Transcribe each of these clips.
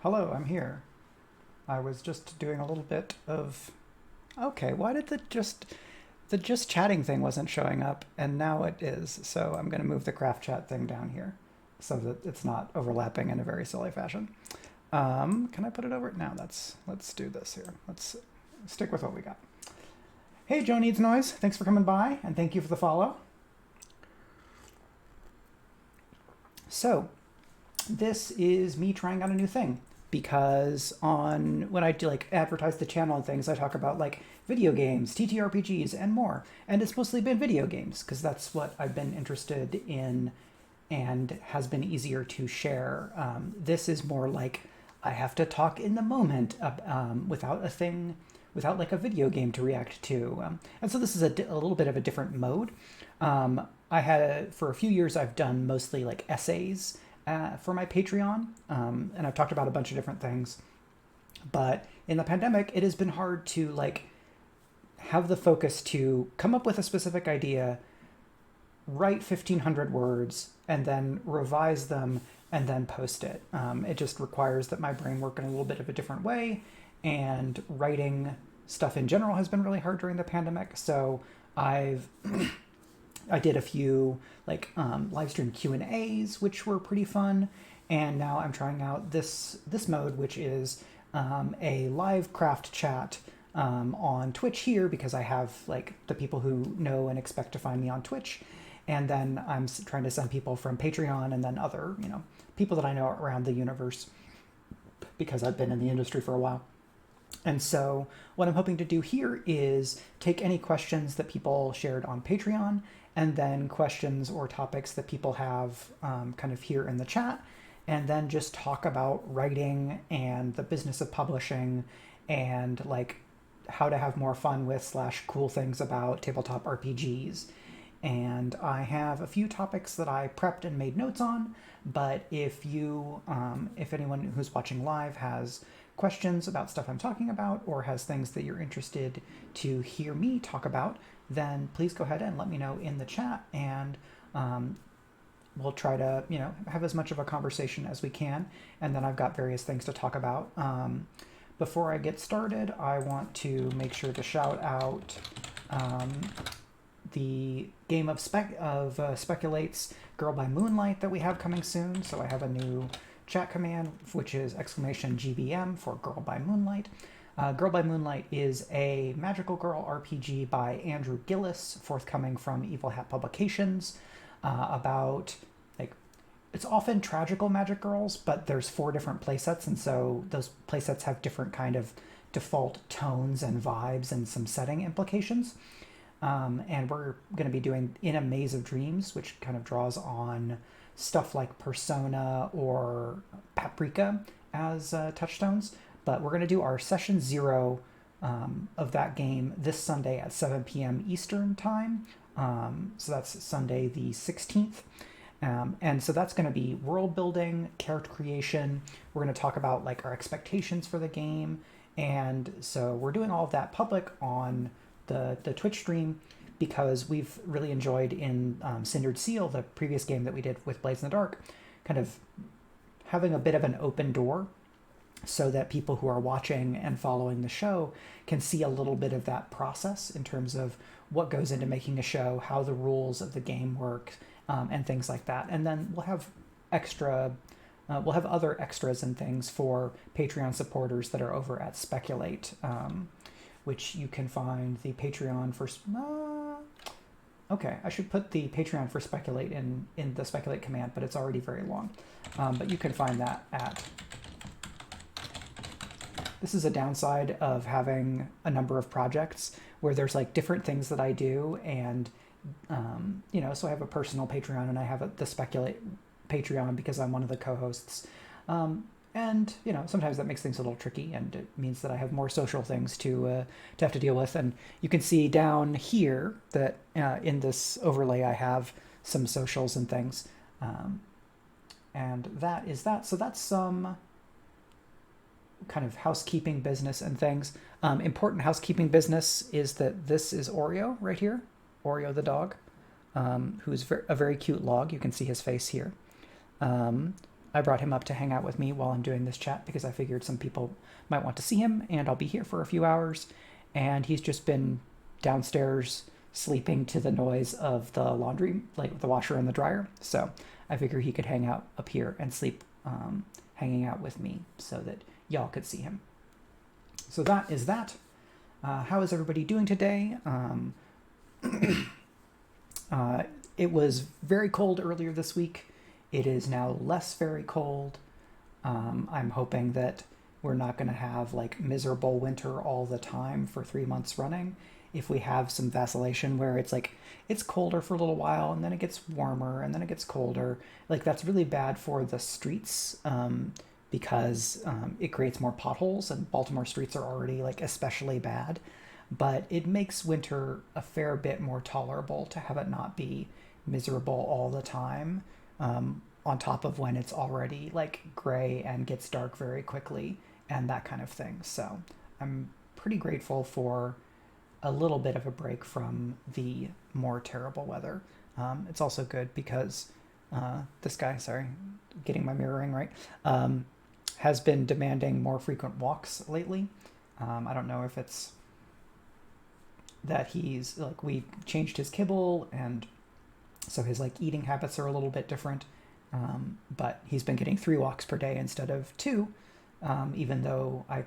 Hello, I'm here. I was just doing a little bit of. Okay, why did the just chatting thing wasn't showing up, and now it is. So I'm going to move the craft chat thing down here, so that it's not overlapping in a very silly fashion. Can I put it over? Now let's do this here. Let's stick with what we got. Hey, Joe Needs Noise. Thanks for coming by, and thank you for the follow. So this is me trying out a new thing because on when I do like advertise the channel and things, I talk about like video games, TTRPGs, and more. And it's mostly been video games because that's what I've been interested in and has been easier to share. This is more like I have to talk in the moment without a thing, without like a video game to react to. And so this is a little bit of a different mode. For a few years, I've done mostly like essays for my Patreon, and I've talked about a bunch of different things. But in the pandemic, it has been hard to like have the focus to come up with a specific idea, write 1,500 words, and then revise them and then post it. It just requires that my brain work in a little bit of a different way, and writing stuff in general has been really hard during the pandemic. So I've I did a few like live stream Q&As, which were pretty fun, and now I'm trying out this mode, which is a live craft chat on Twitch here because I have like the people who know and expect to find me on Twitch, and then I'm trying to send people from Patreon and then other people that I know around the universe because I've been in the industry for a while. And so what I'm hoping to do here is take any questions that people shared on Patreon and then questions or topics that people have kind of here in the chat, and then just talk about writing and the business of publishing and like how to have more fun with / cool things about tabletop RPGs. And I have a few topics that I prepped and made notes on, but if anyone who's watching live has questions about stuff I'm talking about or has things that you're interested to hear me talk about, then please go ahead and let me know in the chat, and we'll try to have as much of a conversation as we can. And then I've got various things to talk about. Before I get started, I want to make sure to shout out the game of Speculates Girl by Moonlight that we have coming soon. So I have a new chat command, which is !GBM for Girl by Moonlight. Girl by Moonlight is a magical girl RPG by Andrew Gillis, forthcoming from Evil Hat Publications, about like it's often tragical magic girls, but there's 4 different playsets, and so those playsets have different kind of default tones and vibes and some setting implications. And we're going to be doing In a Maze of Dreams, which kind of draws on stuff like Persona or Paprika as touchstones. But we're going to do our session 0 of that game this Sunday at 7 p.m. Eastern time. So that's Sunday the 16th. And so that's going to be world building, character creation. We're going to talk about like our expectations for the game. And so we're doing all of that public on the Twitch stream because we've really enjoyed in Cindered Seal, the previous game that we did with Blades in the Dark, kind of having a bit of an open door so that people who are watching and following the show can see a little bit of that process in terms of what goes into making a show, how the rules of the game work, and things like that. And then we'll have other extras and things for Patreon supporters that are over at Speculate, which you can find the Patreon for. Okay, I should put the Patreon for Speculate in the Speculate command, but it's already very long. But you can find that at. This is a downside of having a number of projects where there's like different things that I do, and so I have a personal Patreon and I have the Speculate Patreon because I'm one of the co-hosts. And sometimes that makes things a little tricky, and it means that I have more social things to have to deal with. And you can see down here that in this overlay I have some socials and things, and that is that. So that's some kind of housekeeping business and things. Important housekeeping business is that this is Oreo right here, Oreo the dog, who's a very cute log. You can see his face here. I brought him up to hang out with me while I'm doing this chat because I figured some people might want to see him, and I'll be here for a few hours. And he's just been downstairs sleeping to the noise of the laundry, like the washer and the dryer. So I figured he could hang out up here and sleep, hanging out with me so that y'all could see him. So that is that. How is everybody doing today? It was very cold earlier this week. It is now less very cold. I'm hoping that we're not going to have like miserable winter all the time for 3 months running. If we have some vacillation where it's like it's colder for a little while and then it gets warmer and then it gets colder, like that's really bad for the streets, because it creates more potholes, and Baltimore streets are already like especially bad. But it makes winter a fair bit more tolerable to have it not be miserable all the time, on top of when it's already like gray and gets dark very quickly and that kind of thing. So I'm pretty grateful for a little bit of a break from the more terrible weather. It's also good because this guy, sorry, getting my mirroring right, has been demanding more frequent walks lately. I don't know if it's that he's like, we changed his kibble, and so his like eating habits are a little bit different. But he's been getting 3 walks per day instead of 2, even though I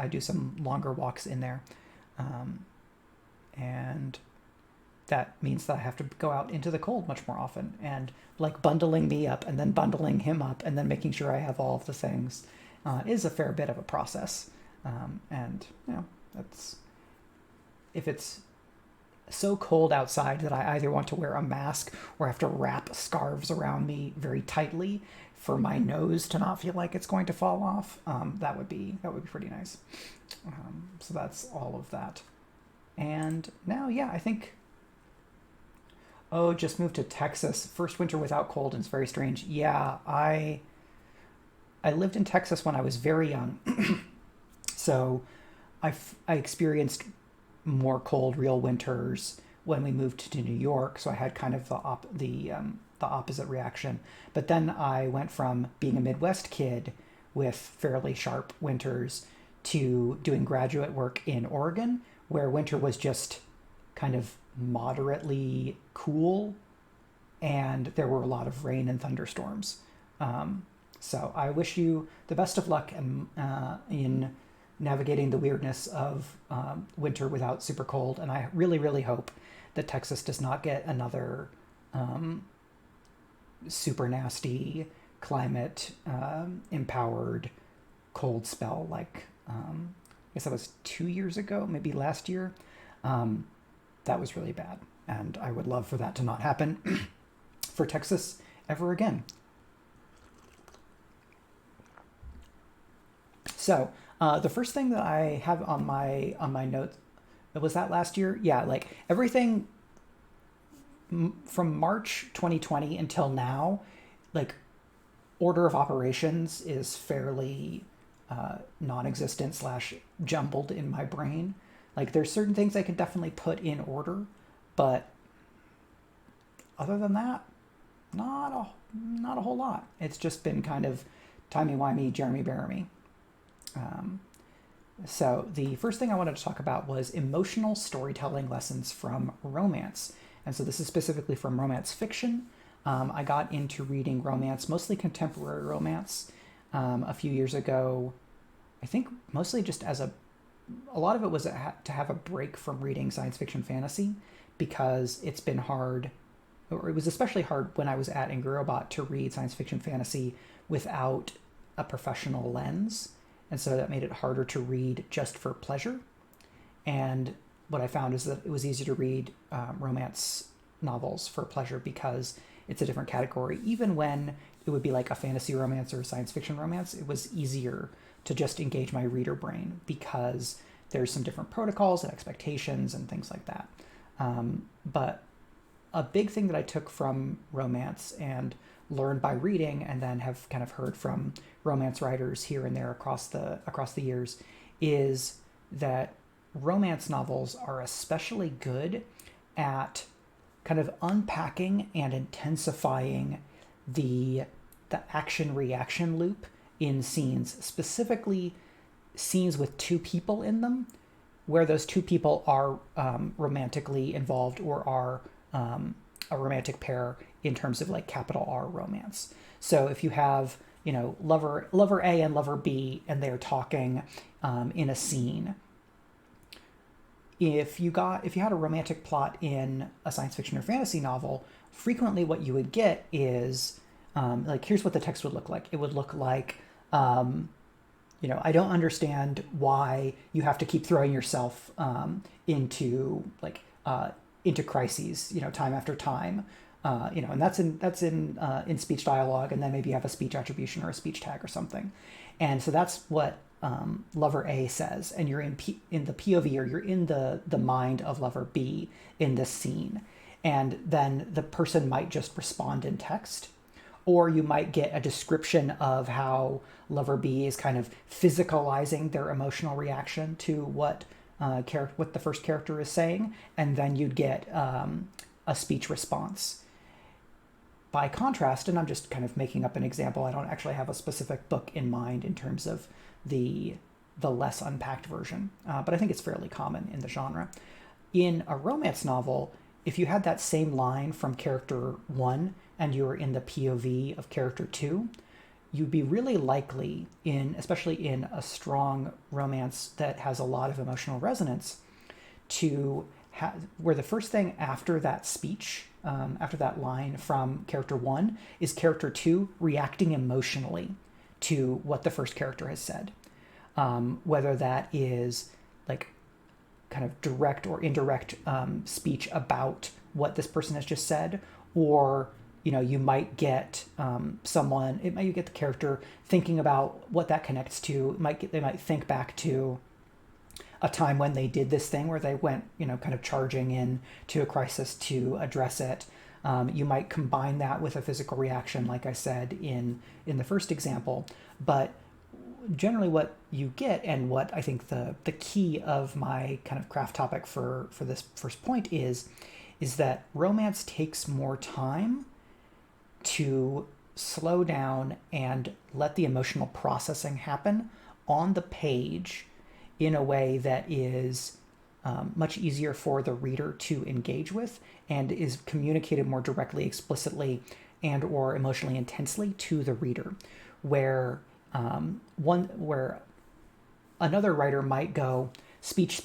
do some longer walks in there. And that means that I have to go out into the cold much more often, and like bundling me up and then bundling him up and then making sure I have all of the things is a fair bit of a process. And that's, if it's so cold outside that I either want to wear a mask or have to wrap scarves around me very tightly for my nose to not feel like it's going to fall off, that would be pretty nice. So that's all of that. And now, I think, just moved to Texas. First winter without cold, and it's very strange. Yeah, I lived in Texas when I was very young. So I experienced more cold, real winters when we moved to New York. So I had kind of the opposite reaction. But then I went from being a Midwest kid with fairly sharp winters to doing graduate work in Oregon, where winter was just kind of moderately cool, and there were a lot of rain and thunderstorms. So I wish you the best of luck in navigating the weirdness of winter without super cold. And I really, really hope that Texas does not get another super nasty climate empowered cold spell like I guess that was 2 years ago, maybe last year. That was really bad, and I would love for that to not happen for Texas ever again. So the first thing that I have on my notes, was that last year? Yeah, like everything from March 2020 until now, like order of operations is fairly non-existent / jumbled in my brain. Like there's certain things I can definitely put in order, but other than that, not a whole lot. It's just been kind of timey-wimey, Jeremy-Beremy. So the first thing I wanted to talk about was emotional storytelling lessons from romance. And so this is specifically from romance fiction. I got into reading romance, mostly contemporary romance, a few years ago. I think mostly just as a lot of it was to have a break from reading science fiction fantasy, because it's been hard, or it was especially hard when I was at Angurobot to read science fiction fantasy without a professional lens. And so that made it harder to read just for pleasure. And what I found is that it was easier to read romance novels for pleasure because it's a different category. Even when it would be like a fantasy romance or a science fiction romance, it was easier to just engage my reader brain because there's some different protocols and expectations and things like that. But a big thing that I took from romance and learned by reading, and then have kind of heard from romance writers here and there across the years, is that romance novels are especially good at kind of unpacking and intensifying the the action reaction loop in scenes, specifically scenes with two people in them, where those two people are romantically involved or are a romantic pair in terms of like capital R romance. So if you have, lover A and lover B, and they're talking in a scene, if you had a romantic plot in a science fiction or fantasy novel, frequently what you would get is here's what the text would look like. It would look like, I don't understand why you have to keep throwing yourself into crises, time after time, and that's in speech dialogue, and then maybe you have a speech attribution or a speech tag or something, and so that's what lover A says, and you're in the POV, or you're in the mind of lover B in this scene, and then the person might just respond in text. Or you might get a description of how lover B is kind of physicalizing their emotional reaction to what the first character is saying, and then you'd get a speech response. By contrast, and I'm just kind of making up an example, I don't actually have a specific book in mind in terms of the less unpacked version, but I think it's fairly common in the genre. In a romance novel, if you had that same line from character 1 and you were in the POV of character 2, you'd be really likely, especially in a strong romance that has a lot of emotional resonance, where the first thing after that speech, after that line from character 1, is character 2 reacting emotionally to what the first character has said. Whether that is like kind of direct or indirect speech about what this person has just said, or you might get you get the character thinking about what that connects to. They might think back to a time when they did this thing where they went, kind of charging in to a crisis to address it. You might combine that with a physical reaction, like I said in the first example. But generally what you get, and what I think the key of my kind of craft topic for this first point is that romance takes more time to slow down and let the emotional processing happen on the page in a way that is much easier for the reader to engage with, and is communicated more directly, explicitly, and or emotionally intensely to the reader, where another writer might go speech,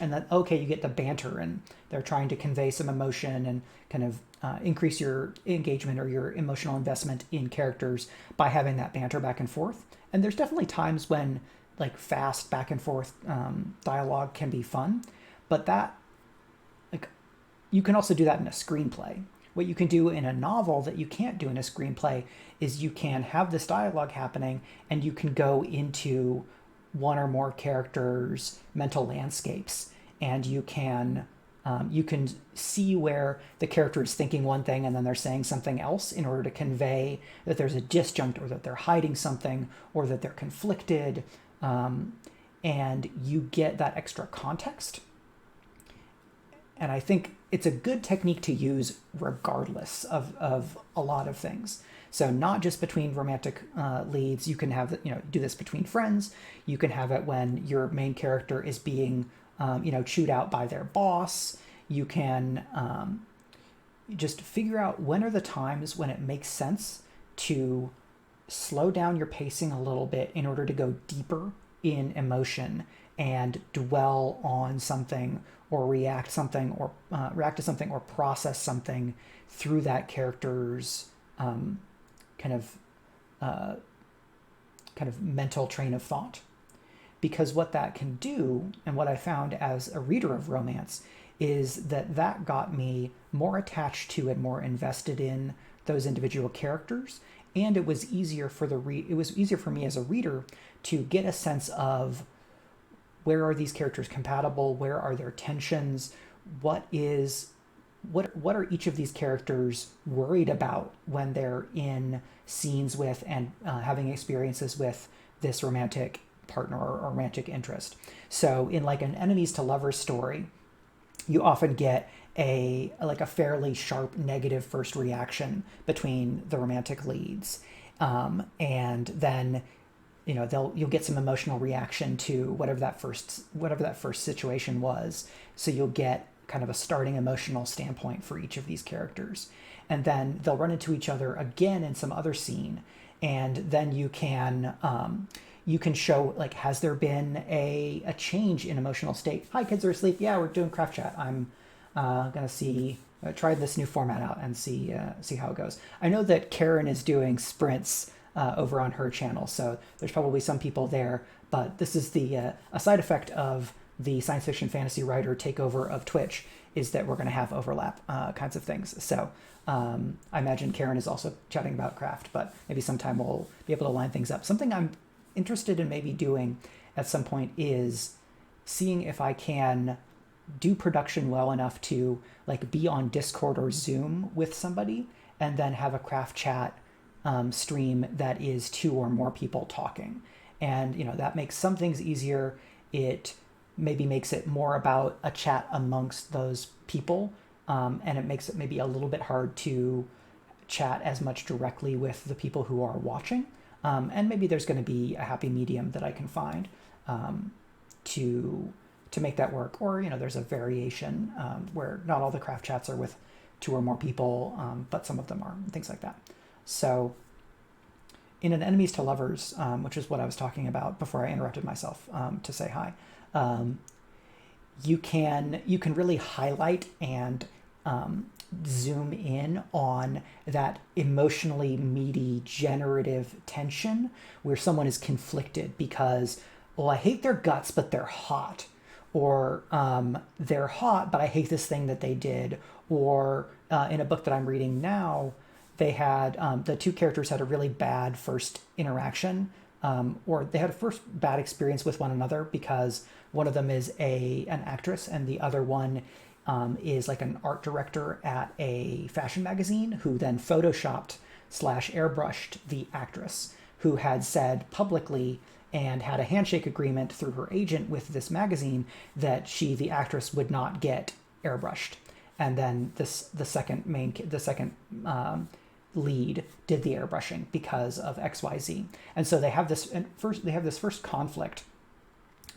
and then, okay, you get the banter, and they're trying to convey some emotion and kind of increase your engagement or your emotional investment in characters by having that banter back and forth. And there's definitely times when like fast back and forth dialogue can be fun, but that, like, you can also do that in a screenplay. What you can do in a novel that you can't do in a screenplay is you can have this dialogue happening, and you can go into one or more characters' mental landscapes, and you can see where the character is thinking one thing and then they're saying something else, in order to convey that there's a disjunct, or that they're hiding something, or that they're conflicted, and you get that extra context. And I think it's a good technique to use regardless of a lot of things. So not just between romantic leads. You can have do this between friends. You can have it when your main character is being chewed out by their boss. You can just figure out when are the times when it makes sense to slow down your pacing a little bit in order to go deeper in emotion and dwell on something, or react to something, or process something through that character's kind of mental train of thought. Because what that can do, and what I found as a reader of romance, is that got me more attached to and more invested in those individual characters, and it was easier for me as a reader to get a sense of, where are these characters compatible? Where are their tensions? What are each of these characters worried about when they're in scenes with and having experiences with this romantic partner or romantic interest? So in like an enemies to lovers story, you often get a fairly sharp negative first reaction between the romantic leads, and then you'll get some emotional reaction to whatever that first situation was. So you'll get kind of a starting emotional standpoint for each of these characters, and then they'll run into each other again in some other scene, and then you can show, like, has there been a change in emotional state? Hi, kids are asleep. Yeah, we're doing craft chat. I'm gonna try this new format out and see how it goes. I know that Karen is doing sprints over on her channel, so there's probably some people there. But this is a side effect of the science fiction fantasy writer takeover of Twitch, is that we're going to have overlap kinds of things. So I imagine Karen is also chatting about craft, but maybe sometime we'll be able to line things up. Something I'm interested in maybe doing at some point is seeing if I can do production well enough to, like, be on Discord or Zoom with somebody and then have a craft chat stream that is 2 or more people talking. And that makes some things easier. It maybe makes it more about a chat amongst those people, and it makes it maybe a little bit hard to chat as much directly with the people who are watching. And maybe there's going to be a happy medium that I can find to make that work. Or there's a variation where not all the craft chats are with 2 or more people, but some of them are, things like that. So in an enemies to lovers, which is what I was talking about before I interrupted myself to say hi, you can really highlight and zoom in on that emotionally meaty generative tension where someone is conflicted because, well, I hate their guts, but they're hot. Or they're hot, but I hate this thing that they did. Or in a book that I'm reading now, they had the 2 characters had a really bad first interaction, or they had a first bad experience with one another because one of them is an actress and the other one is like an art director at a fashion magazine who then photoshopped / airbrushed the actress, who had said publicly and had a handshake agreement through her agent with this magazine that the actress, would not get airbrushed. And then the second lead did the airbrushing because of XYZ. And so they have this first conflict,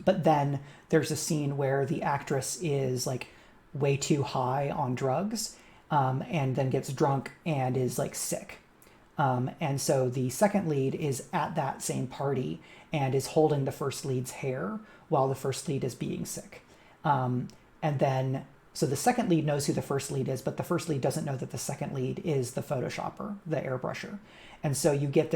but then there's a scene where the actress is like way too high on drugs, and then gets drunk and is like sick. And so the second lead is at that same party and is holding the first lead's hair while the first lead is being sick. And then, so the second lead knows who the first lead is, but the first lead doesn't know that the second lead is the photoshopper, the airbrusher. And so you get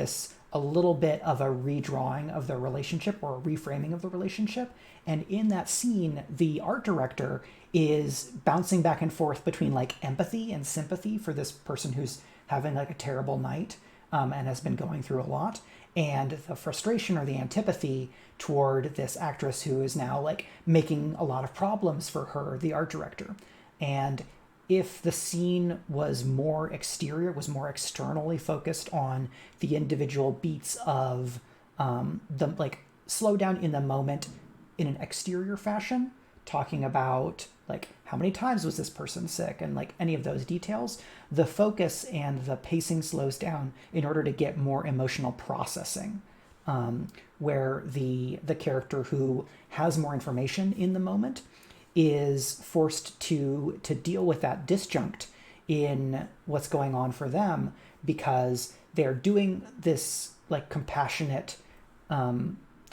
a little bit of a redrawing of the relationship, or a reframing of the relationship. And in that scene, the art director is bouncing back and forth between like empathy and sympathy for this person who's having like a terrible night, and has been going through a lot, and the frustration or the antipathy toward this actress who is now like making a lot of problems for her, the art director. And if the scene was more exterior, was more externally focused on the individual beats of the like slow down in the moment in an exterior fashion, talking about like how many times was this person sick and like any of those details, the focus and the pacing slows down in order to get more emotional processing, where the character who has more information in the moment is forced to deal with that disjunct in what's going on for them, because they're doing this like compassionate,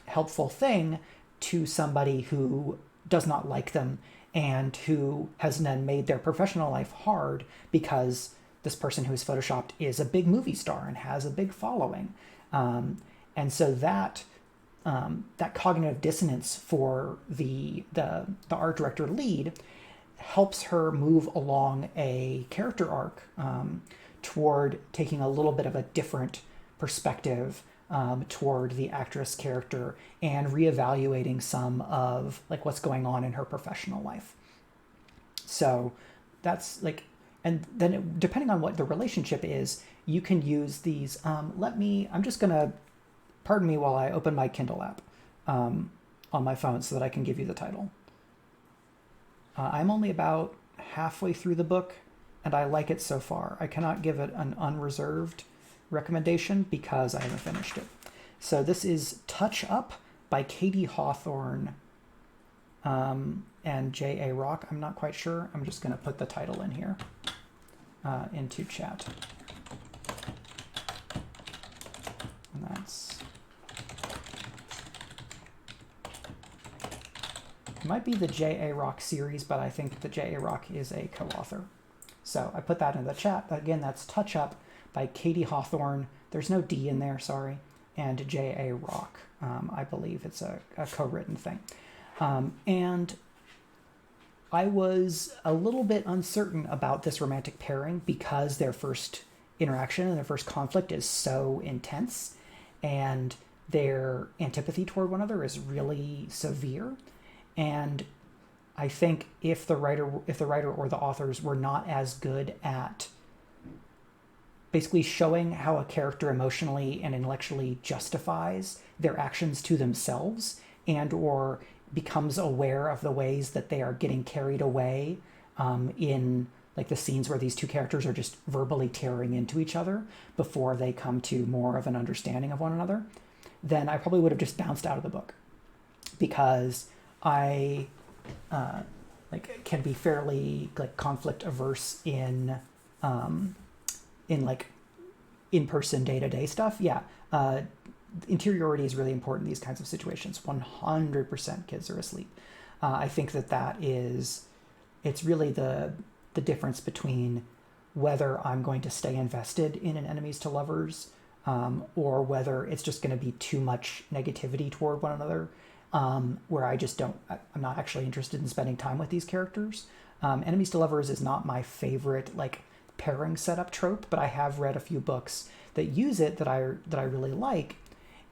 helpful thing to somebody who does not like them and who has then made their professional life hard because this person who's photoshopped is a big movie star and has a big following. And so that cognitive dissonance for the art director lead helps her move along a character arc toward taking a little bit of a different perspective toward the actress character and reevaluating some of like what's going on in her professional life. So that's like, and then depending on what the relationship is, you can use these. I'm just gonna, pardon me while I open my Kindle app on my phone so that I can give you the title. I'm only about halfway through the book, and I like it so far. I cannot give it an unreserved recommendation because I haven't finished it. So this is Touch Up by Katie Hawthorne and J.A. Rock. I'm not quite sure. I'm just going to put the title in here into chat. And that's... It might be the J.A. Rock series, but I think the J.A. Rock is a co-author. So I put that in the chat. Again, that's Touch Up by Katie Hawthorne. There's no D in there, sorry. And J.A. Rock. I believe it's a co-written thing. And I was a little bit uncertain about this romantic pairing because their first interaction and their first conflict is so intense, and their antipathy toward one another is really severe. And I think if the writer or the authors were not as good at basically showing how a character emotionally and intellectually justifies their actions to themselves and or becomes aware of the ways that they are getting carried away in like the scenes where these two characters are just verbally tearing into each other before they come to more of an understanding of one another, then I probably would have just bounced out of the book, because I can be fairly like conflict averse in like in-person day-to-day stuff. Yeah. Interiority is really important in these kinds of situations. 100% kids are asleep. I think it's really the difference between whether I'm going to stay invested in an enemies to lovers or whether it's just going to be too much negativity toward one another, where I'm not actually interested in spending time with these characters. Enemies to lovers is not my favorite like pairing setup trope, but I have read a few books that use it that I really like.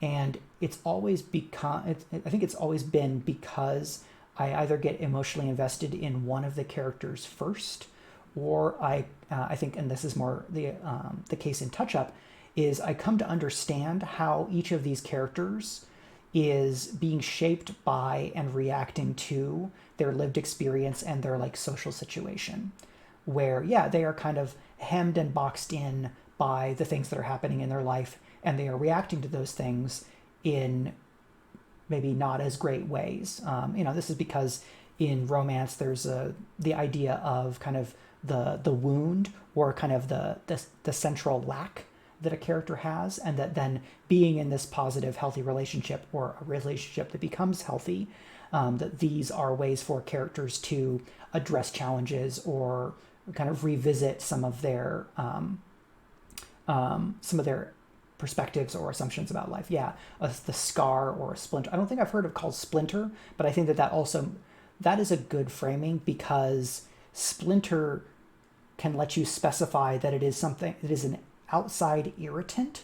And it's always I think it's always been because I either get emotionally invested in one of the characters first, or I think, and this is more the case in Touch Up, is I come to understand how each of these characters is being shaped by and reacting to their lived experience and their like social situation, where they are kind of hemmed and boxed in by the things that are happening in their life, and they are reacting to those things in maybe not as great ways. This is because in romance there's the idea of kind of the wound, or kind of the central lack that a character has, and that then being in this positive, healthy relationship, or a relationship that becomes healthy, that these are ways for characters to address challenges or kind of revisit some of their perspectives or assumptions about life. The scar or a splinter. I don't think I've heard of called splinter, but I think that is a good framing, because splinter can let you specify that it is an outside irritant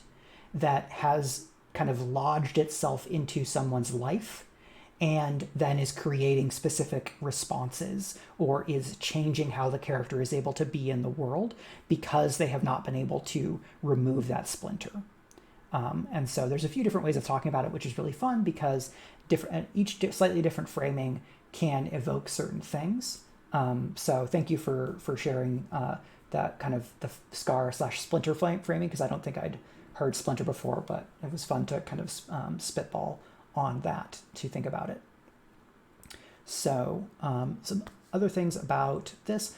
that has kind of lodged itself into someone's life and then is creating specific responses or is changing how the character is able to be in the world because they have not been able to remove that splinter. And so there's a few different ways of talking about it, which is really fun, because each slightly different framing can evoke certain things. So thank you for sharing that kind of the scar/splinter framing, because I don't think I'd heard splinter before, but it was fun to kind of spitball on that to think about it. So some other things about this,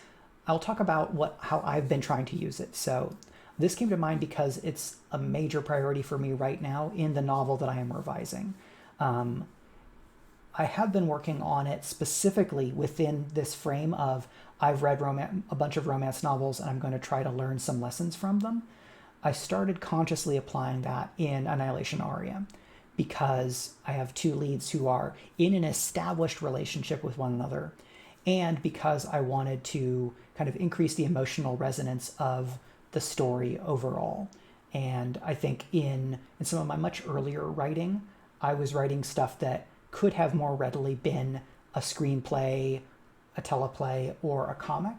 I'll talk about how I've been trying to use it. So this came to mind because it's a major priority for me right now in the novel that I am revising. I have been working on it specifically within this frame of I've read a bunch of romance novels and I'm going to try to learn some lessons from them. I started consciously applying that in Annihilation Aria because I have two leads who are in an established relationship with one another, and because I wanted to kind of increase the emotional resonance of the story overall. And I think in some of my much earlier writing, I was writing stuff that could have more readily been a screenplay, a teleplay, or a comic,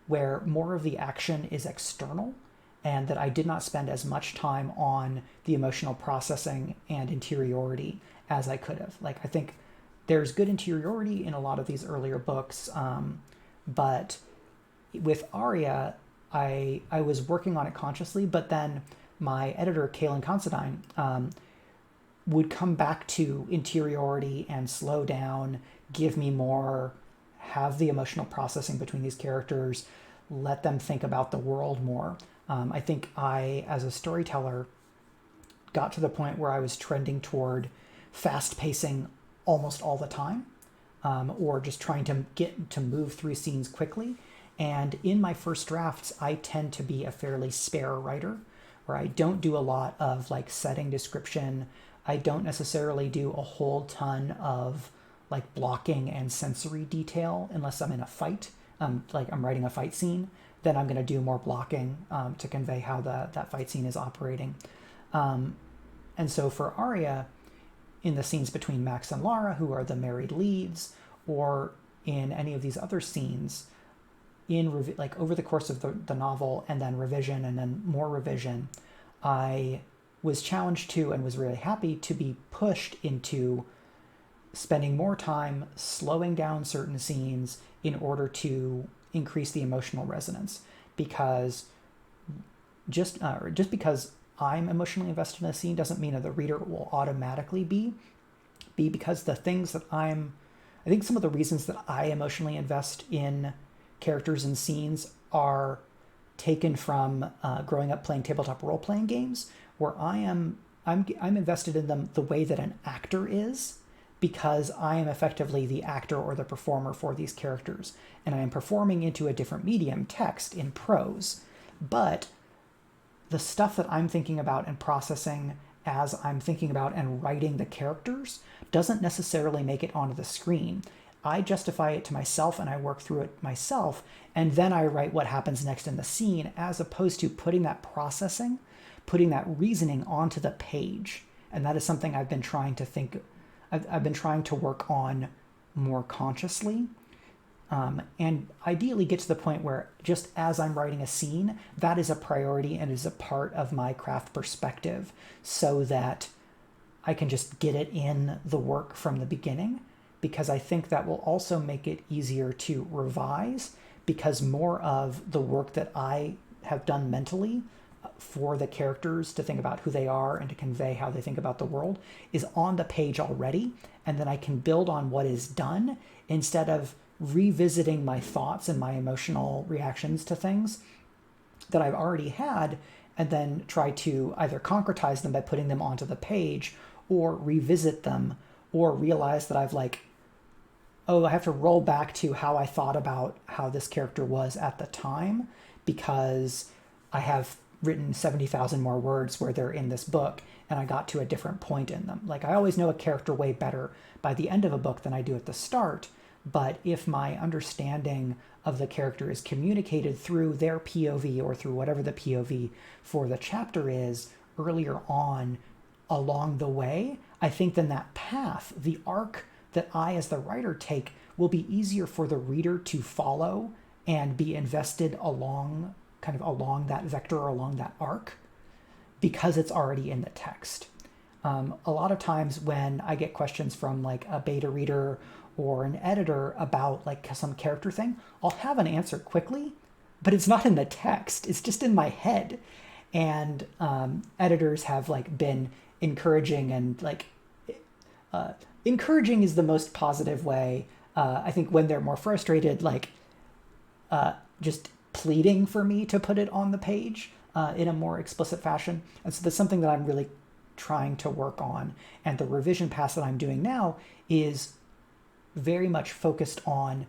where more of the action is external, and that I did not spend as much time on the emotional processing and interiority as I could have. Like, I think there's good interiority in a lot of these earlier books. But with Aria, I was working on it consciously, but then my editor, Kaylin Considine, would come back to interiority and slow down, give me more, have the emotional processing between these characters, let them think about the world more. I think I, as a storyteller, got to the point where I was trending toward fast pacing almost all the time, or just trying to get to move through scenes quickly. And in my first drafts, I tend to be a fairly spare writer, where I don't do a lot of like setting description. I don't necessarily do a whole ton of like blocking and sensory detail unless I'm in a fight, like I'm writing a fight scene. Then I'm going to do more blocking to convey how that fight scene is operating. And so for Arya, in the scenes between Max and Lara, who are the married leads, or in any of these other scenes, like over the course of the novel, and then revision, and then more revision, I was challenged to and was really happy to be pushed into spending more time slowing down certain scenes in order to increase the emotional resonance. Because just because I'm emotionally invested in a scene doesn't mean that the reader will automatically be, because the things that I think some of the reasons that I emotionally invest in characters and scenes are taken from growing up playing tabletop role-playing games, where I'm invested in them the way that an actor is, because I am effectively the actor or the performer for these characters, and I am performing into a different medium, text, in prose. But the stuff that I'm thinking about and processing as I'm thinking about and writing the characters doesn't necessarily make it onto the screen. I justify it to myself and I work through it myself, and then I write what happens next in the scene, as opposed to putting that processing, putting that reasoning onto the page. And that is something I've been trying to work on more consciously. And ideally get to the point where just as I'm writing a scene, that is a priority and is a part of my craft perspective, so that I can just get it in the work from the beginning, because I think that will also make it easier to revise, because more of the work that I have done mentally for the characters to think about who they are and to convey how they think about the world is on the page already, and then I can build on what is done instead of revisiting my thoughts and my emotional reactions to things that I've already had, and then try to either concretize them by putting them onto the page, or revisit them, or realize that I've I have to roll back to how I thought about how this character was at the time, because I have written 70,000 more words where they're in this book, and I got to a different point in them. Like, I always know a character way better by the end of a book than I do at the start, but if my understanding of the character is communicated through their POV, or through whatever the POV for the chapter is earlier on along the way, I think then that path, the arc that I as the writer take, will be easier for the reader to follow and be invested along that vector, or along that arc, because it's already in the text. A lot of times when I get questions from like a beta reader or an editor about like some character thing, I'll have an answer quickly, but it's not in the text. It's just in my head. And editors have like been encouraging, and encouraging is the most positive way. I think when they're more frustrated, just pleading for me to put it on the page in a more explicit fashion. And so that's something that I'm really trying to work on. And the revision pass that I'm doing now is very much focused on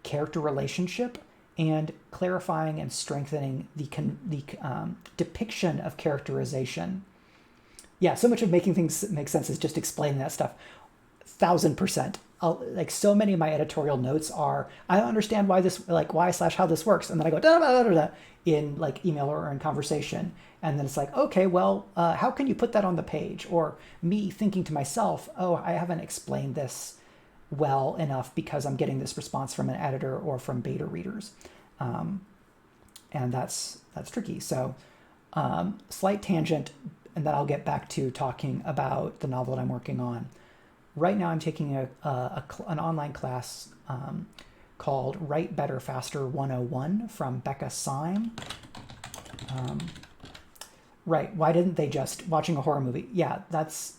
character relationship and clarifying and strengthening the depiction of characterization. Yeah, so much of making things make sense is just explaining that stuff. 1,000%. Like, so many of my editorial notes are, I don't understand why this, like, why/how this works, and then I go da da da da in like email or in conversation, and then it's like, okay, well, how can you put that on the page? Or me thinking to myself, oh, I haven't explained this well enough because I'm getting this response from an editor or from beta readers, and that's tricky. So, slight tangent, and then I'll get back to talking about the novel that I'm working on. Right now, I'm taking an online class called Write Better Faster 101 from Becca Syme. Right, why didn't they just watching a horror movie? Yeah, that's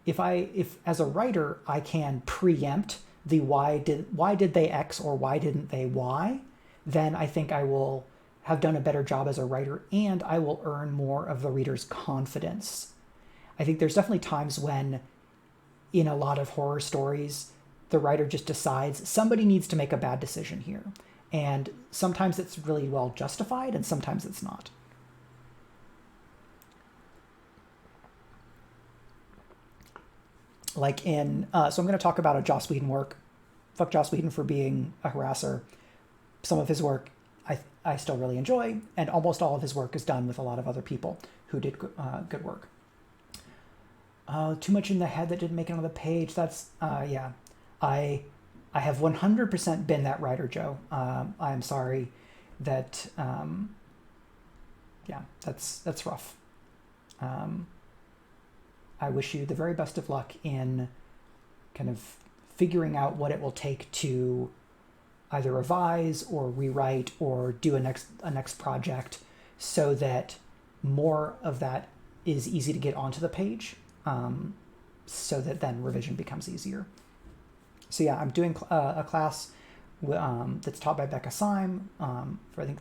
if as a writer I can preempt the why did they X or why didn't they Y, then I think I will have done a better job as a writer, and I will earn more of the reader's confidence. I think there's definitely times when in a lot of horror stories the writer just decides somebody needs to make a bad decision here, and sometimes it's really well justified and sometimes it's not. Like in so I'm going to talk about a Joss Whedon work. Fuck Joss Whedon for being a harasser. Some of his work I still really enjoy, and almost all of his work is done with a lot of other people who did good work. Too much in the head that didn't make it on the page. That's yeah. I have 100% been that writer, Joe. I'm sorry that yeah, that's rough. I wish you the very best of luck in kind of figuring out what it will take to either revise or rewrite or do a next project, so that more of that is easy to get onto the page, so that then revision becomes easier. So yeah, I'm doing a class that's taught by Becca Syme for, I think,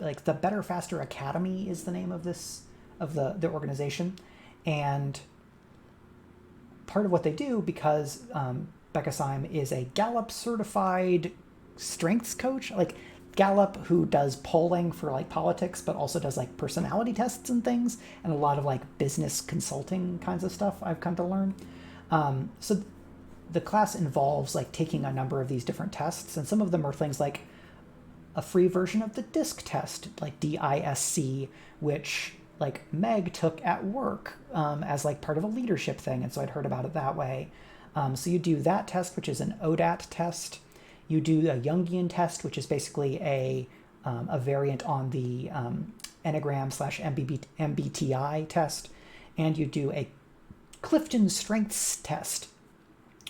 like the Better Faster Academy is the name of the organization, and part of what they do, because Becca Syme is a Gallup certified strengths coach, like Gallup, who does polling for like politics, but also does like personality tests and things, and a lot of like business consulting kinds of stuff I've come to learn. So the class involves like taking a number of these different tests, and some of them are things like a free version of the DISC test, like DISC, which like Meg took at work as like part of a leadership thing, and so I'd heard about it that way. So you do that test, which is an ODAT test. You do a Jungian test, which is basically a variant on the Enneagram/MBTI test, and you do a Clifton Strengths test,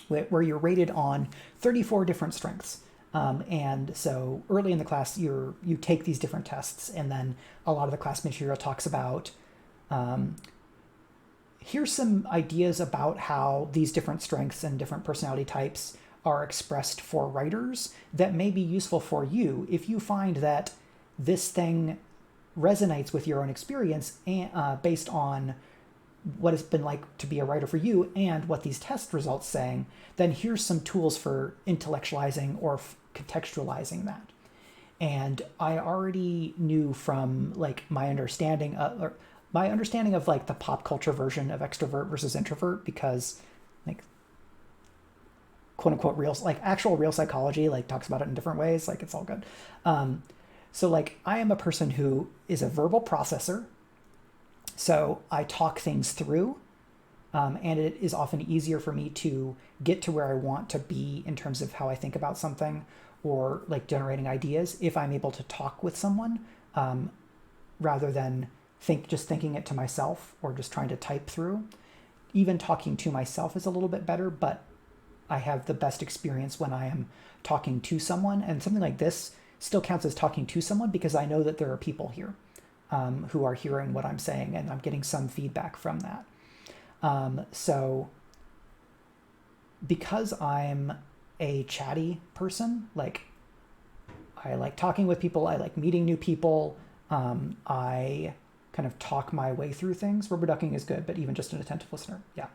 where you're rated on 34 different strengths. And so early in the class, you take these different tests, and then a lot of the class material talks about here's some ideas about how these different strengths and different personality types are expressed for writers that may be useful for you if you find that this thing resonates with your own experience, and based on what it's been like to be a writer for you and what these test results saying, then here's some tools for intellectualizing or contextualizing that. And I already knew from like my understanding of like the pop culture version of extrovert versus introvert, because like quote unquote real, like actual real psychology, like talks about it in different ways, like it's all good. So like I am a person who is a verbal processor, so I talk things through, and it is often easier for me to get to where I want to be in terms of how I think about something, or like generating ideas, if I'm able to talk with someone, rather than thinking it to myself or just trying to type through. Even talking to myself is a little bit better, but I have the best experience when I am talking to someone, and something like this still counts as talking to someone because I know that there are people here who are hearing what I'm saying, and I'm getting some feedback from that. So because I'm a chatty person, like I like talking with people, I like meeting new people, I kind of talk my way through things. Rubber ducking is good, but even just an attentive listener, yeah,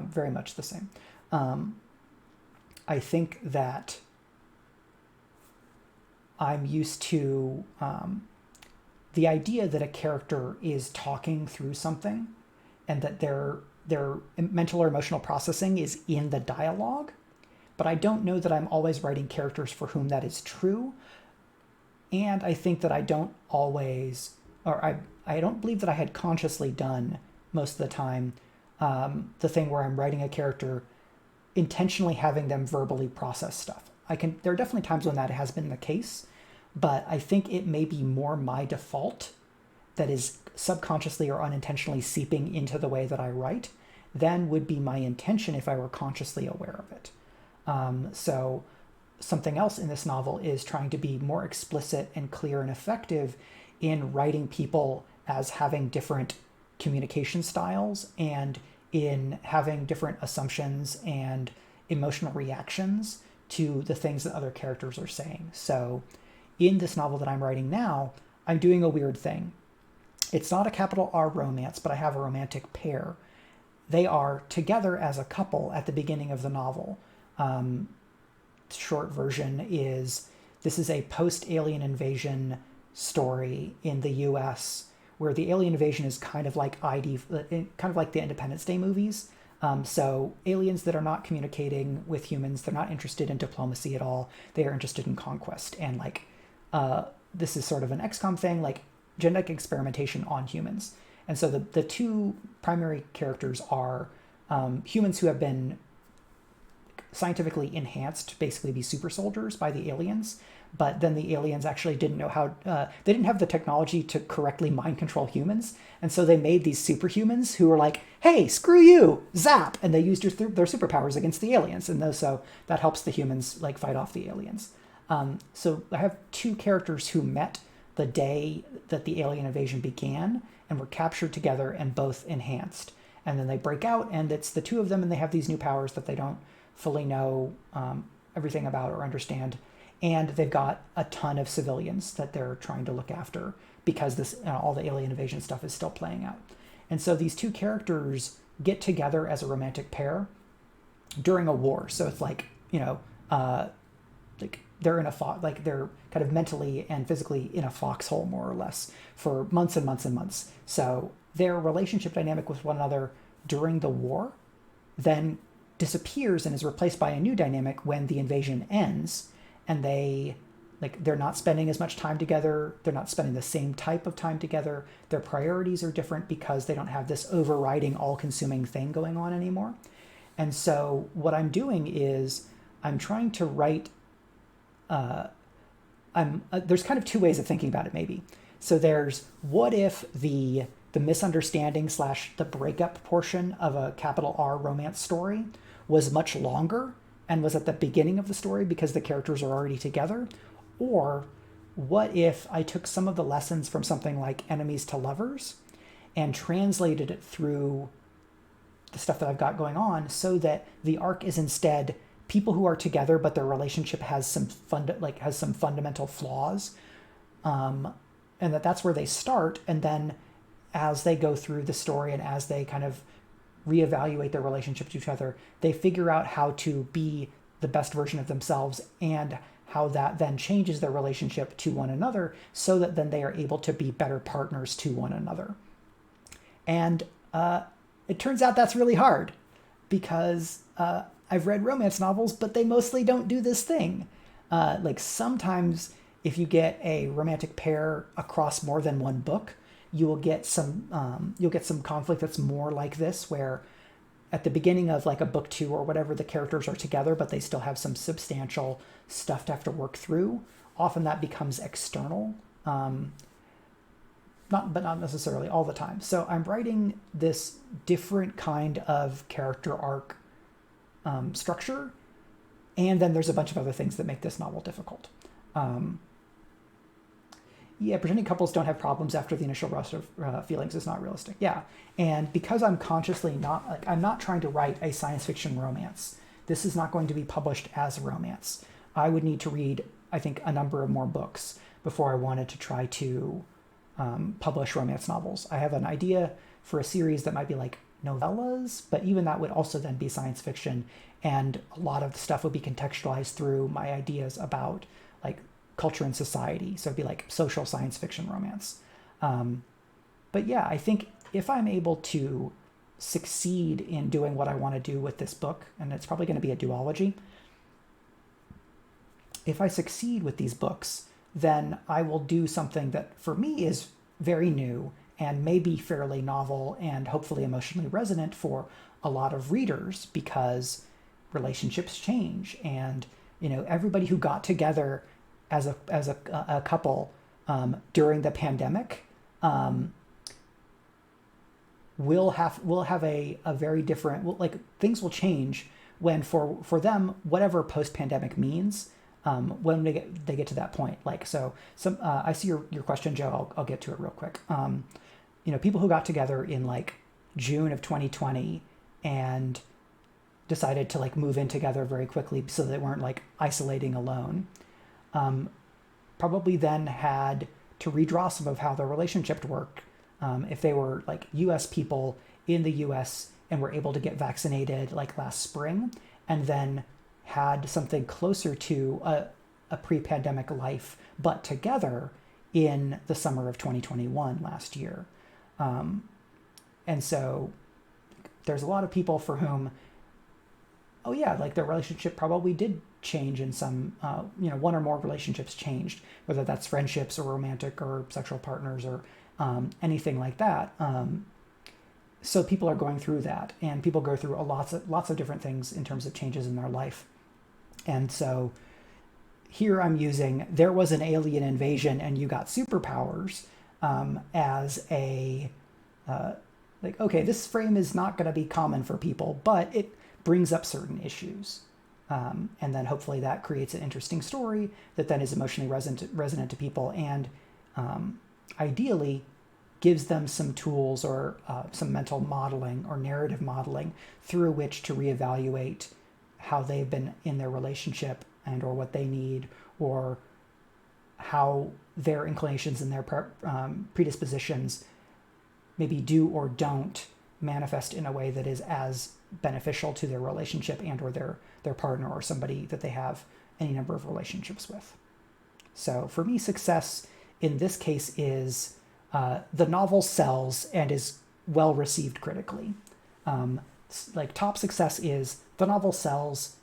very much the same. I think that I'm used to the idea that a character is talking through something, and that their mental or emotional processing is in the dialogue. But I don't know that I'm always writing characters for whom that is true. And I think that I don't always, or I don't believe that I had consciously done most of the time the thing where I'm writing a character intentionally having them verbally process stuff. There are definitely times when that has been the case, but I think it may be more my default that is subconsciously or unintentionally seeping into the way that I write than would be my intention if I were consciously aware of it. So something else in this novel is trying to be more explicit and clear and effective in writing people as having different communication styles and in having different assumptions and emotional reactions to the things that other characters are saying. So in this novel that I'm writing now, I'm doing a weird thing. It's not a capital R romance, but I have a romantic pair. They are together as a couple at the beginning of the novel. Short version is this is a post-alien invasion story in the US where the alien invasion is kind of like kind of like the Independence Day movies. So aliens that are not communicating with humans, they're not interested in diplomacy at all. They are interested in conquest. And like, this is sort of an XCOM thing, like genetic experimentation on humans. And so the two primary characters are humans who have been scientifically enhanced, basically be super soldiers by the aliens. But then the aliens actually didn't know how, they didn't have the technology to correctly mind control humans. And so they made these superhumans who were like, hey, screw you, zap. And they used their superpowers against the aliens. And so that helps the humans like fight off the aliens. So I have two characters who met the day that the alien invasion began and were captured together and both enhanced. And then they break out and it's the two of them and they have these new powers that they don't fully know everything about or understand. And they've got a ton of civilians that they're trying to look after because this all the alien invasion stuff is still playing out. And so these two characters get together as a romantic pair during a war. So it's like, like they're in they're kind of mentally and physically in a foxhole more or less for months and months and months. So their relationship dynamic with one another during the war then disappears and is replaced by a new dynamic when the invasion ends. And they're not spending as much time together. They're not spending the same type of time together. Their priorities are different because they don't have this overriding, all-consuming thing going on anymore. And so what I'm doing is I'm trying to write. There's kind of two ways of thinking about it, maybe. So there's what if the misunderstanding / the breakup portion of a capital R romance story was much longer and was at the beginning of the story because the characters are already together? Or what if I took some of the lessons from something like Enemies to Lovers and translated it through the stuff that I've got going on so that the arc is instead people who are together but their relationship has some fundamental flaws, and that's where they start, and then as they go through the story and as they kind of reevaluate their relationship to each other, they figure out how to be the best version of themselves and how that then changes their relationship to one another so that then they are able to be better partners to one another. And it turns out that's really hard because I've read romance novels, but they mostly don't do this thing. Like sometimes if you get a romantic pair across more than one book, you'll get some conflict that's more like this, where at the beginning of like a book 2 or whatever, the characters are together, but they still have some substantial stuff to have to work through. Often that becomes external, not necessarily all the time. So I'm writing this different kind of character arc structure, and then there's a bunch of other things that make this novel difficult. Pretending couples don't have problems after the initial rush of feelings is not realistic. Yeah, and because I'm consciously I'm not trying to write a science fiction romance. This is not going to be published as a romance. I would need to read, I think, a number of more books before I wanted to try to publish romance novels. I have an idea for a series that might be like novellas, but even that would also then be science fiction, and a lot of the stuff would be contextualized through my ideas about like culture and society. So it'd be like social science fiction romance. But yeah, I think if I'm able to succeed in doing what I want to do with this book, and it's probably going to be a duology, if I succeed with these books, then I will do something that for me is very new and maybe fairly novel and hopefully emotionally resonant for a lot of readers, because relationships change, and everybody who got together as a couple during the pandemic will have a very different, things will change when for them, whatever post-pandemic means, when they get to that point. Like, so some I see your question, Joe. I'll get to it real quick. People who got together in like June of 2020 and decided to like move in together very quickly so they weren't like isolating alone, probably then had to redraw some of how their relationship worked. If they were like US people in the US and were able to get vaccinated like last spring, and then had something closer to a pre-pandemic life, but together in the summer of 2021 last year. And so there's a lot of people for whom, oh yeah, like their relationship probably did change in some, one or more relationships changed, whether that's friendships or romantic or sexual partners or anything like that. So people are going through that, and people go through lots of different things in terms of changes in their life. And so here I'm using there was an alien invasion and you got superpowers as a, okay, this frame is not going to be common for people, but it brings up certain issues. And then hopefully that creates an interesting story that then is emotionally resonant to people, and ideally gives them some tools or some mental modeling or narrative modeling through which to reevaluate how they've been in their relationship and or what they need, or how their inclinations and their predispositions maybe do or don't manifest in a way that is as beneficial to their relationship and or their partner or somebody that they have any number of relationships with. So for me, success in this case is the novel sells and is well received critically. Like top success is the novel sells,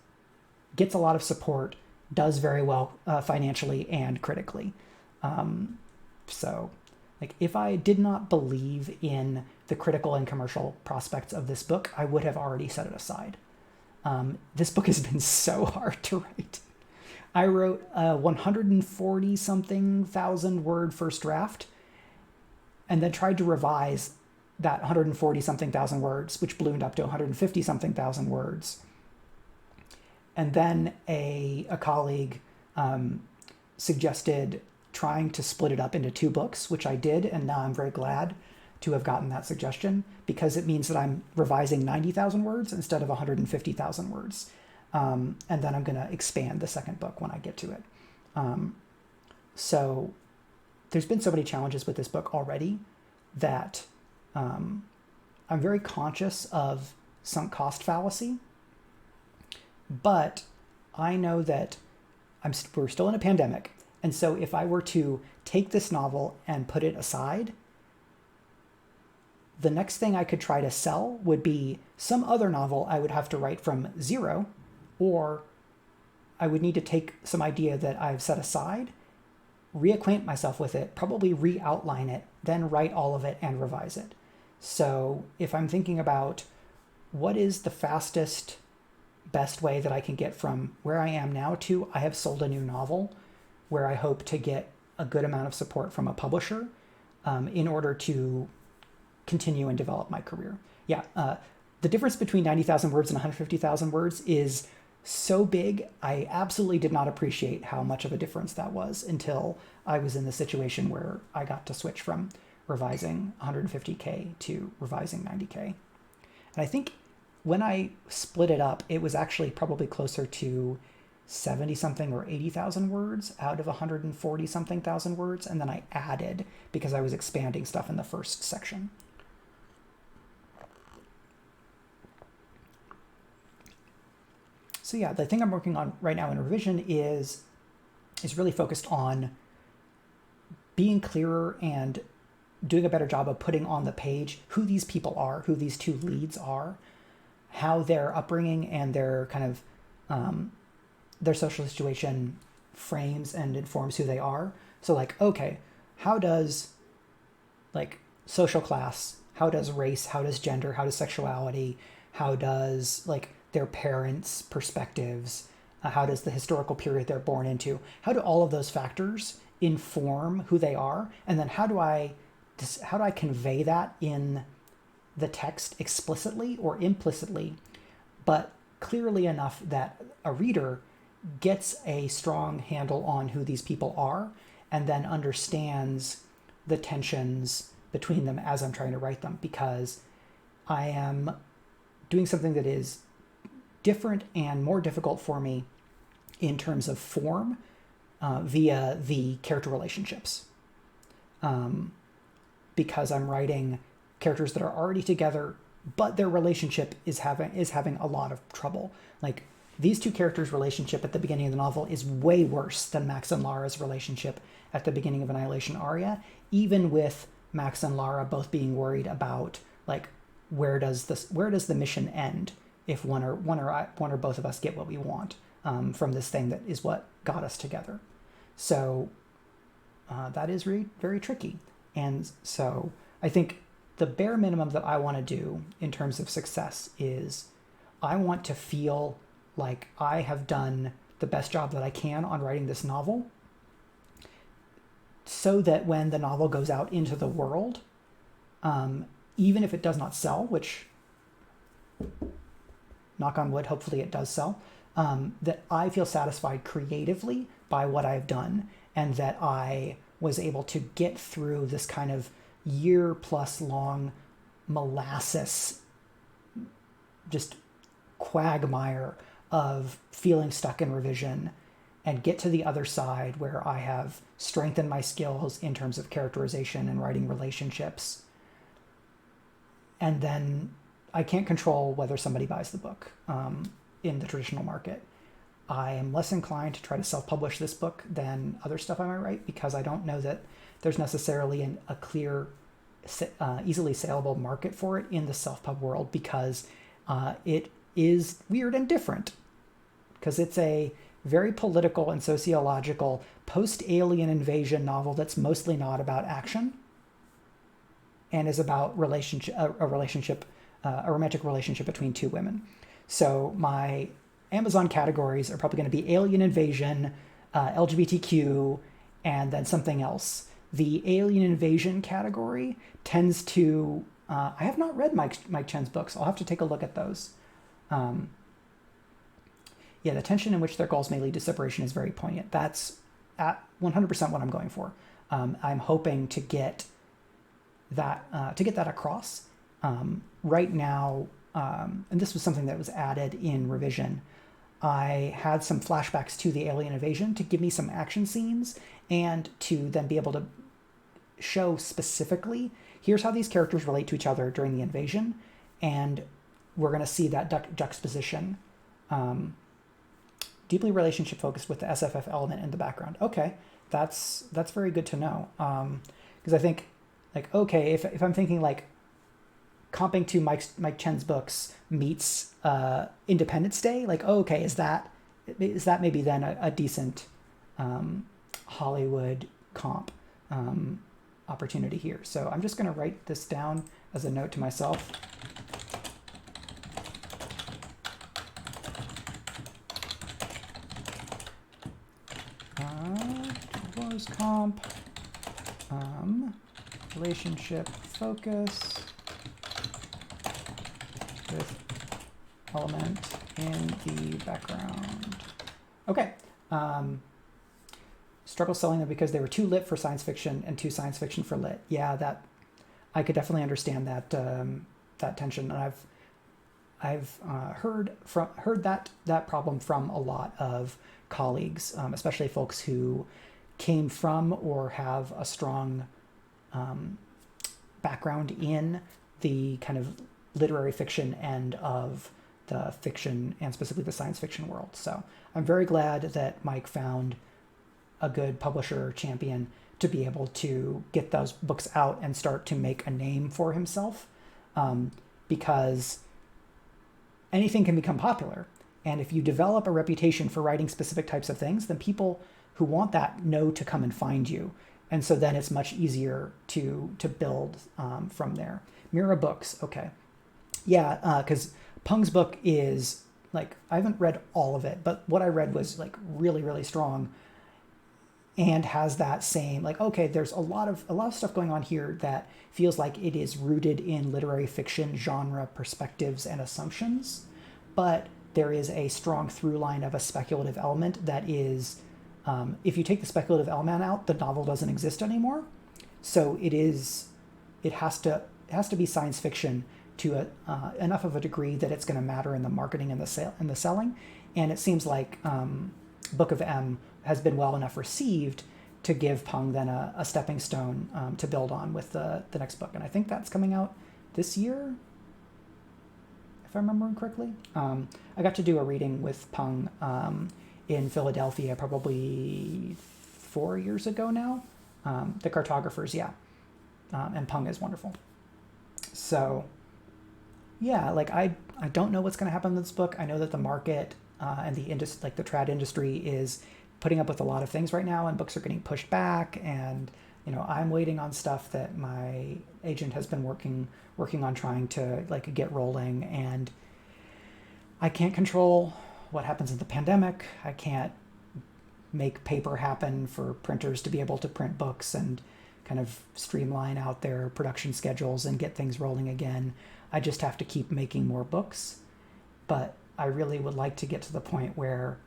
gets a lot of support, does very well financially and critically. So like if I did not believe in the critical and commercial prospects of this book, I would have already set it aside. This book has been so hard to write. I wrote a 140 something thousand word first draft and then tried to revise that 140 something thousand words, which ballooned up to 150 something thousand words. And then a colleague suggested trying to split it up into 2 books, which I did, and now I'm very glad to have gotten that suggestion, because it means that I'm revising 90,000 words instead of 150,000 words. And then I'm going to expand the second book when I get to it. So there's been so many challenges with this book already that I'm very conscious of sunk cost fallacy. But I know that we're still in a pandemic. And so if I were to take this novel and put it aside, the next thing I could try to sell would be some other novel I would have to write from zero, or I would need to take some idea that I've set aside, reacquaint myself with it, probably re-outline it, then write all of it and revise it. So if I'm thinking about what is the fastest, best way that I can get from where I am now to I have sold a new novel, where I hope to get a good amount of support from a publisher in order to continue and develop my career. Yeah, the difference between 90,000 words and 150,000 words is so big. I absolutely did not appreciate how much of a difference that was until I was in the situation where I got to switch from revising 150K to revising 90K. And I think when I split it up, it was actually probably closer to 70 something or 80,000 words out of 140 something thousand words. And then I added because I was expanding stuff in the first section. So yeah, the thing I'm working on right now in revision is really focused on being clearer and doing a better job of putting on the page who these people are, who these 2 leads are, how their upbringing and their kind of their social situation frames and informs who they are. So like, okay, how does like social class, how does race, how does gender, how does sexuality, how does like their parents' perspectives, how does the historical period they're born into, how do all of those factors inform who they are? And then how do I convey that in the text explicitly or implicitly, but clearly enough that a reader gets a strong handle on who these people are, and then understands the tensions between them as I'm trying to write them, because I am doing something that is different and more difficult for me in terms of form via the character relationships. Because I'm writing characters that are already together, but their relationship is having a lot of trouble. Like, these two characters' relationship at the beginning of the novel is way worse than Max and Lara's relationship at the beginning of Annihilation Aria, even with Max and Lara both being worried about, like, where does the mission end if one or both of us get what we want from this thing that is what got us together. So that is really very tricky. And so I think the bare minimum that I want to do in terms of success is I want to feel like I have done the best job that I can on writing this novel, so that when the novel goes out into the world, even if it does not sell, which, knock on wood, hopefully it does sell, that I feel satisfied creatively by what I've done, and that I was able to get through this kind of year-plus long molasses, just quagmire of feeling stuck in revision, and get to the other side where I have strengthened my skills in terms of characterization and writing relationships. And then I can't control whether somebody buys the book in the traditional market. I am less inclined to try to self-publish this book than other stuff I might write, because I don't know that there's necessarily a clear, easily saleable market for it in the self-pub world, because it is weird and different, because it's a very political and sociological post-alien invasion novel that's mostly not about action and is about a romantic relationship between two women. So my Amazon categories are probably going to be alien invasion, LGBTQ, and then something else. The alien invasion category tends to... I have not read Mike Chen's books. I'll have to take a look at those. Yeah, the tension in which their goals may lead to separation is very poignant. That's at 100% what I'm going for. I'm hoping to get that across. Right now, and this was something that was added in revision, I had some flashbacks to the alien invasion to give me some action scenes, and to then be able to show specifically, here's how these characters relate to each other during the invasion, and we're going to see that juxtaposition, deeply relationship focused with the SFF element in the background. Okay, that's very good to know, because I think, like, okay, if I'm thinking like comping to Mike Chen's books meets Independence Day, like, oh, okay, is that maybe then a decent Hollywood comp opportunity here. So I'm just going to write this down as a note to myself. Was comp, relationship focus with element in the background. Okay. Struggle selling them because they were too lit for science fiction and too science fiction for lit. Yeah, that I could definitely understand that that tension, and I've heard that problem from a lot of colleagues, especially folks who came from or have a strong background in the kind of literary fiction end of the fiction, and specifically the science fiction world. So I'm very glad that Mike found a good publisher champion to be able to get those books out and start to make a name for himself, because anything can become popular. And if you develop a reputation for writing specific types of things, then people who want that know to come and find you. And so then it's much easier to build from there. Mira Books, okay. Yeah, because Pung's book is, like, I haven't read all of it, but what I read was, like, really, really strong, and has that same, like, okay, there's a lot of stuff going on here that feels like it is rooted in literary fiction genre perspectives and assumptions, but there is a strong through line of a speculative element that is, if you take the speculative element out, the novel doesn't exist anymore. So it has to be science fiction to enough of a degree that it's going to matter in the marketing and the selling. And it seems like Book of M has been well enough received to give Peng then a stepping stone to build on with the next book. And I think that's coming out this year, if I'm remembering correctly. I got to do a reading with Peng in Philadelphia probably 4 years ago now. The cartographers, yeah. And Peng is wonderful. So, yeah, like I don't know what's going to happen in this book. I know that the market and the the trad industry is putting up with a lot of things right now, and books are getting pushed back. And I'm waiting on stuff that my agent has been working on trying to like get rolling, and I can't control what happens in the pandemic. I can't make paper happen for printers to be able to print books and kind of streamline out their production schedules and get things rolling again. I just have to keep making more books. But I really would like to get to the point where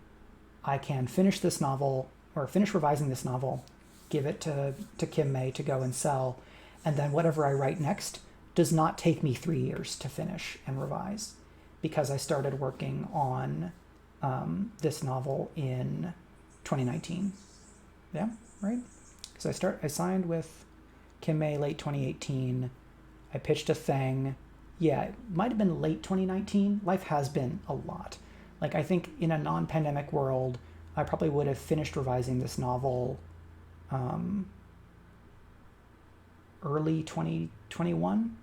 I can finish this novel or finish revising this novel, give it to Kim May to go and sell, and then whatever I write next does not take me 3 years to finish and revise, because I started working on this novel in 2019. Yeah, right? Because I signed with Kim May late 2018. I pitched a thing. Yeah, it might have been late 2019. Life has been a lot. Like, I think in a non-pandemic world, I probably would have finished revising this novel early 2021,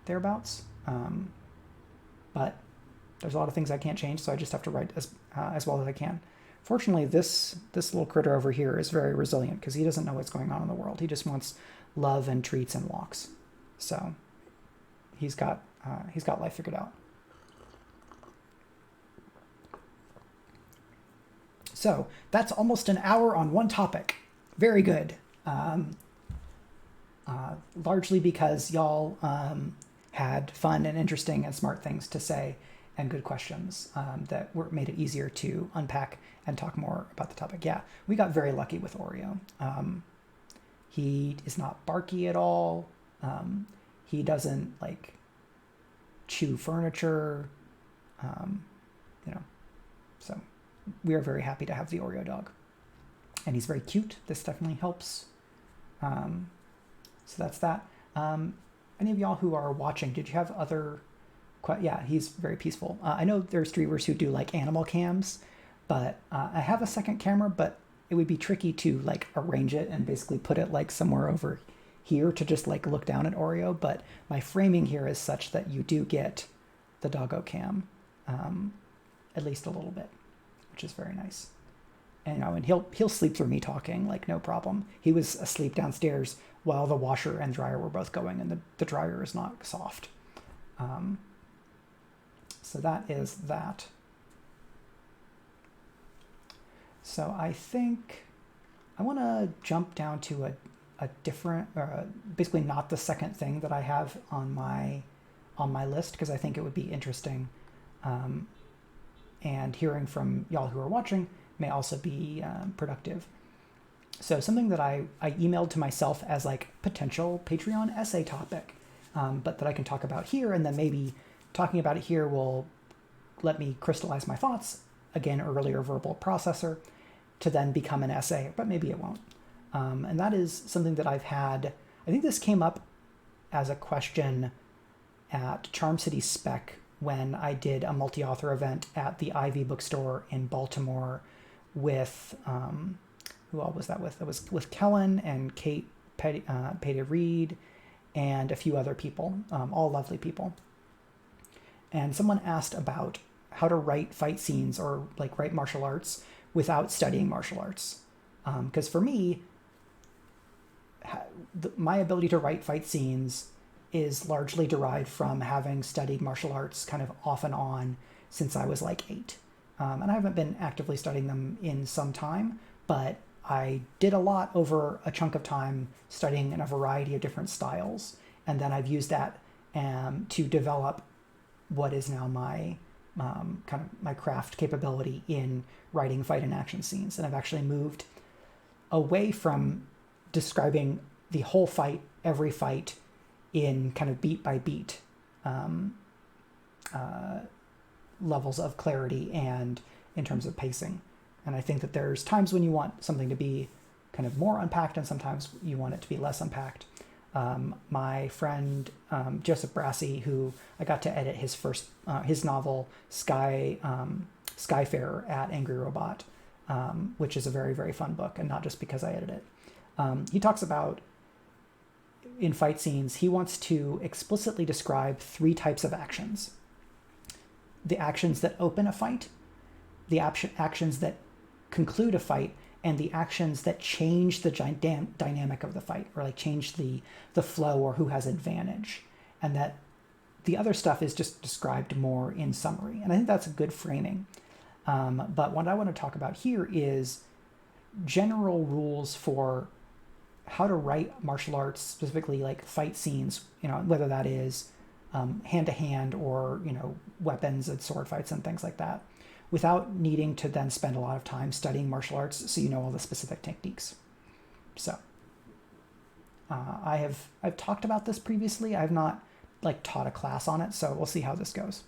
thereabouts. But there's a lot of things I can't change, so I just have to write as well as I can. Fortunately, this little critter over here is very resilient because he doesn't know what's going on in the world. He just wants love and treats and walks. So he's got life figured out. So that's almost an hour on one topic. Very good. Largely because y'all had fun and interesting and smart things to say and good questions that made it easier to unpack and talk more about the topic. Yeah, we got very lucky with Oreo. He is not barky at all. He doesn't like chew furniture. So we are very happy to have the Oreo dog, and he's very cute. This definitely helps. So that's that. Any of y'all who are watching, did you have other? Yeah, he's very peaceful. I know there's streamers who do like animal cams, but I have a second camera, but it would be tricky to like arrange it and basically put it like somewhere over here to just like look down at Oreo. But my framing here is such that you do get the doggo cam, at least a little bit, which is very nice. And he'll sleep through me talking, like no problem. He was asleep downstairs while the washer and dryer were both going, and the dryer is not soft. So that is that. So I think I want to jump down to a different, basically not the second thing that I have on my list, because I think it would be interesting. And hearing from y'all who are watching may also be productive. So something that I emailed to myself as like potential Patreon essay topic, but that I can talk about here, and then maybe talking about it here will let me crystallize my thoughts, again, earlier verbal processor, to then become an essay, but maybe it won't. And that is something that I've had, I think this came up as a question at Charm City Spec when I did a multi-author event at the Ivy bookstore in Baltimore with, who all was that with? It was with Kellen and Kate Petty-Reed and a few other people, all lovely people. And someone asked about how to write fight scenes or like write martial arts without studying martial arts. Because for me, my ability to write fight scenes is largely derived from having studied martial arts kind of off and on since I was like 8. And I haven't been actively studying them in some time, but I did a lot over a chunk of time studying in a variety of different styles. And then I've used that to develop what is now my kind of my craft capability in writing fight and action scenes. And I've actually moved away from describing the whole fight, every fight, in kind of beat by beat levels of clarity and in terms of pacing. And I think that there's times when you want something to be kind of more unpacked and sometimes you want it to be less unpacked. My friend Joseph Brassey, who I got to edit his novel Skyfarer at Angry Robot, which is a very, very fun book, and not just because I edit it. He talks about, in fight scenes, he wants to explicitly describe 3 types of actions. The actions that open a fight, the actions that conclude a fight, and the actions that change the dynamic of the fight, or like change the flow or who has advantage. And that the other stuff is just described more in summary. And I think that's a good framing. But what I want to talk about here is general rules for how to write martial arts, specifically like fight scenes, whether that is hand-to-hand or, weapons and sword fights and things like that, without needing to then spend a lot of time studying martial arts so you know all the specific techniques. So I've talked about this previously. I've not taught a class on it, so we'll see how this goes.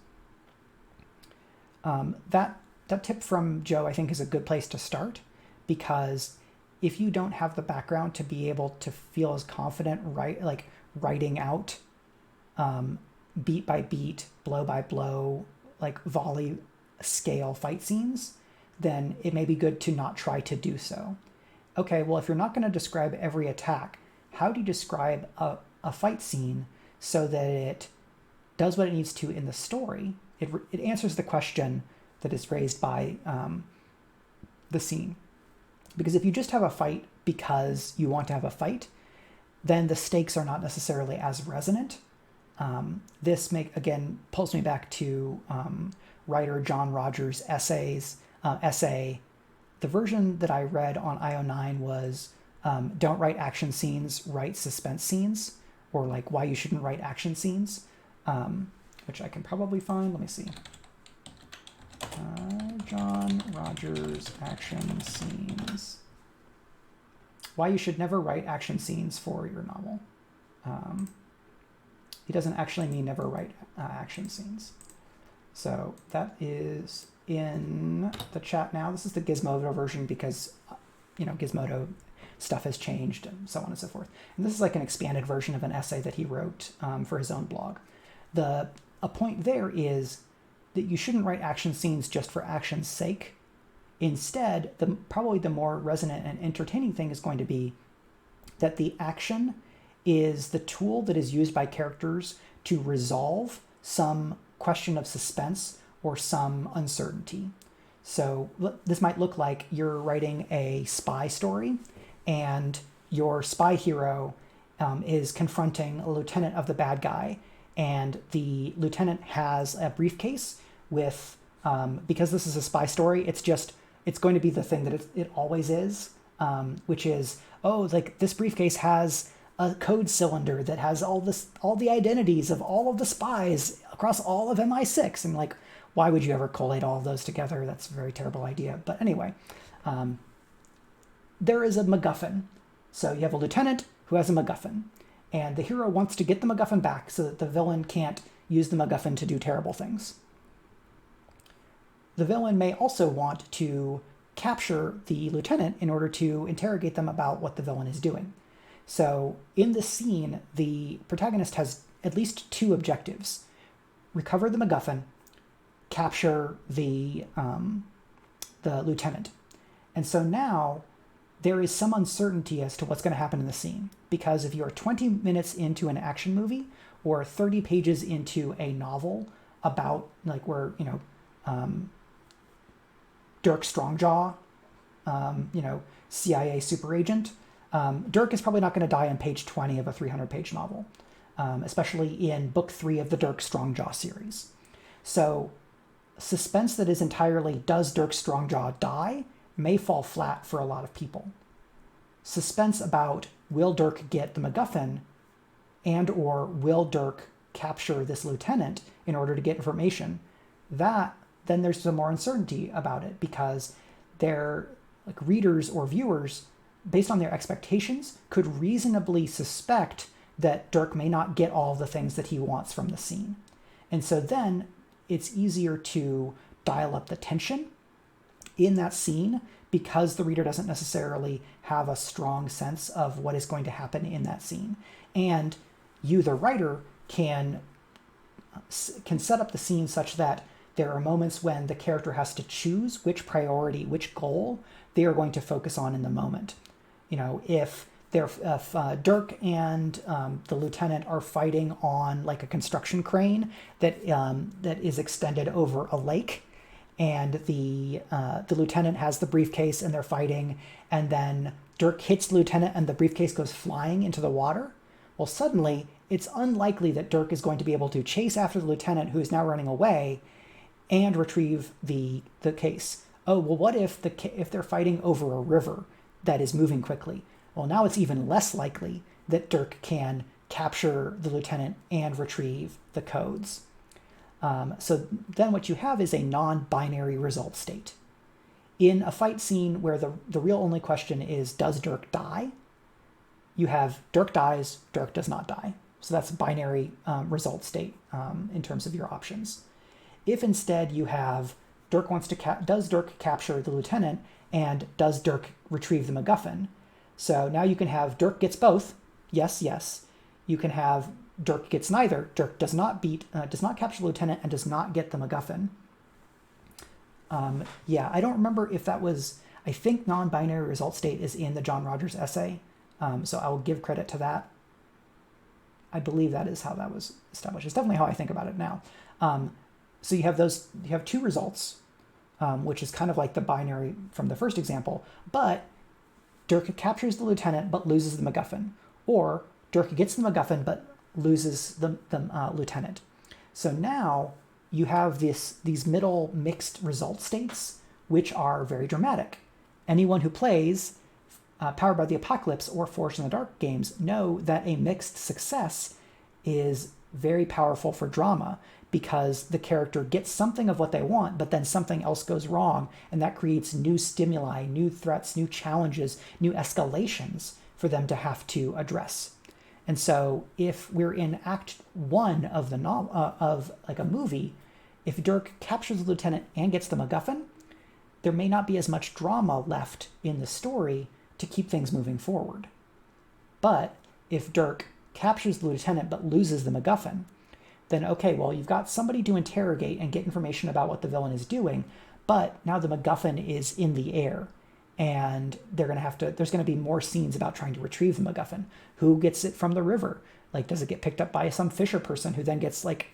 That tip from Joe, I think, is a good place to start, because if you don't have the background to be able to feel as confident writing out beat by beat, blow by blow, volley scale fight scenes, then it may be good to not try to do so. Okay, well, if you're not going to describe every attack, how do you describe a fight scene so that it does what it needs to in the story? It answers the question that is raised by the scene. Because if you just have a fight because you want to have a fight, then the stakes are not necessarily as resonant. This pulls me back to writer John Rogers' essay. The version that I read on IO9 was don't write action scenes, write suspense scenes, or why you shouldn't write action scenes, which I can probably find. Let me see. John Rogers action scenes. Why you should never write action scenes for your novel. He doesn't actually mean never write action scenes. So that is in the chat now. This is the Gizmodo version because, Gizmodo stuff has changed and so on and so forth. And this is an expanded version of an essay that he wrote for his own blog. A point there is that you shouldn't write action scenes just for action's sake. Instead, probably the more resonant and entertaining thing is going to be that the action is the tool that is used by characters to resolve some question of suspense or some uncertainty. So this might look like you're writing a spy story and your spy hero is confronting a lieutenant of the bad guy, and the lieutenant has a briefcase with, because this is a spy story, it's going to be the thing that it always is, which is, this briefcase has a code cylinder that has all the identities of all of the spies across all of MI6. And why would you ever collate all of those together? That's a very terrible idea. But anyway, there is a MacGuffin. So you have a lieutenant who has a MacGuffin, and the hero wants to get the MacGuffin back so that the villain can't use the MacGuffin to do terrible things. The villain may also want to capture the lieutenant in order to interrogate them about what the villain is doing. So in this scene, the protagonist has at least 2 objectives: recover the MacGuffin, capture the lieutenant. And so now there is some uncertainty as to what's going to happen in the scene, because if you're 20 minutes into an action movie or 30 pages into a novel about where Dirk Strongjaw, CIA super agent, Dirk is probably not going to die on page 20 of a 300-page novel, especially in book 3 of the Dirk Strongjaw series. So suspense that is entirely, does Dirk Strongjaw die, may fall flat for a lot of people. Suspense about, will Dirk get the MacGuffin, and or will Dirk capture this lieutenant in order to get information, then there's some more uncertainty about it, because their like readers or viewers, based on their expectations, could reasonably suspect that Dirk may not get all the things that he wants from the scene. And so then it's easier to dial up the tension in that scene, because the reader doesn't necessarily have a strong sense of what is going to happen in that scene. And you, the writer, can set up the scene such that there are moments when the character has to choose which priority, which goal they are going to focus on in the moment. If Dirk and the lieutenant are fighting on like a construction crane that is extended over a lake, and the lieutenant has the briefcase and they're fighting, and then Dirk hits the lieutenant and the briefcase goes flying into the water. Well, suddenly it's unlikely that Dirk is going to be able to chase after the lieutenant, who is now running away, and retrieve the case. Oh, well, what if they're fighting over a river that is moving quickly? Well, now it's even less likely that Dirk can capture the lieutenant and retrieve the codes. So then what you have is a non-binary result state. In a fight scene where the real only question is, does Dirk die? You have Dirk dies, Dirk does not die. So that's a binary result state in terms of your options. If instead you have Dirk wants to does Dirk capture the lieutenant, and does Dirk retrieve the MacGuffin? So now you can have Dirk gets both, yes, yes. You can have Dirk gets neither. Dirk does not capture the lieutenant and does not get the MacGuffin. I don't remember if that was, I think non-binary result state is in the John Rogers essay. So I will give credit to that. I believe that is how that was established. It's definitely how I think about it now. So you have two results, which is kind of like the binary from the first example, but Dirk captures the lieutenant but loses the MacGuffin, or Dirk gets the MacGuffin but loses the lieutenant. So now you have these middle mixed result states, which are very dramatic. Anyone who plays Powered by the Apocalypse or Forged in the Dark games know that a mixed success is very powerful for drama, because the character gets something of what they want, but then something else goes wrong, and that creates new stimuli, new threats, new challenges, new escalations for them to have to address. And so if we're in Act 1 of the of like a movie, if Dirk captures the lieutenant and gets the MacGuffin, there may not be as much drama left in the story to keep things moving forward. But if Dirk captures the lieutenant but loses the MacGuffin, then okay, well, you've got somebody to interrogate and get information about what the villain is doing, but now the MacGuffin is in the air, and there's going to be more scenes about trying to retrieve the MacGuffin. Who gets it from the river? Like, does it get picked up by some fisher person who then gets like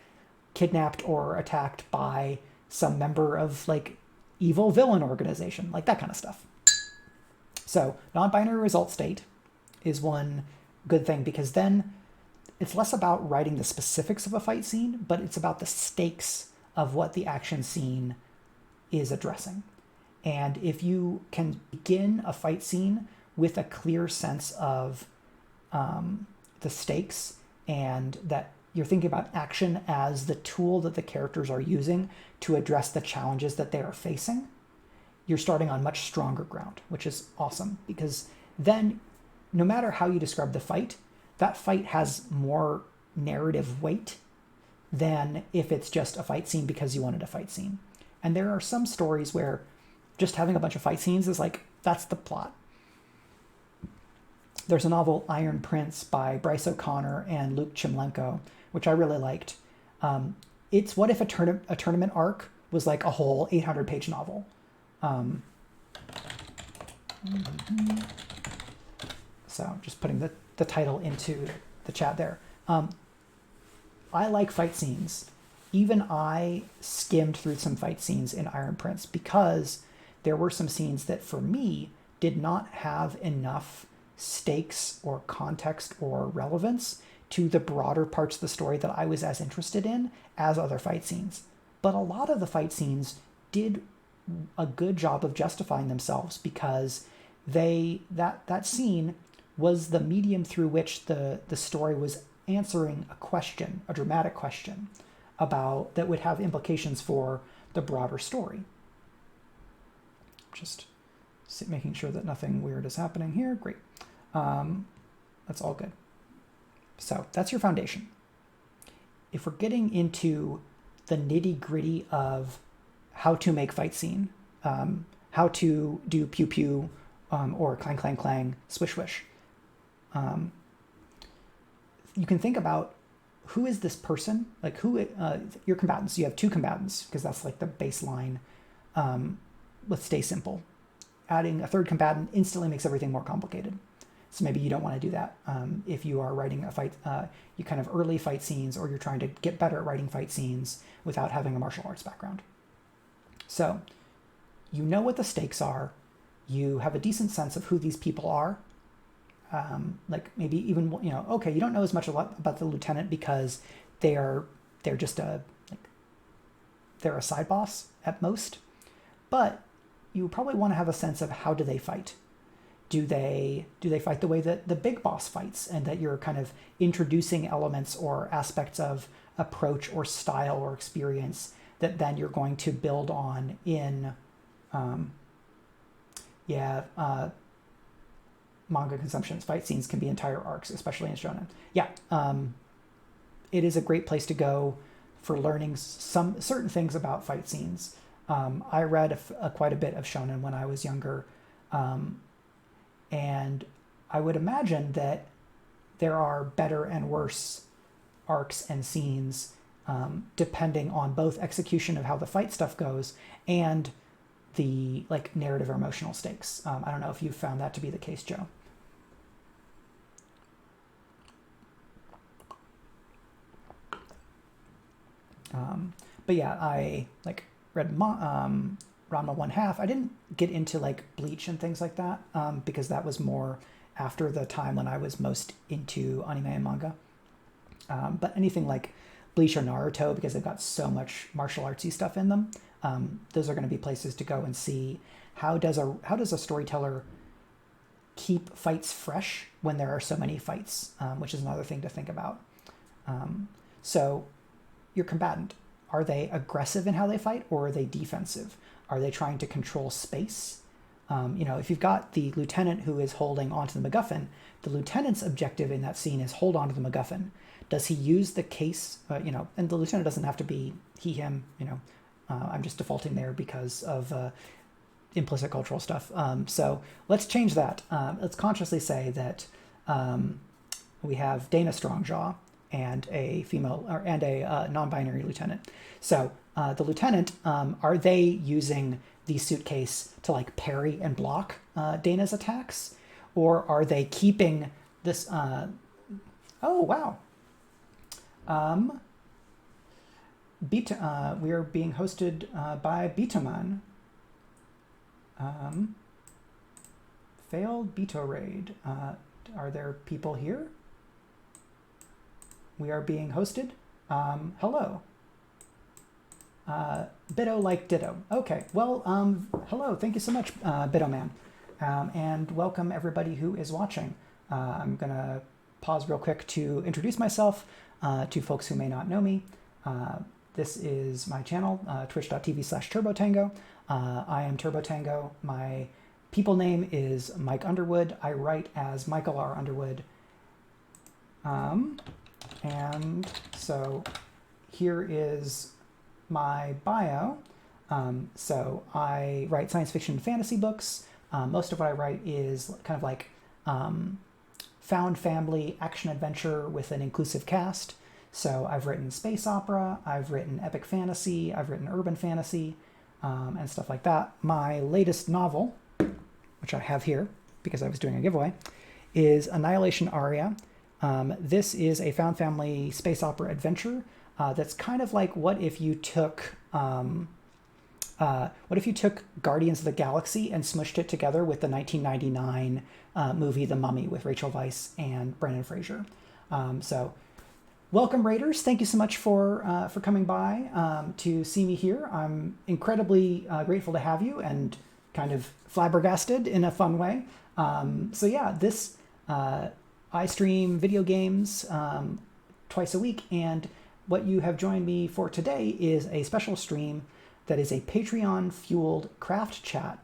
kidnapped or attacked by some member of like evil villain organization, like that kind of stuff. So non-binary result state is one good thing, because then it's less about writing the specifics of a fight scene, but it's about the stakes of what the action scene is addressing. And if you can begin a fight scene with a clear sense of the stakes, and that you're thinking about action as the tool that the characters are using to address the challenges that they are facing, you're starting on much stronger ground, which is awesome, because then no matter how you describe the fight, that fight has more narrative weight than if it's just a fight scene because you wanted a fight scene. And there are some stories where just having a bunch of fight scenes is like, that's the plot. There's a novel, Iron Prince, by Bryce O'Connor and Luke Chimlenko, which I really liked. It's what if a tournament arc was like a whole 800-page novel. So just putting the title into the chat there. I like fight scenes. Even I skimmed through some fight scenes in Iron Prince, because there were some scenes that for me did not have enough stakes or context or relevance to the broader parts of the story that I was as interested in as other fight scenes. But a lot of the fight scenes did a good job of justifying themselves, because that scene was the medium through which the story was answering a question, a dramatic question. that would have implications for the broader story. Just making sure that nothing weird is happening here. Great. That's all good. So that's your foundation. If we're getting into the nitty-gritty of how to make fight scene, how to do pew pew, or clang clang clang, swish swish, you can think about who is this person, like who your combatants. You have two combatants because that's like the baseline. Let's stay simple. Adding a third combatant instantly makes everything more complicated. So maybe you don't want to do that. If you are writing a fight, you kind of early fight scenes, or you're trying to get better at writing fight scenes without having a martial arts background. So you know what the stakes are. You have a decent sense of who these people are. Like maybe even, okay, you don't know as much about the lieutenant because they're just they're a side boss at most, but you probably want to have a sense of how do they fight. Do they fight the way that the big boss fights, and that you're kind of introducing elements or aspects of approach or style or experience that then you're going to build on in, manga consumptions. Fight scenes can be entire arcs, especially in shonen. Yeah, it is a great place to go for learning some certain things about fight scenes. I read quite a bit of shonen when I was younger, and I would imagine that there are better and worse arcs and scenes depending on both execution of how the fight stuff goes and the narrative or emotional stakes. I don't know if you found that to be the case, Joe. But yeah, I read Ranma 1/2. I didn't get into Bleach and things like that because that was more after the time when I was most into anime and manga. But anything like Bleach or Naruto, because they've got so much martial artsy stuff in them, those are going to be places to go and see how does a storyteller keep fights fresh when there are so many fights, which is another thing to think about. So your combatant, are they aggressive in how they fight, or are they defensive? Are they trying to control space? If you've got the lieutenant who is holding onto the MacGuffin, the lieutenant's objective in that scene is hold on to the MacGuffin. Does he use the case, and the lieutenant doesn't have to be he, him, I'm just defaulting there because of implicit cultural stuff. So let's change that. Let's consciously say that we have Dana Strongjaw and a female and a non-binary lieutenant. So the lieutenant, are they using the suitcase to parry and block Dana's attacks, or are they keeping this? Oh wow. We are being hosted by Betaman. Failed Beto raid. Are there people here? We are being hosted. Hello. Bitto like ditto. Okay, well, hello. Thank you so much, Bitto Man. And welcome everybody who is watching. I'm going to pause real quick to introduce myself to folks who may not know me. This is my channel, twitch.tv/TurboTango. I am TurboTango. My people name is Mike Underwood. I write as Michael R. Underwood. And so here is my bio. So I write science fiction and fantasy books. Most of what I write is kind of found family action adventure with an inclusive cast. So I've written space opera, I've written epic fantasy, I've written urban fantasy, and stuff like that. My latest novel, which I have here because I was doing a giveaway, is Annihilation Aria. This is a found family space opera adventure that's kind of like what if you took Guardians of the Galaxy and smushed it together with the 1999 movie The Mummy with Rachel Weisz and Brendan Fraser. So welcome, Raiders. Thank you so much for coming by to see me here. I'm incredibly grateful to have you and kind of flabbergasted in a fun way. So yeah, I stream video games twice a week, and what you have joined me for today is a special stream that is a Patreon-fueled craft chat.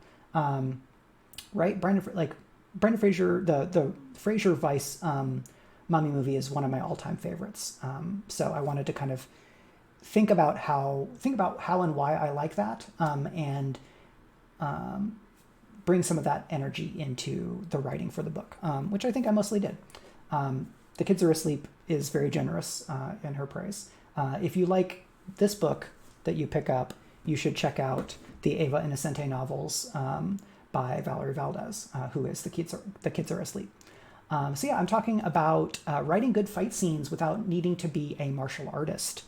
Right, Brendan Fraser, the Fraser Vice Mummy movie is one of my all-time favorites. So I wanted to kind of think about how and why I like that, and bring some of that energy into the writing for the book, which I think I mostly did. The Kids Are Asleep is very generous in her praise. If you like this book that you pick up, you should check out the Eva Innocente novels by Valerie Valdez, who is The Kids Are Asleep. So yeah, I'm talking about writing good fight scenes without needing to be a martial artist,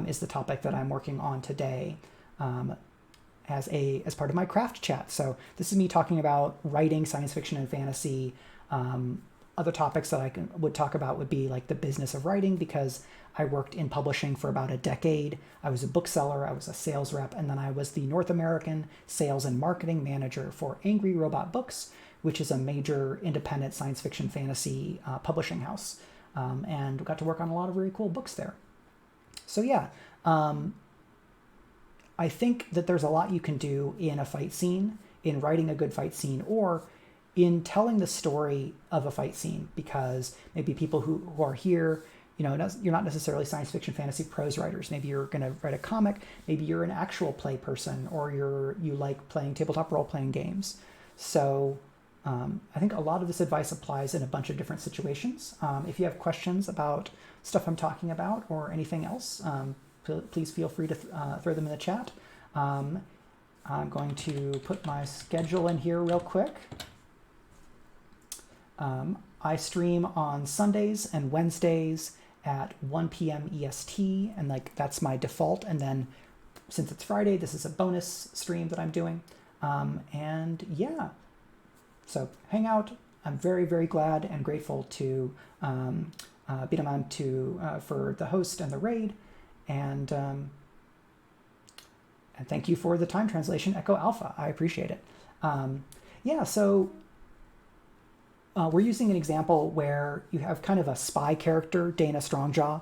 is the topic that I'm working on today as part of my craft chat. So this is me talking about writing science fiction and fantasy. Other topics that I would talk about would be like the business of writing, because I worked in publishing for about a decade. I was a bookseller, I was a sales rep, and then I was the North American sales and marketing manager for Angry Robot Books, which is a major independent science fiction fantasy publishing house. And got to work on a lot of really cool books there. So yeah, I think that there's a lot you can do in a fight scene, in writing a good fight scene, or in telling the story of a fight scene, because maybe people who are here, you're not necessarily science fiction fantasy prose writers. Maybe you're going to write a comic, maybe you're an actual play person, or you like playing tabletop role-playing games. So I think a lot of this advice applies in a bunch of different situations. If you have questions about stuff I'm talking about or anything else, please feel free to throw them in the chat. I'm going to put my schedule in here real quick. I stream on Sundays and Wednesdays at 1 p.m. EST, and that's my default. And then since it's Friday, this is a bonus stream that I'm doing. And yeah, so hang out. I'm very, very glad and grateful to Bidaman for the host and the raid. And thank you for the time translation, Echo Alpha. I appreciate it. So we're using an example where you have kind of a spy character. Dana Strongjaw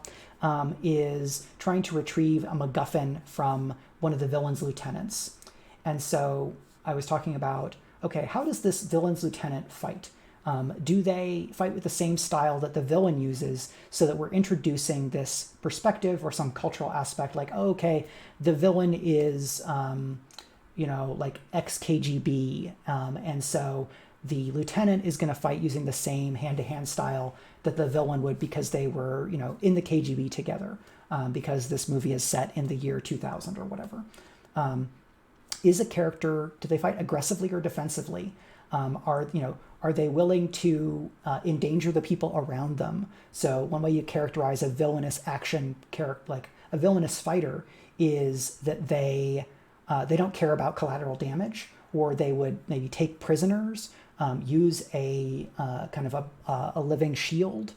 is trying to retrieve a MacGuffin from one of the villain's lieutenants. And so I was talking about, okay, how does this villain's lieutenant fight? Do they fight with the same style that the villain uses, so that we're introducing this perspective or some cultural aspect, like, oh, okay, the villain is, like ex-KGB, and so the lieutenant is going to fight using the same hand-to-hand style that the villain would, because they were, in the KGB together, because this movie is set in the year 2000 or whatever. Is a character, do they fight aggressively or defensively? Are they willing to endanger the people around them? So one way you characterize a villainous action character, like a villainous fighter, is that they don't care about collateral damage, or they would maybe take prisoners, use a kind of a living shield.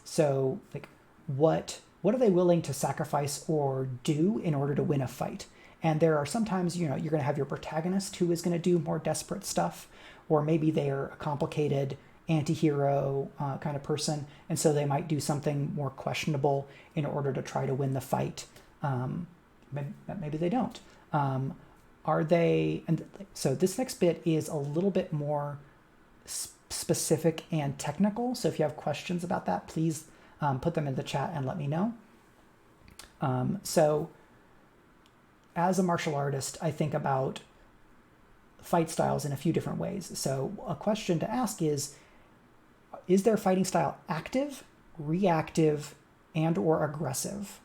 So like what are they willing to sacrifice or do in order to win a fight? And there are sometimes, you're going to have your protagonist who is going to do more desperate stuff, or maybe they're a complicated anti-hero kind of person, and so they might do something more questionable in order to try to win the fight. Maybe they don't. Are they? And so this next bit is a little bit more specific and technical. So if you have questions about that, please put them in the chat and let me know. So as a martial artist, I think about fight styles in a few different ways. So a question to ask is their fighting style active, reactive, and or aggressive?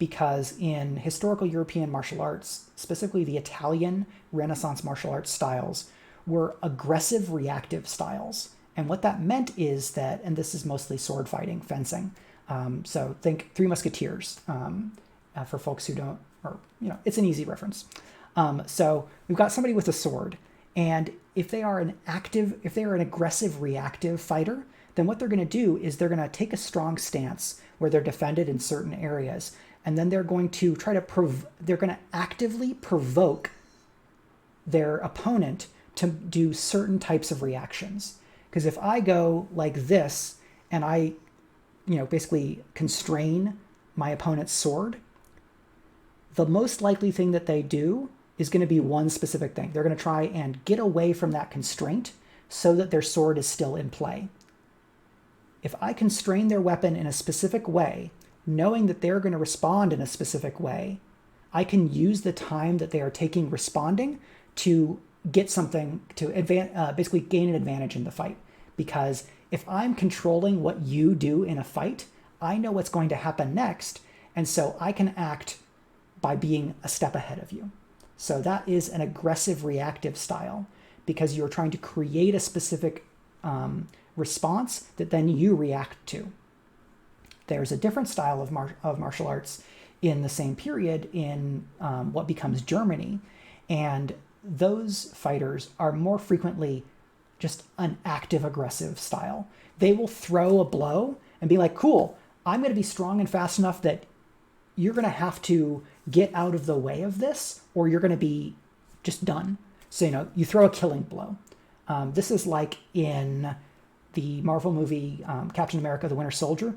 Because in historical European martial arts, specifically the Italian Renaissance martial arts styles, were aggressive reactive styles. And what that meant is that, and this is mostly sword fighting, fencing. So think Three Musketeers, for folks who don't, or, it's an easy reference. So we've got somebody with a sword, and if they are an aggressive reactive fighter, then what they're going to do is they're going to take a strong stance where they're defended in certain areas, and then they're going to try to they're going to actively provoke their opponent to do certain types of reactions. Because if I go like this and I, basically constrain my opponent's sword, the most likely thing that they do is going to be one specific thing. They're going to try and get away from that constraint so that their sword is still in play. If I constrain their weapon in a specific way, knowing that they're going to respond in a specific way, I can use the time that they are taking responding to get something to basically gain an advantage in the fight. Because if I'm controlling what you do in a fight, I know what's going to happen next, and so I can act by being a step ahead of you. So that is an aggressive reactive style, because you're trying to create a specific response that then you react to. There's a different style of martial arts in the same period in what becomes Germany, and those fighters are more frequently just an active aggressive style. They will throw a blow and be like, cool, I'm going to be strong and fast enough that you're going to have to get out of the way of this, or you're going to be just done. So, you throw a killing blow. This is like in the Marvel movie Captain America, the Winter Soldier.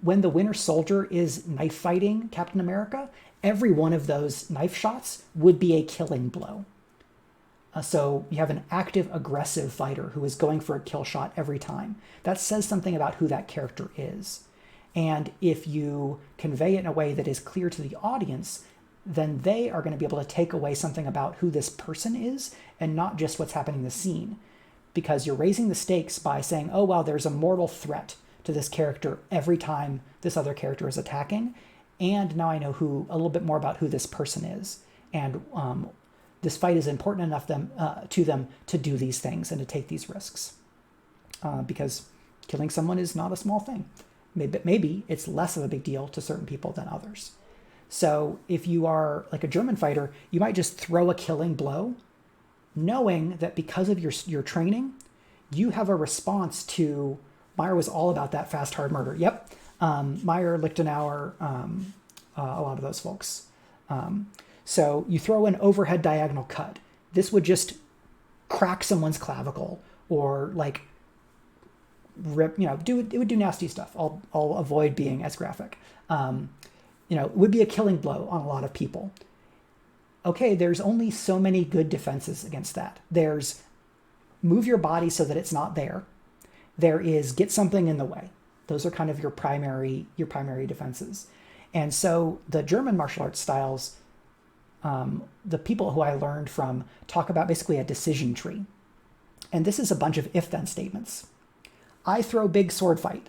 When the Winter Soldier is knife fighting Captain America, every one of those knife shots would be a killing blow. So you have an active, aggressive fighter who is going for a kill shot every time. That says something about who that character is. And if you convey it in a way that is clear to the audience, then they are going to be able to take away something about who this person is and not just what's happening in the scene. Because you're raising the stakes by saying, oh, wow, there's a mortal threat to this character every time this other character is attacking. And now I know a little bit more about who this person is. And this fight is important enough to them to do these things and to take these risks. Because killing someone is not a small thing. Maybe it's less of a big deal to certain people than others. So if you are like a German fighter, you might just throw a killing blow, knowing that because of your training, you have a response to... Meyer was all about that fast, hard murder. Yep. Meyer, Lichtenauer, a lot of those folks. So you throw an overhead diagonal cut. This would just crack someone's clavicle or like rip, it would do nasty stuff. I'll avoid being as graphic. It would be a killing blow on a lot of people. Okay, there's only so many good defenses against that. There's move your body so that it's not there. There is get something in the way. Those are kind of your primary defenses. And so the German martial arts styles, the people who I learned from talk about basically a decision tree. And this is a bunch of if-then statements. I throw big sword fight,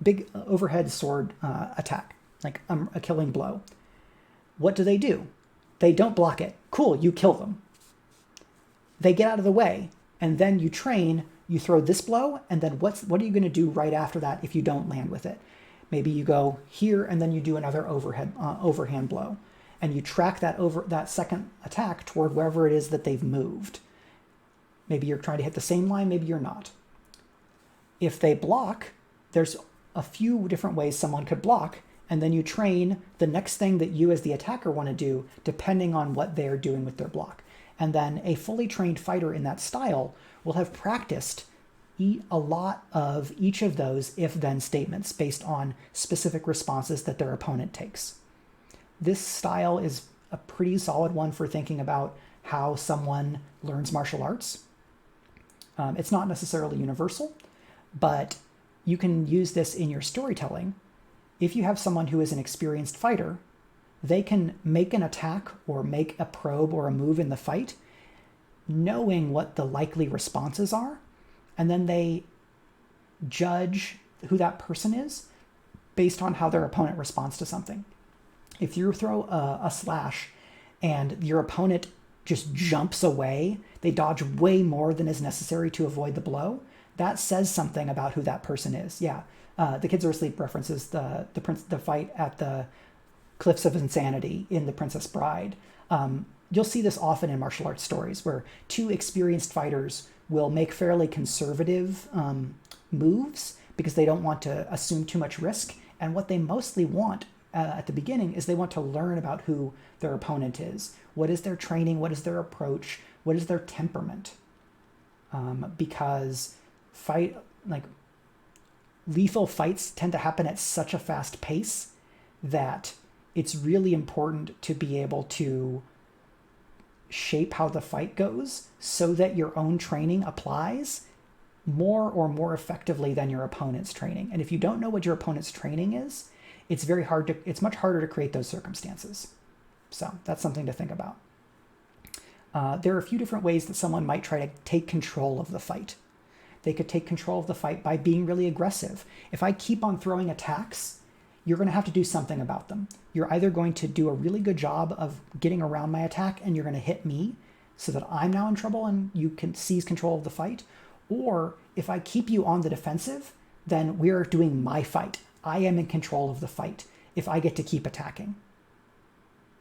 big overhead sword attack, like a killing blow. What do? They don't block it. Cool, you kill them. They get out of the way, and then you train, you throw this blow, and then what are you going to do right after that if you don't land with it? Maybe you go here, and then you do another overhand blow. And you track that second attack toward wherever it is that they've moved. Maybe you're trying to hit the same line, maybe you're not. If they block, there's a few different ways someone could block, and then you train the next thing that you as the attacker want to do, depending on what they're doing with their block. And then a fully trained fighter in that style will have practiced a lot of each of those if-then statements based on specific responses that their opponent takes. This style is a pretty solid one for thinking about how someone learns martial arts. It's not necessarily universal, but you can use this in your storytelling. If you have someone who is an experienced fighter, they can make an attack or make a probe or a move in the fight, knowing what the likely responses are, and then they judge who that person is based on how their opponent responds to something. If you throw a slash and your opponent just jumps away, they dodge way more than is necessary to avoid the blow, that says something about who that person is. Yeah, The Kids Are Asleep references the fight at the Cliffs of Insanity in The Princess Bride. You'll see this often in martial arts stories where two experienced fighters will make fairly conservative moves because they don't want to assume too much risk. And what they mostly want at the beginning is they want to learn about who their opponent is. What is their training? What is their approach? What is their temperament? Because lethal fights tend to happen at such a fast pace that it's really important to be able to shape how the fight goes so that your own training applies more effectively than your opponent's training. And if you don't know what your opponent's training is, it's much harder to create those circumstances. So that's something to think about. There are a few different ways that someone might try to take control of the fight. They could take control of the fight by being really aggressive. If I keep on throwing attacks, you're going to have to do something about them. You're either going to do a really good job of getting around my attack and you're going to hit me so that I'm now in trouble and you can seize control of the fight. Or if I keep you on the defensive, then we're doing my fight. I am in control of the fight if I get to keep attacking.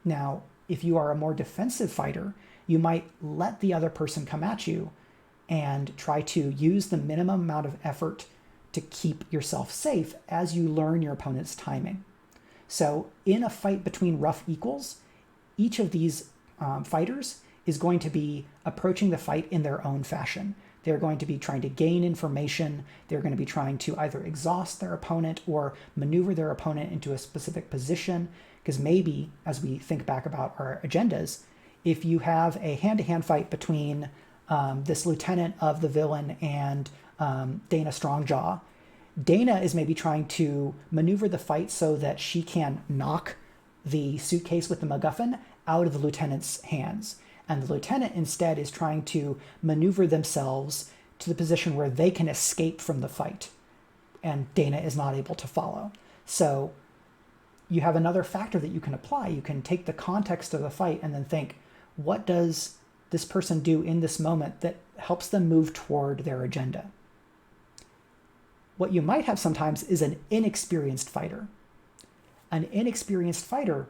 Now, if you are a more defensive fighter, you might let the other person come at you and try to use the minimum amount of effort to keep yourself safe as you learn your opponent's timing. So in a fight between rough equals, each of these fighters is going to be approaching the fight in their own fashion. They're going to be trying to gain information. They're going to be trying to either exhaust their opponent or maneuver their opponent into a specific position. Because maybe, as we think back about our agendas, if you have a hand-to-hand fight between this lieutenant of the villain and Dana Strongjaw, Dana is maybe trying to maneuver the fight so that she can knock the suitcase with the MacGuffin out of the lieutenant's hands. And the lieutenant instead is trying to maneuver themselves to the position where they can escape from the fight. And Dana is not able to follow. So you have another factor that you can apply. You can take the context of the fight and then think, what does this person do in this moment that helps them move toward their agenda? What you might have sometimes is an inexperienced fighter. An inexperienced fighter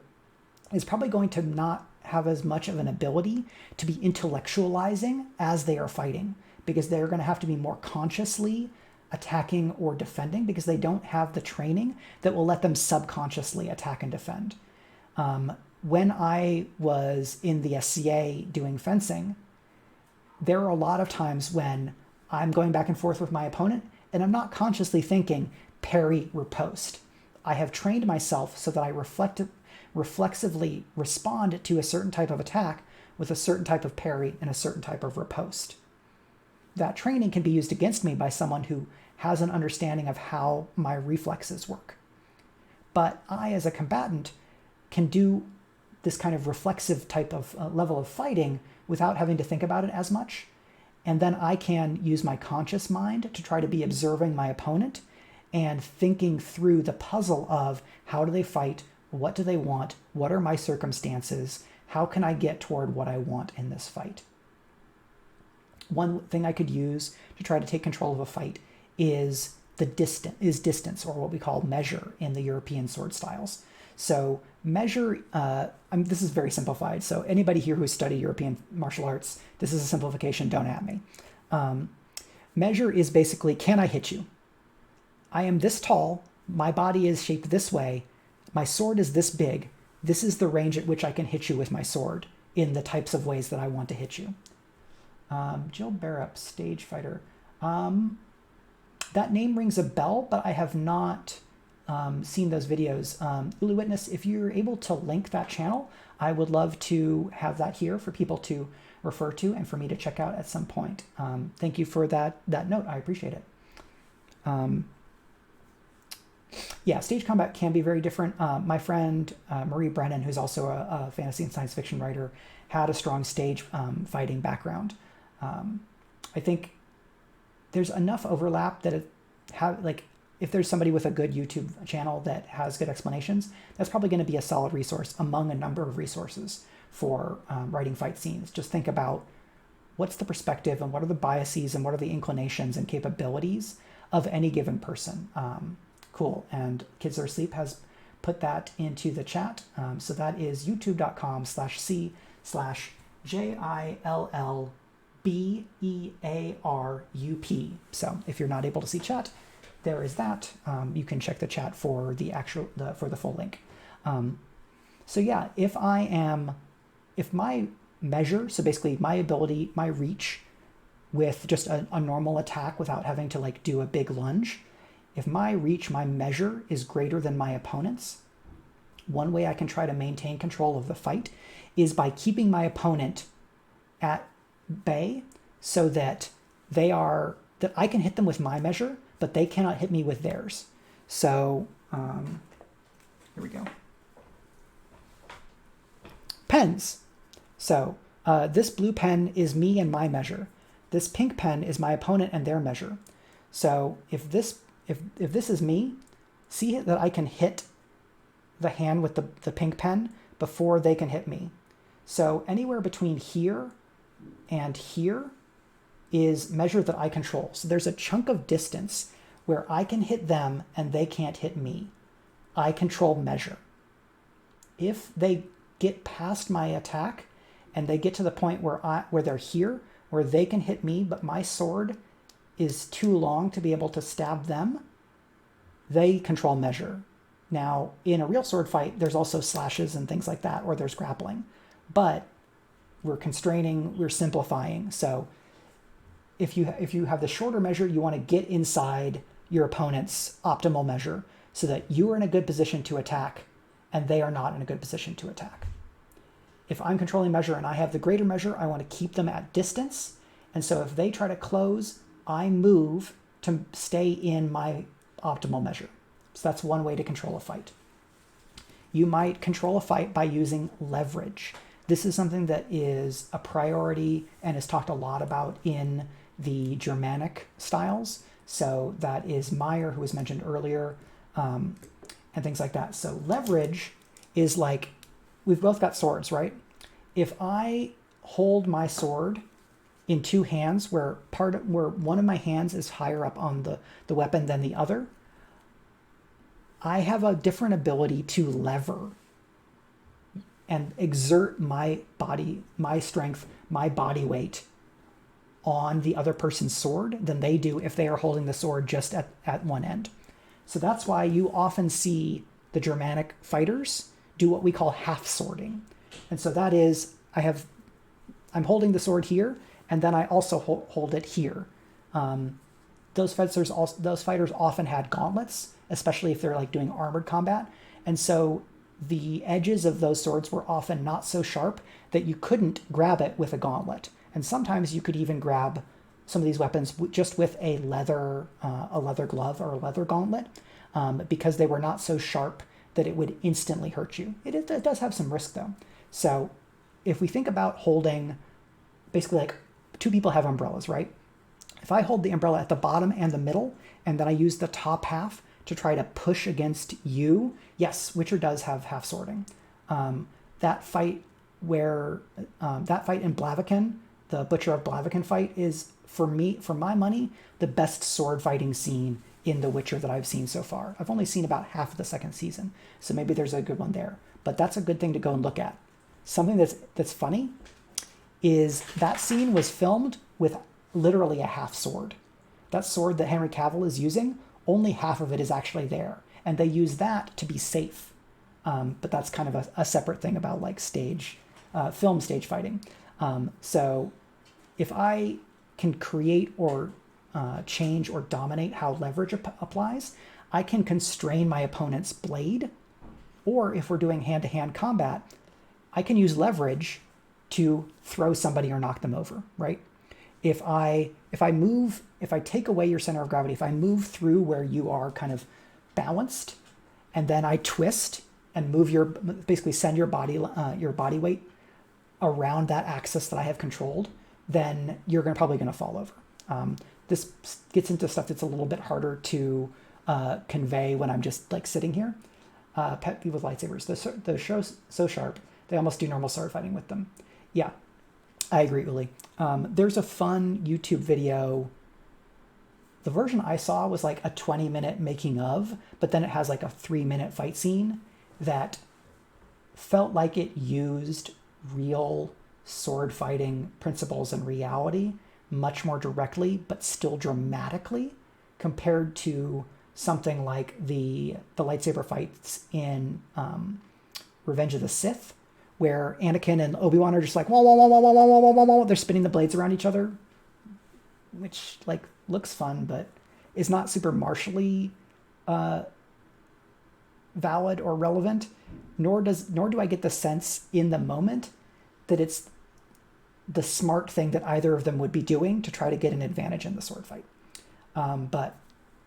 is probably going to not have as much of an ability to be intellectualizing as they are fighting, because they're going to have to be more consciously attacking or defending because they don't have the training that will let them subconsciously attack and defend. When I was in the SCA doing fencing, there are a lot of times when I'm going back and forth with my opponent and I'm not consciously thinking parry, riposte. I have trained myself so that I reflexively respond to a certain type of attack with a certain type of parry and a certain type of riposte. That training can be used against me by someone who has an understanding of how my reflexes work. But I, as a combatant, can do this kind of reflexive type of level of fighting without having to think about it as much. And then I can use my conscious mind to try to be observing my opponent and thinking through the puzzle of how do they fight, what do they want, what are my circumstances, how can I get toward what I want in this fight. One thing I could use to try to take control of a fight is distance, or what we call measure in the European sword styles. So measure, this is very simplified, so anybody here who studied European martial arts, this is a simplification, don't at me. Measure is basically, can I hit you? I am this tall, my body is shaped this way, my sword is this big, this is the range at which I can hit you with my sword in the types of ways that I want to hit you. Jill Barrett, stage fighter. That name rings a bell, but I have not seen those videos. Ulu Witness, if you're able to link that channel, I would love to have that here for people to refer to and for me to check out at some point. Thank you for that note. I appreciate it. Yeah, stage combat can be very different. My friend Marie Brennan, who's also a fantasy and science fiction writer, had a strong stage fighting background. I think there's enough overlap that if there's somebody with a good YouTube channel that has good explanations, that's probably going to be a solid resource among a number of resources for writing fight scenes. Just think about what's the perspective and what are the biases and what are the inclinations and capabilities of any given person. Cool. And Kids Are Asleep has put that into the chat. So that is youtube.com/C/JILLBEARUP. So if you're not able to see chat, there is that. You can check the chat for for the full link. So yeah, if my measure, so basically my ability, my reach with just a normal attack without having to do a big lunge, if my reach, my measure is greater than my opponent's, one way I can try to maintain control of the fight is by keeping my opponent at bay so that that I can hit them with my measure, but they cannot hit me with theirs. So here we go. Pens. So this blue pen is me and my measure. This pink pen is my opponent and their measure. So if this is me, see that I can hit the hand with the pink pen before they can hit me. So anywhere between here and here is measure that I control. So there's a chunk of distance where I can hit them and they can't hit me. I control measure. If they get past my attack and they get to the point where they're here, where they can hit me, but my sword is too long to be able to stab them, they control measure. Now, in a real sword fight, there's also slashes and things like that, or there's grappling. But we're constraining, we're simplifying. So if you have the shorter measure, you want to get inside your opponent's optimal measure so that you are in a good position to attack and they are not in a good position to attack. If I'm controlling measure and I have the greater measure, I want to keep them at distance. And so if they try to close, I move to stay in my optimal measure. So that's one way to control a fight. You might control a fight by using leverage. This is something that is a priority and is talked a lot about in the Germanic styles. So that is Meyer, who was mentioned earlier, and things like that. So leverage is like, we've both got swords, right? If I hold my sword in two hands where one of my hands is higher up on the weapon than the other, I have a different ability to lever and exert my body, my strength, my body weight on the other person's sword than they do if they are holding the sword just at one end. So that's why you often see the Germanic fighters do what we call half swording. And so that is, I'm holding the sword here, and then I also hold it here. Those fighters often had gauntlets, especially if they're like doing armored combat. And so the edges of those swords were often not so sharp that you couldn't grab it with a gauntlet. And sometimes you could even grab some of these weapons just with a leather glove or a leather gauntlet, because they were not so sharp that it would instantly hurt you. It does have some risk though. So if we think about holding, basically like two people have umbrellas, right? If I hold the umbrella at the bottom and the middle, and then I use the top half to try to push against you, yes, Witcher does have half swording. That fight in Blaviken, the Butcher of Blaviken fight, is, for my money, the best sword fighting scene in The Witcher that I've seen so far. I've only seen about half of the second season, so maybe there's a good one there. But that's a good thing to go and look at. Something that's funny is that scene was filmed with literally a half sword. That sword that Henry Cavill is using, only half of it is actually there. And they use that to be safe. But that's kind of a separate thing about like film stage fighting. So if I can create or change or dominate how leverage applies, I can constrain my opponent's blade. Or if we're doing hand-to-hand combat, I can use leverage to throw somebody or knock them over, right? If I take away your center of gravity, if I move through where you are kind of balanced, and then I twist and basically send your body weight around that axis that I have controlled, then you're probably going to fall over. This gets into stuff that's a little bit harder to convey when I'm just like sitting here. Pet peeve with lightsabers. The show's so sharp, they almost do normal sword fighting with them. Yeah, I agree, Uli. There's a fun YouTube video. The version I saw was like a 20-minute making of, but then it has like a 3-minute fight scene that felt like it used real sword fighting principles and reality much more directly, but still dramatically, compared to something like the lightsaber fights in Revenge of the Sith, where Anakin and Obi-Wan are just like, wah, wah, wah, wah, wah, wah, wah, wah, wah. They're spinning the blades around each other, which like looks fun, but is not super martially valid or relevant. nor do I get the sense in the moment that it's the smart thing that either of them would be doing to try to get an advantage in the sword fight. But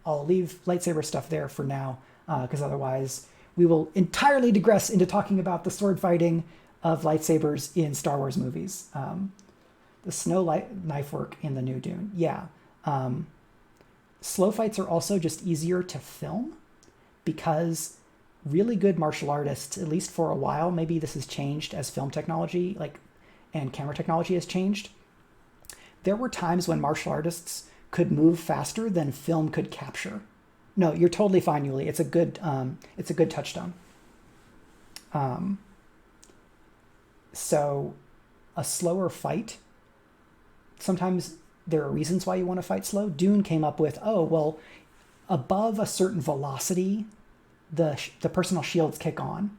I'll leave lightsaber stuff there for now, because otherwise we will entirely digress into talking about the sword fighting of lightsabers in Star Wars movies. The snow knife work in the new Dune. Yeah. Slow fights are also just easier to film because really good martial artists, at least for a while, maybe this has changed as film technology and camera technology has changed. There were times when martial artists could move faster than film could capture. No, you're totally fine, Yuli. It's a good touchstone. So a slower fight, sometimes there are reasons why you want to fight slow. Dune came up with, above a certain velocity, the personal shields kick on.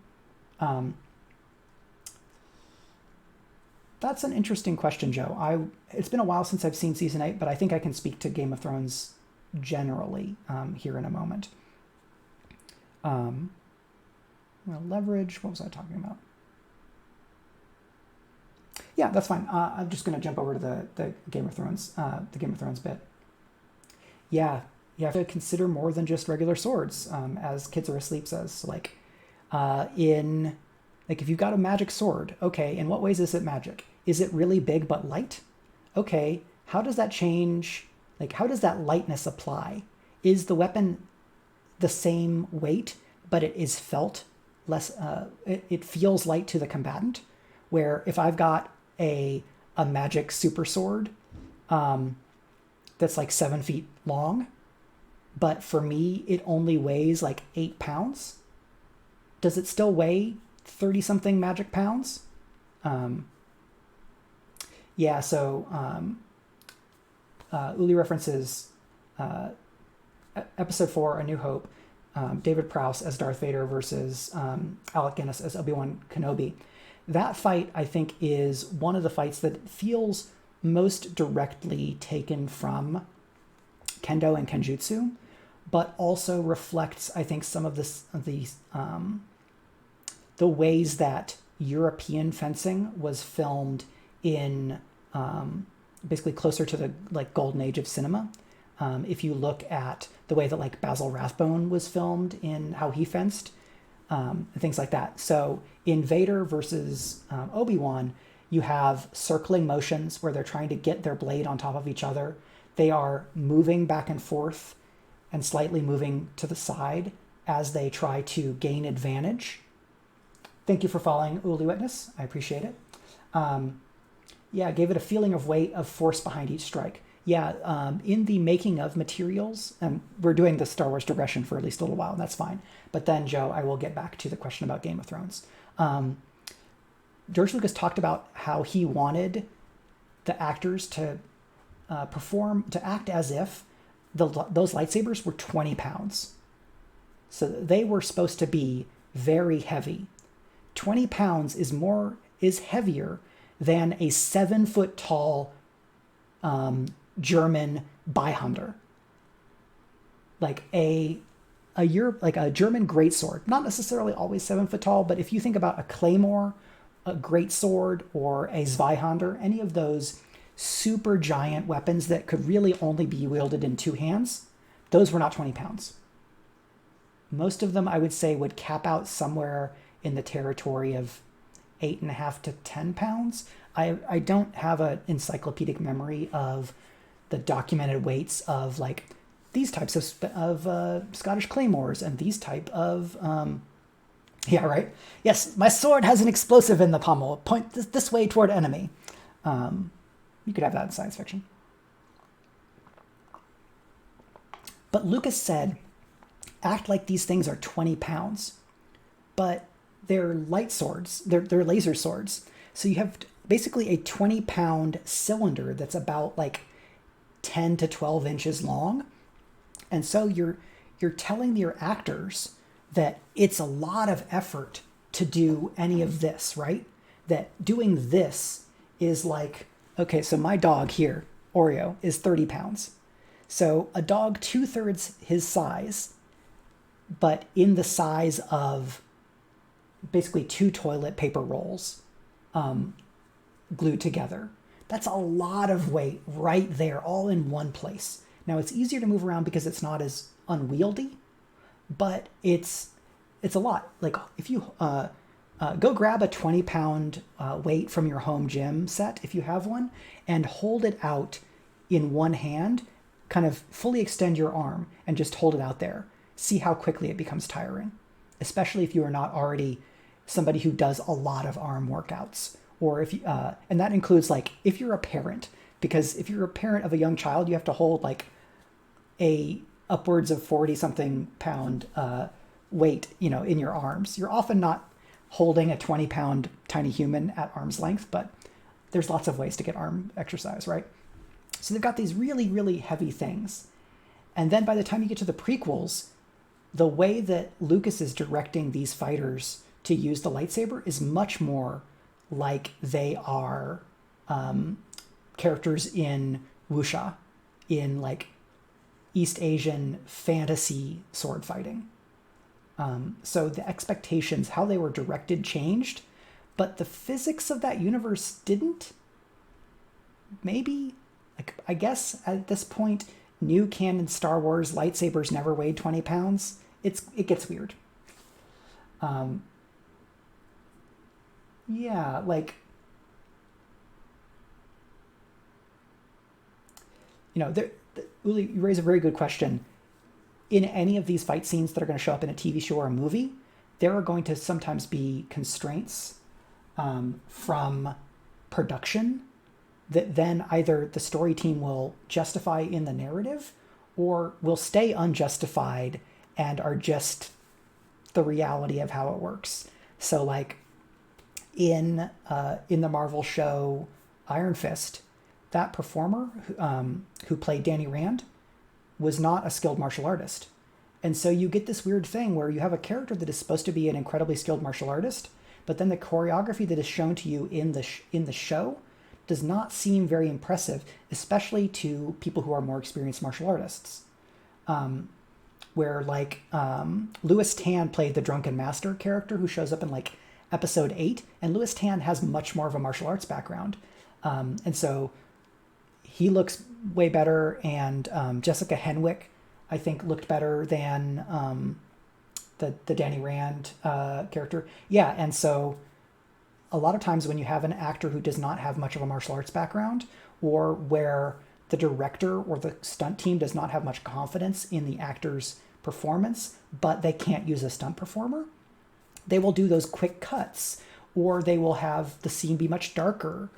That's an interesting question, Joe. It's been a while since I've seen season 8, but I think I can speak to Game of Thrones generally here in a moment. Leverage. What was I talking about? Yeah, that's fine. I'm just going to jump over to the Game of Thrones bit. Yeah, you have to consider more than just regular swords, as Kids Are Asleep says. So if you've got a magic sword, okay, in what ways is it magic? Is it really big but light? Okay, how does that change? How does that lightness apply? Is the weapon the same weight, but it is felt less, it feels light to the combatant? Where if I've got a magic super sword that's 7 feet long, but for me it only weighs 8 pounds, does it still weigh 30-something magic pounds? Uli references Episode 4, A New Hope, David Prowse as Darth Vader versus Alec Guinness as Obi-Wan Kenobi. That fight, I think, is one of the fights that feels most directly taken from Kendo and Kenjutsu, but also reflects, I think, some of the ways that European fencing was filmed in basically closer to the golden age of cinema. If you look at the way that Basil Rathbone was filmed in how he fenced, and things like that. So in Vader versus Obi-Wan, you have circling motions where they're trying to get their blade on top of each other. They are moving back and forth and slightly moving to the side as they try to gain advantage. Thank you for following Uli Witness. I appreciate it. Gave it a feeling of weight, of force behind each strike. In the making of materials, and we're doing the Star Wars digression for at least a little while, and that's fine. But then, Joe, I will get back to the question about Game of Thrones. George Lucas talked about how he wanted the actors to act as if those lightsabers were 20 pounds. So they were supposed to be very heavy. 20 pounds is heavier than a 7-foot tall German Beihunter. A German greatsword, not necessarily always 7 foot tall, but if you think about a claymore, a greatsword, or a Zweihander, any of those super giant weapons that could really only be wielded in 2 hands, those were not 20 pounds. Most of them, I would say, would cap out somewhere in the territory of 8.5 to 10 pounds. I don't have an encyclopedic memory of the documented weights of these types of Scottish claymores and these type of yes, my sword has an explosive in the pommel. Point this way toward enemy. You could have that in science fiction. But Lucas said, act like these things are 20 pounds, but they're light swords. They're laser swords. So you have basically a 20-pound cylinder that's about 10 to 12 inches long. And so you're telling your actors that it's a lot of effort to do any of this, right? That doing this is okay, so my dog here, Oreo, is 30 pounds. So a dog 2/3 his size, but in the size of basically 2 toilet paper rolls glued together. That's a lot of weight right there, all in one place. Now it's easier to move around because it's not as unwieldy, but it's a lot. Like if you go grab a 20-pound weight from your home gym set, if you have one, and hold it out in one hand, kind of fully extend your arm and just hold it out there. See how quickly it becomes tiring, especially if you are not already somebody who does a lot of arm workouts. Or if you, and that includes like if you're a parent, because if you're a parent of a young child, you have to hold like a upwards of 40 something pound weight, in your arms. You're often not holding a 20-pound tiny human at arm's length, but there's lots of ways to get arm exercise, right? So they've got these really, really heavy things. And then by the time you get to the prequels, the way that Lucas is directing these fighters to use the lightsaber is much more like they are characters in wuxia, in like East Asian fantasy sword fighting. So the expectations, how they were directed, changed, but the physics of that universe didn't. Maybe, like, I guess at this point, new canon Star Wars lightsabers never weighed 20 pounds. It gets weird. Yeah, like, Uli, you raise a very good question. In any of these fight scenes that are going to show up in a TV show or a movie, there are going to sometimes be constraints from production that then either the story team will justify in the narrative or will stay unjustified and are just the reality of how it works. So like in the Marvel show Iron Fist, that performer who played Danny Rand was not a skilled martial artist. And so you get this weird thing where you have a character that is supposed to be an incredibly skilled martial artist, but then the choreography that is shown to you in the show does not seem very impressive, especially to people who are more experienced martial artists. Where like Louis Tan played the Drunken Master character who shows up in like episode 8, and Louis Tan has much more of a martial arts background. And so he looks way better, and Jessica Henwick, I think, looked better than the Danny Rand character. Yeah, and so a lot of times when you have an actor who does not have much of a martial arts background, or where the director or the stunt team does not have much confidence in the actor's performance, but they can't use a stunt performer, they will do those quick cuts, or they will have the scene be much darker,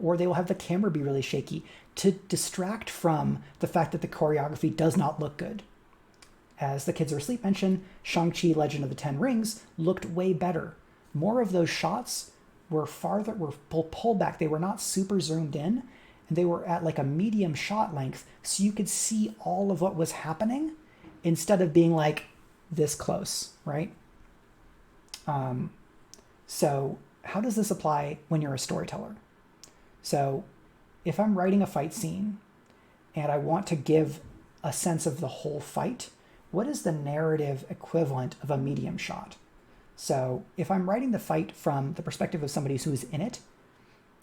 or they will have the camera be really shaky to distract from the fact that the choreography does not look good. As the kids are asleep mentioned, Shang-Chi Legend of the Ten Rings looked way better. More of those shots were pulled back. They were not super zoomed in, and they were at like a medium shot length, so you could see all of what was happening instead of being like this close, right? So how does this apply when you're a storyteller? So if I'm writing a fight scene and I want to give a sense of the whole fight, what is the narrative equivalent of a medium shot? So if I'm writing the fight from the perspective of somebody who's in it,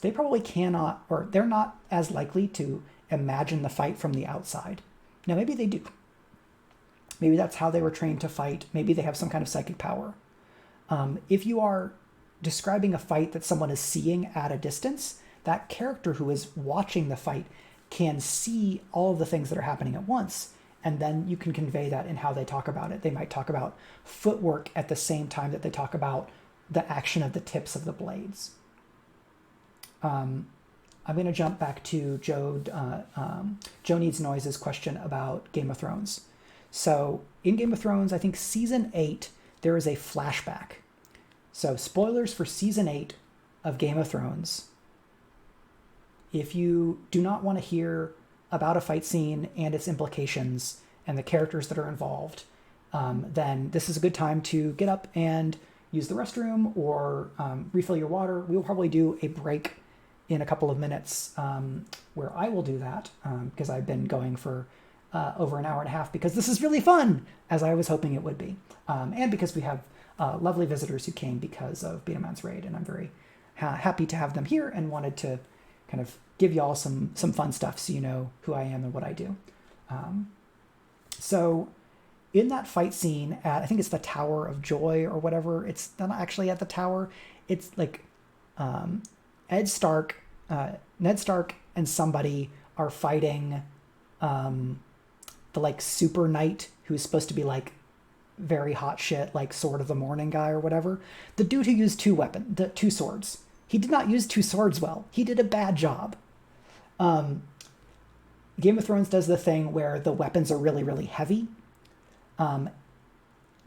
they probably cannot, or they're not as likely to imagine the fight from the outside. Now, maybe they do. Maybe that's how they were trained to fight. Maybe they have some kind of psychic power. If you are describing a fight that someone is seeing at a distance, that character who is watching the fight can see all of the things that are happening at once. And then you can convey that in how they talk about it. They might talk about footwork at the same time that they talk about the action of the tips of the blades. I'm going to jump back to Joe Needs Noise's question about Game of Thrones. So in Game of Thrones, I think season 8, there is a flashback. So spoilers for season 8 of Game of Thrones. If you do not want to hear about a fight scene and its implications and the characters that are involved, then this is a good time to get up and use the restroom or refill your water. We will probably do a break in a couple of minutes where I will do that because I've been going for over an hour and a half because this is really fun, as I was hoping it would be. And because we have lovely visitors who came because of Beatman's Raid, and I'm very happy to have them here and wanted to kind of give y'all some fun stuff so you know who I am and what I do. So in that fight scene at, I think it's the Tower of Joy or whatever, it's not actually at the tower, it's like Ned Stark and somebody are fighting the like super knight who's supposed to be like very hot shit, like Sword of the Morning guy or whatever. The dude who used two swords. He did not use two swords well. He did a bad job. Game of Thrones does the thing where the weapons are really, really heavy.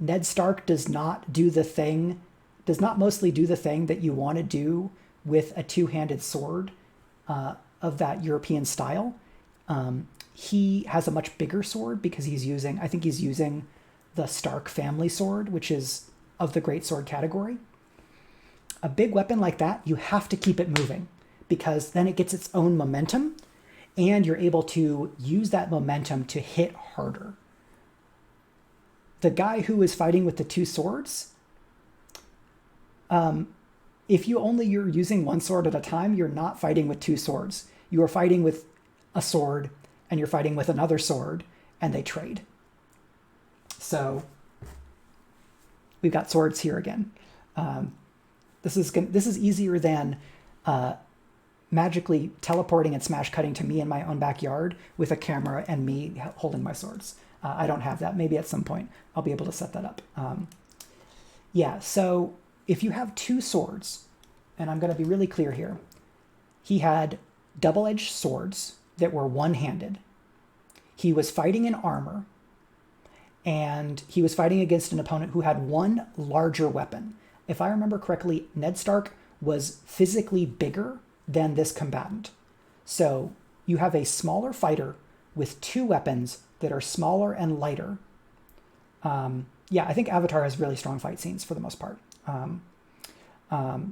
Ned Stark does not mostly do the thing that you want to do with a two-handed sword of that European style. He has a much bigger sword because he's using the Stark family sword, which is of the great sword category. A big weapon like that, you have to keep it moving because then it gets its own momentum and you're able to use that momentum to hit harder. The guy who is fighting with the two swords, if you're using one sword at a time, you're not fighting with two swords. You are fighting with a sword and you're fighting with another sword and they trade. So we've got swords here again. This is easier than magically teleporting and smash cutting to me in my own backyard with a camera and me holding my swords. I don't have that. Maybe at some point I'll be able to set that up. So if you have two swords, and I'm going to be really clear here, he had double-edged swords that were one-handed. He was fighting in armor, and he was fighting against an opponent who had one larger weapon. If I remember correctly, Ned Stark was physically bigger than this combatant. So you have a smaller fighter with two weapons that are smaller and lighter. I think Avatar has really strong fight scenes for the most part.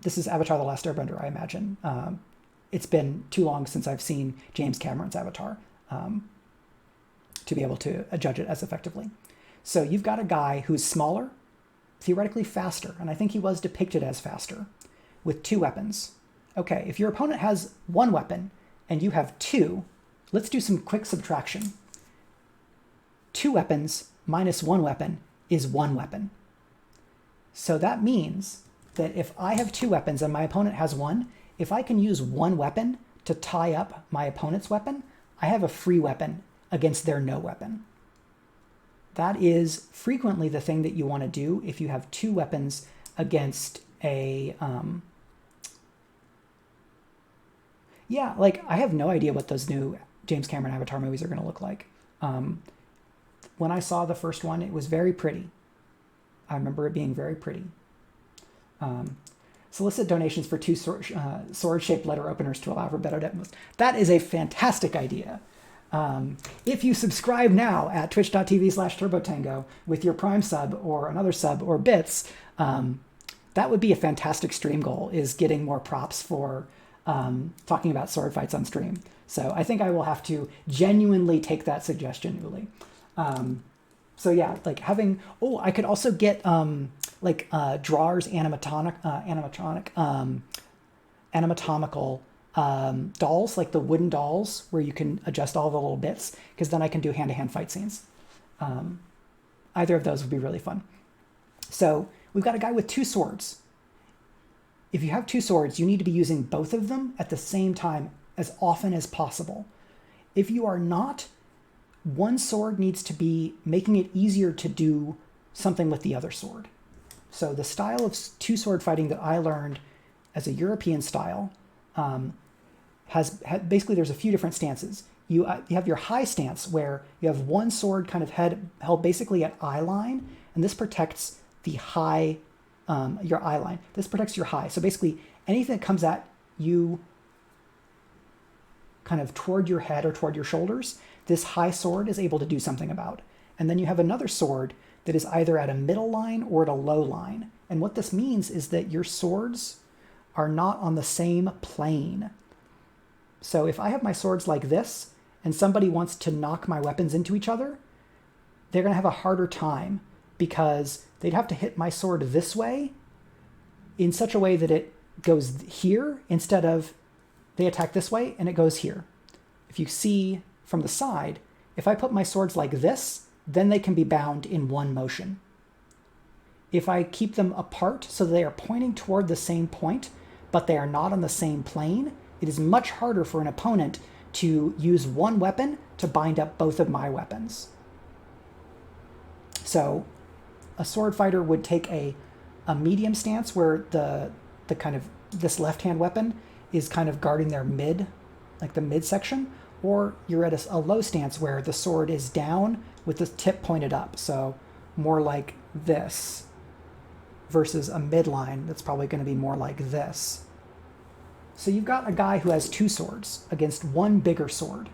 This is Avatar: The Last Airbender, I imagine. It's been too long since I've seen James Cameron's Avatar to be able to judge it as effectively. So you've got a guy who's smaller, theoretically faster, and I think he was depicted as faster, with two weapons. Okay, if your opponent has one weapon and you have two, let's do some quick subtraction. Two weapons minus one weapon is one weapon. So that means that if I have two weapons and my opponent has one, if I can use one weapon to tie up my opponent's weapon, I have a free weapon against their no weapon. That is frequently the thing that you want to do if you have two weapons against a... I have no idea what those new James Cameron Avatar movies are going to look like. When I saw the first one, it was very pretty. I remember it being very pretty. Solicit donations for two sword-shaped letter openers to allow for better demos. That is a fantastic idea. If you subscribe now at twitch.tv/turbotango with your Prime sub or another sub or bits, that would be a fantastic stream goal, is getting more props for talking about sword fights on stream. So I think I will have to genuinely take that suggestion, Uli. I could also get Drawer's anatomical dolls, like the wooden dolls where you can adjust all the little bits, because then I can do hand-to-hand fight scenes. Either of those would be really fun. So we've got a guy with two swords. If you have two swords, you need to be using both of them at the same time as often as possible. If you are not, one sword needs to be making it easier to do something with the other sword. So the style of two sword fighting that I learned as a European style has basically, there's a few different stances. You have your high stance where you have one sword kind of held basically at eye line, and this protects the high, your eye line. This protects your high. So basically anything that comes at you kind of toward your head or toward your shoulders, this high sword is able to do something about. And then you have another sword that is either at a middle line or at a low line. And what this means is that your swords are not on the same plane. So if I have my swords like this, and somebody wants to knock my weapons into each other, they're going to have a harder time because they'd have to hit my sword this way in such a way that it goes here instead of they attack this way and it goes here. If you see from the side, if I put my swords like this, then they can be bound in one motion. If I keep them apart so they are pointing toward the same point, but they are not on the same plane, it is much harder for an opponent to use one weapon to bind up both of my weapons. So a sword fighter would take a medium stance where the kind of this left-hand weapon is kind of guarding their mid, like the midsection, or you're at a low stance where the sword is down with the tip pointed up. So more like this versus a midline that's probably going to be more like this. So you've got a guy who has two swords against one bigger sword.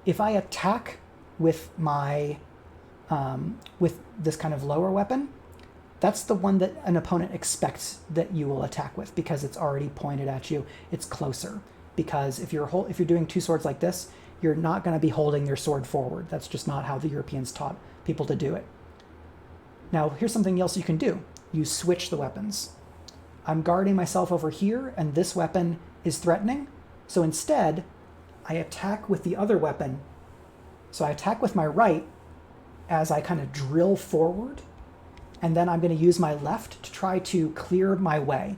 If I attack with my with this kind of lower weapon, that's the one that an opponent expects that you will attack with because it's already pointed at you. It's closer. Because if you're doing two swords like this, you're not going to be holding your sword forward. That's just not how the Europeans taught people to do it. Now, here's something else you can do. You switch the weapons. I'm guarding myself over here, and this weapon is threatening. So instead, I attack with the other weapon. So I attack with my right as I kind of drill forward, and then I'm going to use my left to try to clear my way.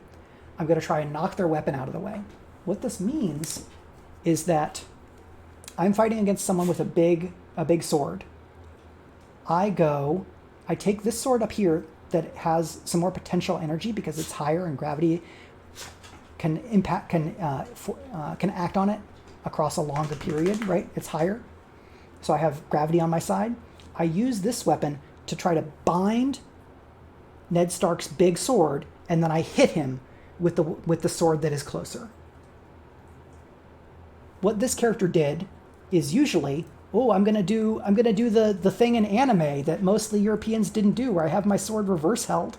I'm going to try and knock their weapon out of the way. What this means is that I'm fighting against someone with a big sword. I take this sword up here that has some more potential energy because it's higher and gravity can act on it across a longer period, right? It's higher. So I have gravity on my side. I use this weapon to try to bind Ned Stark's big sword, and then I hit him with the sword that is closer. What this character did is usually, I'm gonna do the thing in anime that mostly Europeans didn't do, where I have my sword reverse held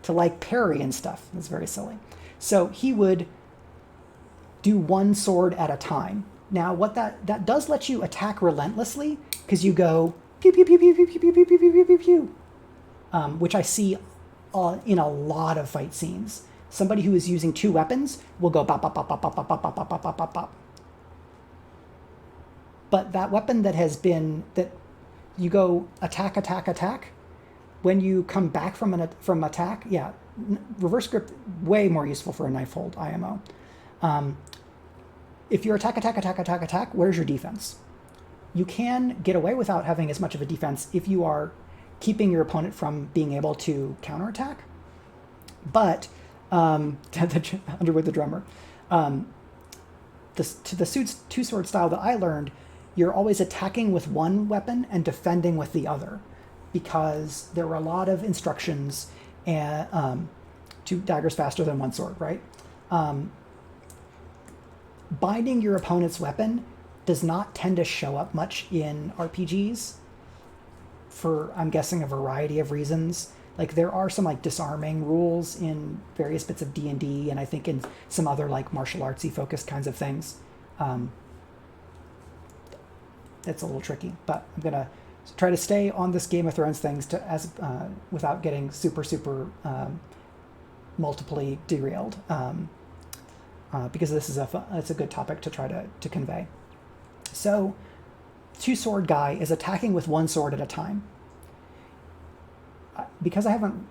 to like parry and stuff. That's very silly. So he would do one sword at a time. Now, what that does let you attack relentlessly, because you go pew pew pew pew pew pew pew pew pew pew pew pew, which I see in a lot of fight scenes. Somebody who is using two weapons will go bop bop bop bop bop bop bop bop bop bop bop bop. But that weapon that you go attack, attack, attack, when you come back from attack, reverse grip, way more useful for a knife hold, IMO. If you're attack, attack, attack, attack, attack, where's your defense? You can get away without having as much of a defense if you are keeping your opponent from being able to counterattack. But, Underwood the drummer, the suit's two-sword style that I learned, you're always attacking with one weapon and defending with the other, because there were a lot of instructions and two daggers faster than one sword, right? Binding your opponent's weapon does not tend to show up much in RPGs for, I'm guessing, a variety of reasons. Like, there are some like disarming rules in various bits of D&D, and I think in some other like martial artsy focused kinds of things. It's a little tricky, but I'm gonna try to stay on this Game of Thrones things without getting super multiply derailed, because this is it's a good topic to try to convey. So, two-sword guy is attacking with one sword at a time. Because I haven't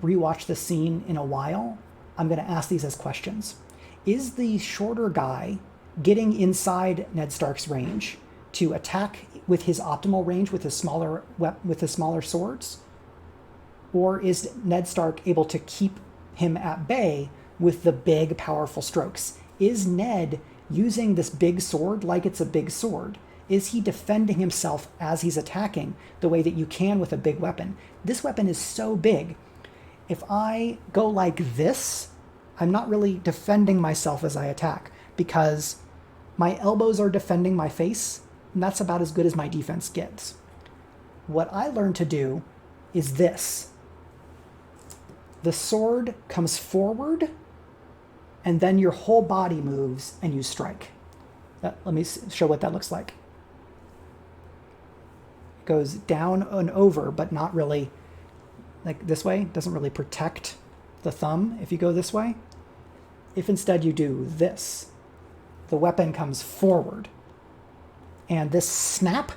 rewatched this scene in a while, I'm going to ask these as questions. Is the shorter guy getting inside Ned Stark's range to attack with his optimal range with his smaller swords? Or is Ned Stark able to keep him at bay with the big, powerful strokes? Is Ned using this big sword like it's a big sword? Is he defending himself as he's attacking the way that you can with a big weapon? This weapon is so big. If I go like this, I'm not really defending myself as I attack, because my elbows are defending my face, and that's about as good as my defense gets. What I learned to do is this. The sword comes forward, and then your whole body moves and you strike. Let me show what that looks like. goes down and over, but not really like this way, doesn't really protect the thumb if you go this way. If instead you do this, the weapon comes forward. And this snap,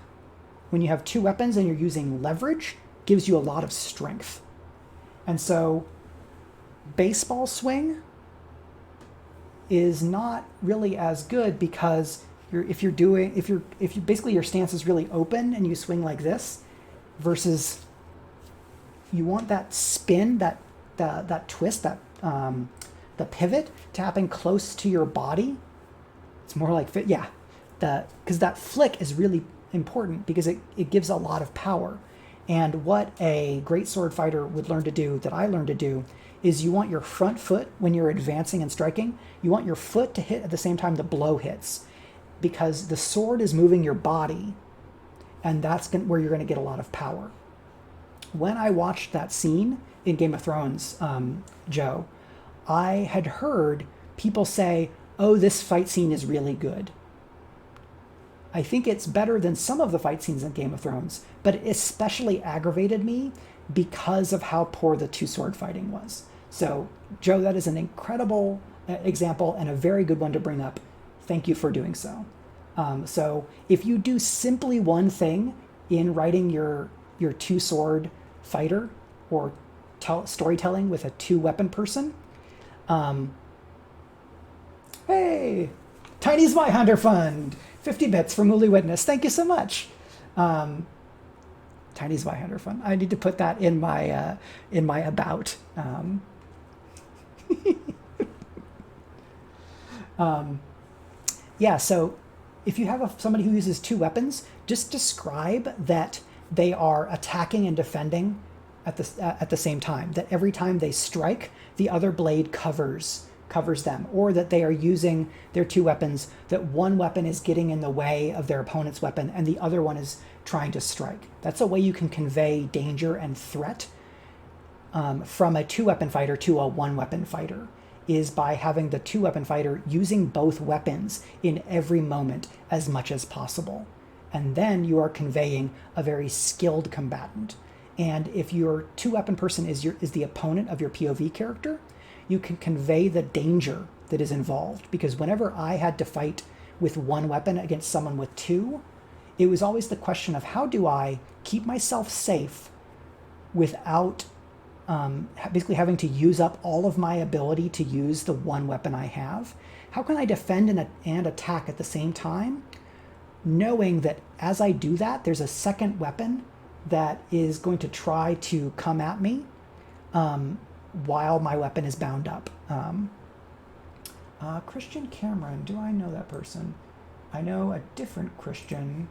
when you have two weapons and you're using leverage, gives you a lot of strength. And so baseball swing is not really as good because if you basically your stance is really open and you swing like this, versus you want that spin, that twist, that the pivot to happen close to your body. It's more like because that flick is really important because it gives a lot of power. And what a great sword fighter would learn to do, that I learned to do, is you want your front foot, when you're advancing and striking, you want your foot to hit at the same time the blow hits, because the sword is moving your body, and that's where you're going to get a lot of power. When I watched that scene in Game of Thrones, Joe, I had heard people say, oh, this fight scene is really good. I think it's better than some of the fight scenes in Game of Thrones, but it especially aggravated me because of how poor the two sword fighting was. So, Joe, that is an incredible example and a very good one to bring up. Thank you for doing so. So if you do simply one thing in writing your two sword fighter or storytelling with a two weapon person, hey, Tiny Spy Hunter Fund, 50 bits from Mooly Witness. Thank you so much. Tiny Spy Hunter Fund. I need to put that in my about. So if you have somebody who uses two weapons, just describe that they are attacking and defending at the same time. That every time they strike, the other blade covers them, or that they are using their two weapons, that one weapon is getting in the way of their opponent's weapon and the other one is trying to strike. That's a way you can convey danger and threat from a two-weapon fighter to a one-weapon fighter, is by having the two-weapon fighter using both weapons in every moment as much as possible. And then you are conveying a very skilled combatant. And if your two-weapon person is the opponent of your POV character, you can convey the danger that is involved. Because whenever I had to fight with one weapon against someone with two, it was always the question of how do I keep myself safe without basically having to use up all of my ability to use the one weapon I have. How can I defend and attack at the same time, knowing that as I do that, there's a second weapon that is going to try to come at me while my weapon is bound up. Christian Cameron, do I know that person? I know a different Christian.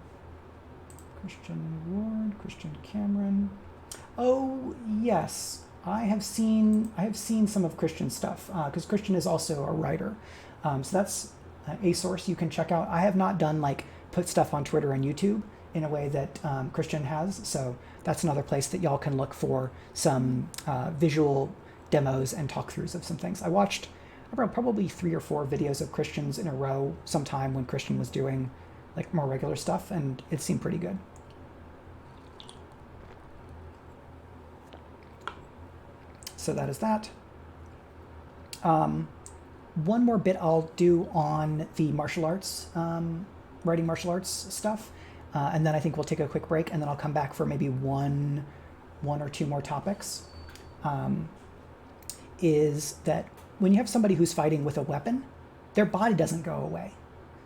Christian Ward, Christian Cameron. Oh, yes. I have seen some of Christian's stuff, because Christian is also a writer. So that's a source you can check out. I have not done put stuff on Twitter and YouTube in a way that Christian has. So that's another place that y'all can look for some visual demos and talk-throughs of some things. I watched probably 3 or 4 videos of Christian's in a row sometime when Christian was doing more regular stuff, and it seemed pretty good. So that is that. One more bit I'll do on the martial arts, writing martial arts stuff, and then I think we'll take a quick break, and then I'll come back for maybe one or two more topics. Is that when you have somebody who's fighting with a weapon, their body doesn't go away.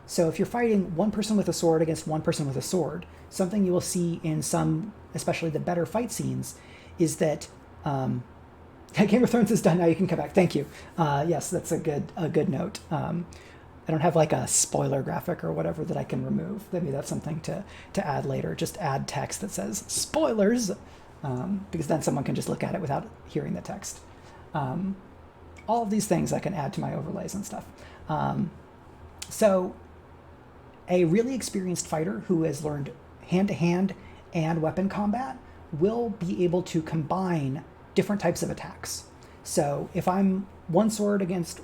So if you're fighting one person with a sword against one person with a sword, something you will see in some, especially the better fight scenes, is that Game of Thrones is done now. You can come back. Thank you. Yes, that's a good note. I don't have a spoiler graphic or whatever that I can remove. Maybe that's something to add later. Just add text that says spoilers, because then someone can just look at it without hearing the text. All of these things I can add to my overlays and stuff. So a really experienced fighter who has learned hand-to-hand and weapon combat will be able to combine different types of attacks. So if I'm one sword against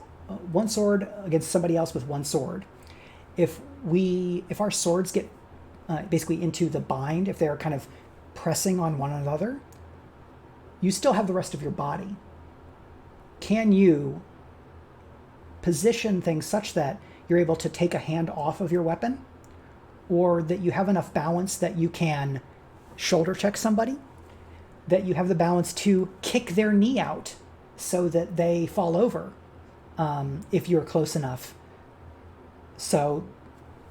somebody else with one sword, if our swords get basically into the bind, if they're kind of pressing on one another, you still have the rest of your body. Can you position things such that you're able to take a hand off of your weapon, or that you have enough balance that you can shoulder check somebody, that you have the balance to kick their knee out so that they fall over if you're close enough. So,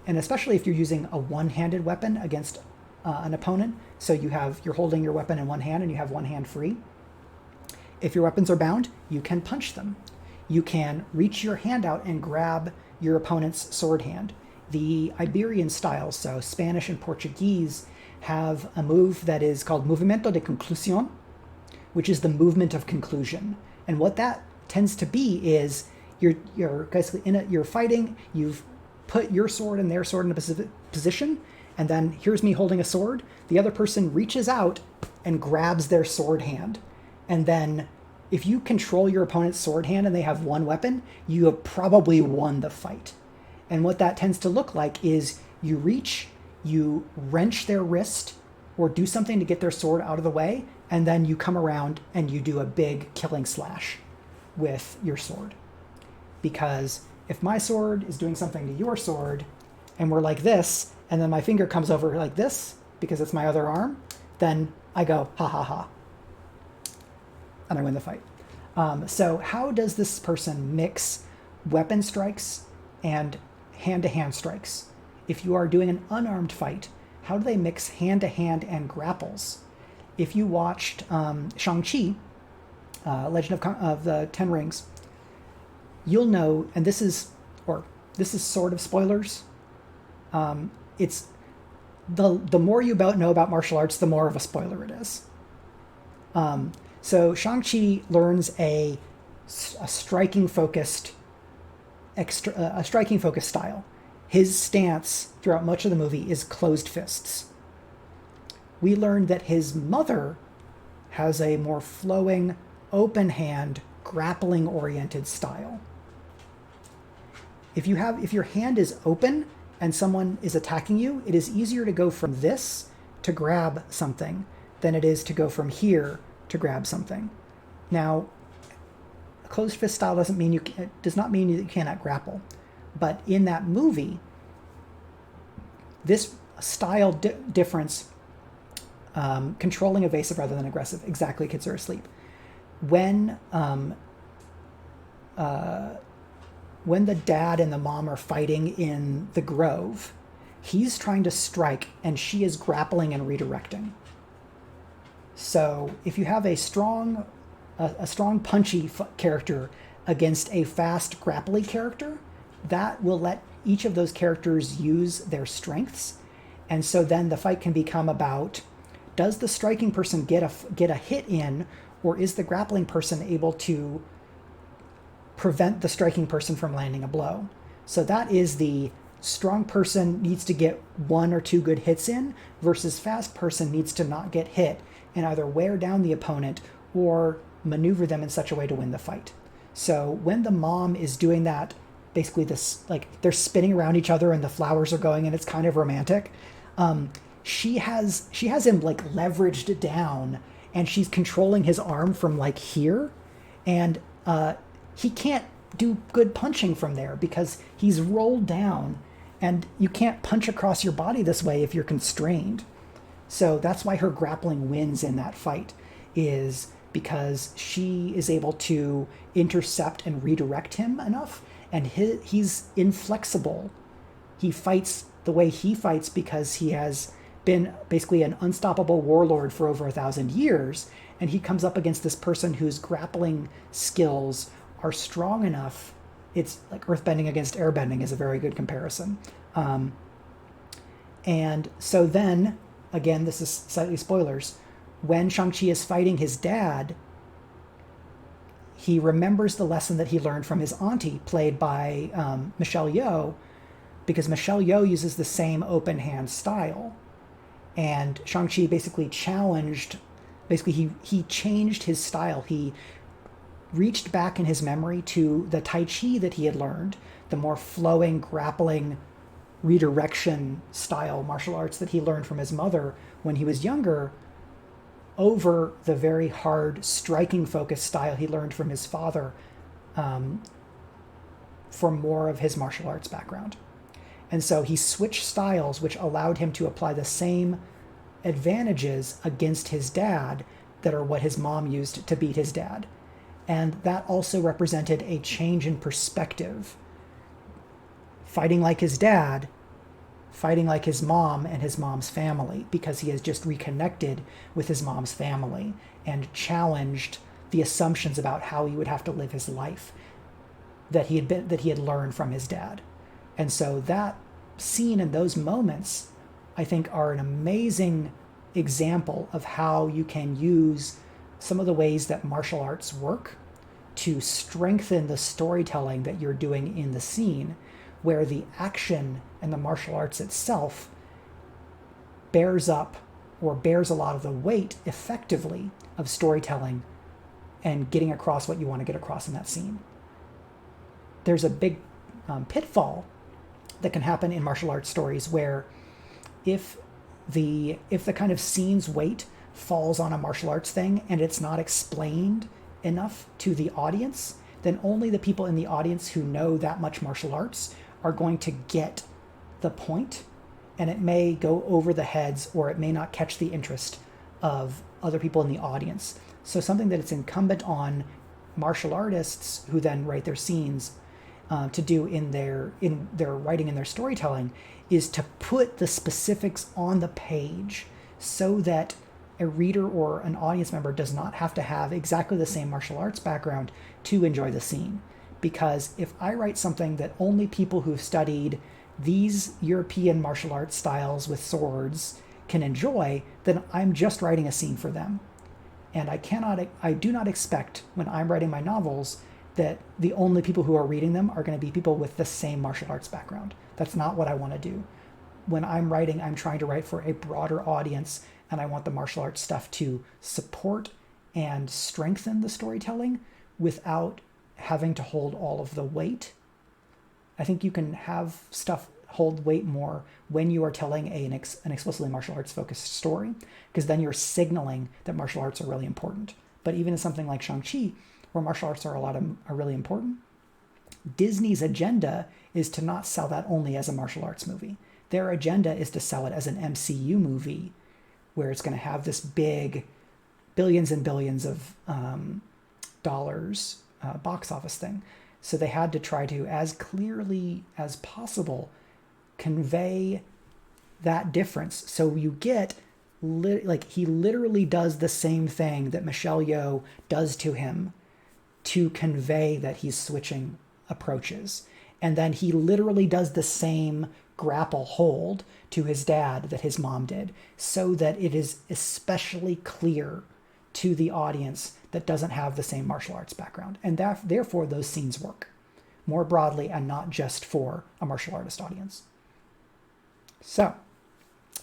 and especially if you're using a one-handed weapon against an opponent, so you're holding your weapon in one hand and you have one hand free. If your weapons are bound, you can punch them. You can reach your hand out and grab your opponent's sword hand. The Iberian styles, so Spanish and Portuguese, have a move that is called Movimento de Conclusión, which is the movement of conclusion. And what that tends to be is you're basically you're fighting, you've put your sword and their sword in a specific position, and then here's me holding a sword. The other person reaches out and grabs their sword hand. And then if you control your opponent's sword hand and they have one weapon, you have probably won the fight. And what that tends to look like is you reach, you wrench their wrist or do something to get their sword out of the way, and then you come around and you do a big killing slash with your sword. Because if my sword is doing something to your sword and we're like this, and then my finger comes over like this because it's my other arm, then I go, ha ha ha, and I win the fight. So how does this person mix weapon strikes and hand-to-hand strikes? If you are doing an unarmed fight, how do they mix hand-to-hand and grapples? If you watched Shang-Chi, Legend of the Ten Rings, you'll know, and this is sort of spoilers. It's the more you know about martial arts, the more of a spoiler it is. So Shang-Chi learns a striking focused style. His stance throughout much of the movie is closed fists. We learned that his mother has a more flowing, open hand, grappling oriented style. If your hand is open and someone is attacking you, it is easier to go from this to grab something than it is to go from here to grab something. Now, a closed fist style does not mean that you cannot grapple, but in that movie, this style difference, controlling evasive rather than aggressive, exactly, kids are asleep. When the dad and the mom are fighting in the grove, he's trying to strike and she is grappling and redirecting. So if you have a strong punchy character against a fast grapply character, that will let each of those characters use their strengths. And so then the fight can become about, does the striking person get a hit in, or is the grappling person able to prevent the striking person from landing a blow? So that is the strong person needs to get one or two good hits in versus fast person needs to not get hit and either wear down the opponent or maneuver them in such a way to win the fight. So when the mom is doing that, basically this, like, they're spinning around each other and the flowers are going and it's kind of romantic. She has him like leveraged down and she's controlling his arm from like here, and he can't do good punching from there because he's rolled down, and you can't punch across your body this way if you're constrained. So that's why her grappling wins in that fight, is because she is able to intercept and redirect him enough, and he's inflexible. He fights the way he fights because he has been basically an unstoppable warlord for over 1,000 years, and he comes up against this person whose grappling skills are strong enough. It's like earthbending against airbending is a very good comparison. And so then, again, this is slightly spoilers, when Shang-Chi is fighting his dad, he remembers the lesson that he learned from his auntie, played by Michelle Yeoh, because Michelle Yeoh uses the same open hand style. And Shang-Chi basically he changed his style. He reached back in his memory to the Tai Chi that he had learned, the more flowing, grappling redirection style martial arts that he learned from his mother when he was younger over the very hard striking focused style he learned from his father um, for more of his martial arts background. And so he switched styles, which allowed him to apply the same advantages against his dad that are what his mom used to beat his dad. And that also represented a change in perspective. Fighting like his dad, fighting like his mom and his mom's family, because he has just reconnected with his mom's family and challenged the assumptions about how he would have to live his life that he had learned from his dad. And so that scene and those moments, I think, are an amazing example of how you can use some of the ways that martial arts work to strengthen the storytelling that you're doing in the scene, where the action and the martial arts itself bears up or bears a lot of the weight effectively of storytelling and getting across what you want to get across in that scene. There's a big pitfall that can happen in martial arts stories where if the kind of scene's weight falls on a martial arts thing and it's not explained enough to the audience, then only the people in the audience who know that much martial arts are going to get the point, and it may go over the heads or it may not catch the interest of other people in the audience. So something that it's incumbent on martial artists who then write their scenes to do in their writing and their storytelling is to put the specifics on the page so that a reader or an audience member does not have to have exactly the same martial arts background to enjoy the scene. Because if I write something that only people who've studied these European martial arts styles with swords can enjoy, then I'm just writing a scene for them. And I do not expect when I'm writing my novels that the only people who are reading them are going to be people with the same martial arts background. That's not what I want to do. When I'm writing, I'm trying to write for a broader audience, and I want the martial arts stuff to support and strengthen the storytelling without having to hold all of the weight. I think you can have stuff hold weight more when you are telling an explicitly martial arts focused story, because then you're signaling that martial arts are really important. But even in something like Shang-Chi, where martial arts are really important, Disney's agenda is to not sell that only as a martial arts movie. Their agenda is to sell it as an MCU movie where it's going to have this big billions and billions of dollars box office thing. So they had to try to, as clearly as possible, convey that difference. So you get, he literally does the same thing that Michelle Yeoh does to him to convey that he's switching approaches. And then he literally does the same grapple hold to his dad that his mom did, so that it is especially clear to the audience that doesn't have the same martial arts background. And therefore, those scenes work more broadly and not just for a martial artist audience. So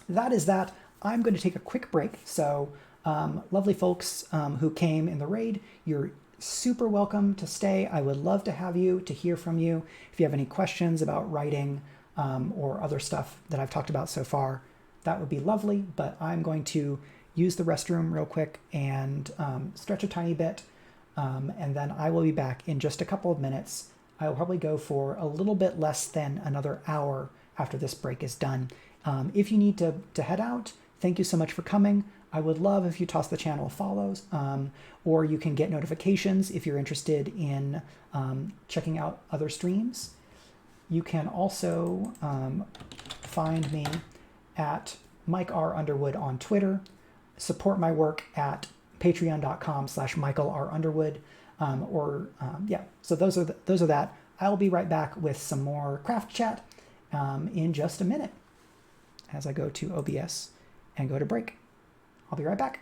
that is that. I'm going to take a quick break. So lovely folks who came in the raid, you're super welcome to stay. I would love to have you, to hear from you. If you have any questions about writing or other stuff that I've talked about so far, that would be lovely. But I'm going to use the restroom real quick and stretch a tiny bit. And then I will be back in just a couple of minutes. I will probably go for a little bit less than another hour after this break is done. If you need to head out, thank you so much for coming. I would love if you toss the channel follows, or you can get notifications if you're interested in checking out other streams. You can also find me at Mike R. Underwood on Twitter. Support my work at patreon.com/Michael R. Underwood. So those are that. I'll be right back with some more craft chat in just a minute as I go to OBS and go to break. I'll be right back.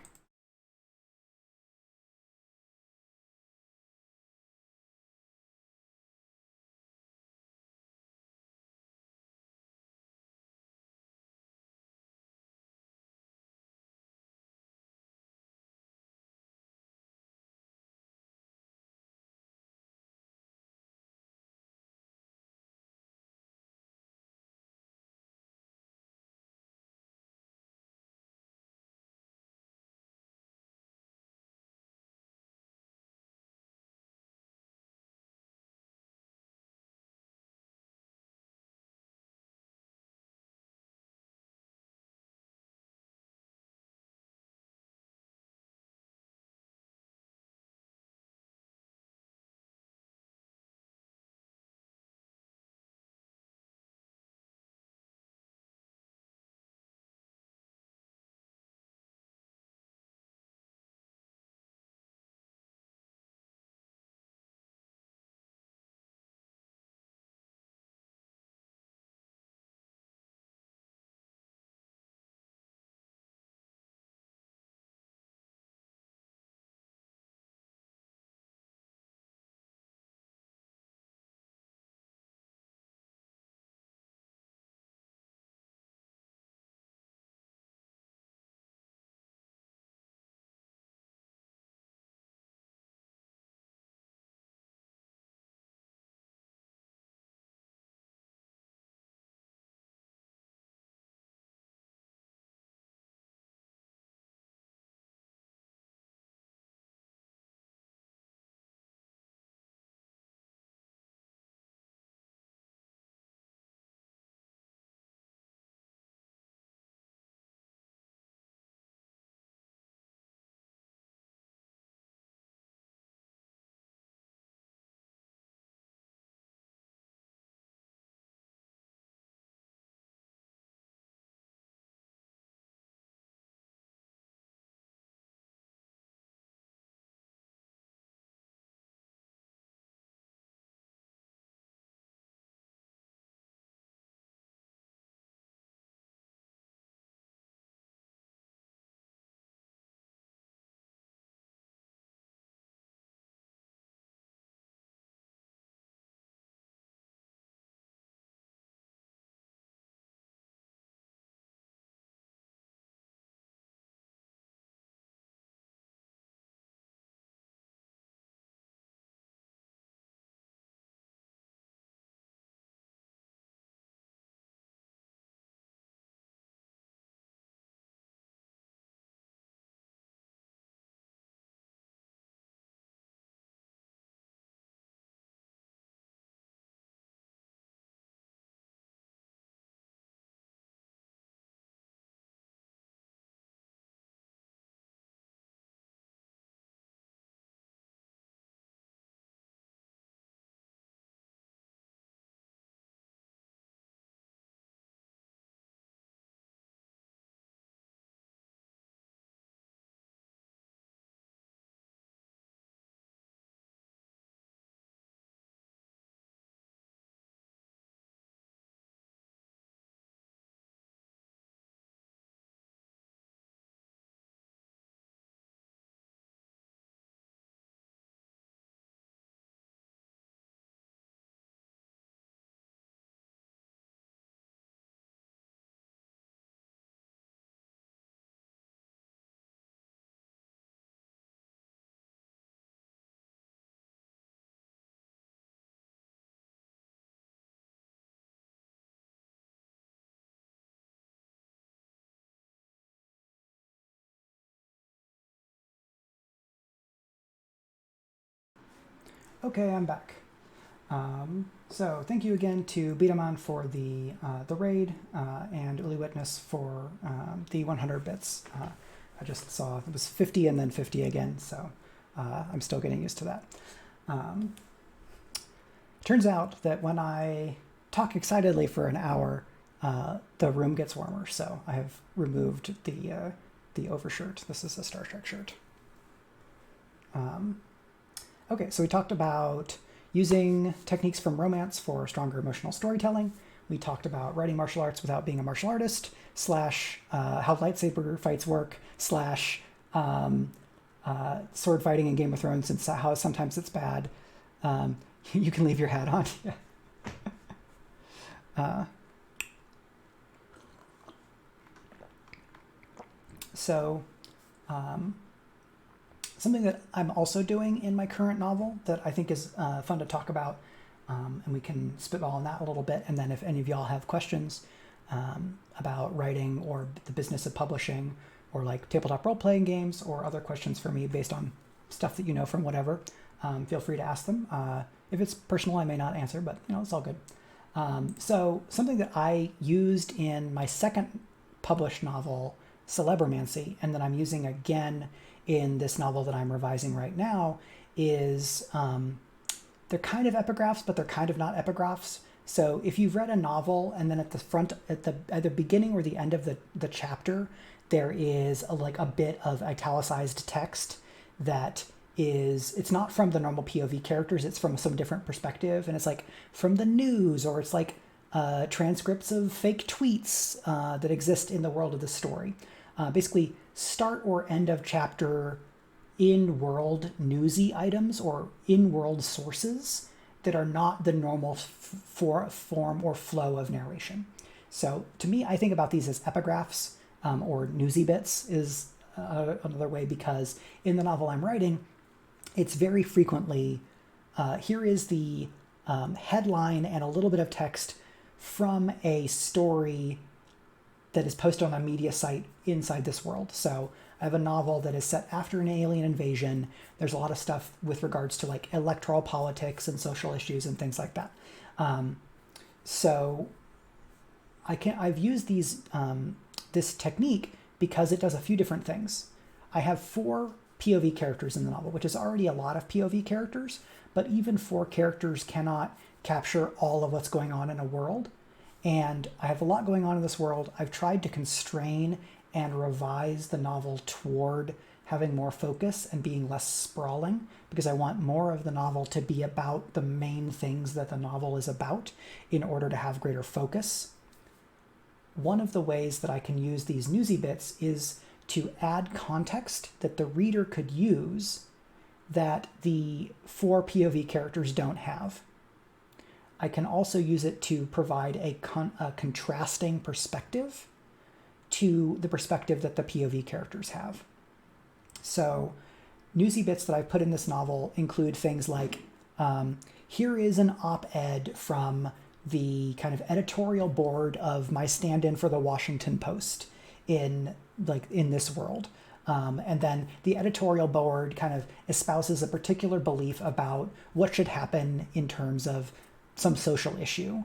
Okay, I'm back. So thank you again to Beataman for the raid and Uli Witness for the 100 bits. I just saw it was 50 and then 50 again, so I'm still getting used to that. Turns out that when I talk excitedly for an hour, the room gets warmer, so I have removed the overshirt. This is a Star Trek shirt. Okay, so we talked about using techniques from romance for stronger emotional storytelling. We talked about writing martial arts without being a martial artist, / how lightsaber fights work, / sword fighting in Game of Thrones, and how sometimes it's bad. You can leave your hat on. Something that I'm also doing in my current novel that I think is fun to talk about, and we can spitball on that a little bit. And then if any of y'all have questions about writing or the business of publishing or like tabletop role-playing games or other questions for me based on stuff that you know from whatever, feel free to ask them. If it's personal, I may not answer, but it's all good. So something that I used in my second published novel, Celebromancy, and that I'm using again in this novel that I'm revising right now is they're kind of epigraphs, but they're kind of not epigraphs. So if you've read a novel and then at the beginning or the end of the chapter, there is a bit of italicized text that it's not from the normal POV characters, it's from some different perspective, and it's like from the news, or it's like transcripts of fake tweets that exist in the world of the story. Basically, start or end of chapter in-world newsy items or in-world sources that are not the normal form or flow of narration. So to me, I think about these as epigraphs or newsy bits is another way, because in the novel I'm writing, it's very frequently, here is the headline and a little bit of text from a story that is posted on a media site inside this world. So I have a novel that is set after an alien invasion. There's a lot of stuff with regards to like electoral politics and social issues and things like that. So I've used this technique because it does a few different things. I have 4 POV characters in the novel, which is already a lot of POV characters, but even 4 characters cannot capture all of what's going on in a world. And I have a lot going on in this world. I've tried to constrain and revise the novel toward having more focus and being less sprawling, because I want more of the novel to be about the main things that the novel is about in order to have greater focus. One of the ways that I can use these newsy bits is to add context that the reader could use that the 4 POV characters don't have. I can also use it to provide a contrasting perspective to the perspective that the POV characters have. So newsy bits that I've put in this novel include things like, here is an op-ed from the kind of editorial board of my stand-in for the Washington Post in this world. And then the editorial board kind of espouses a particular belief about what should happen in terms of some social issue.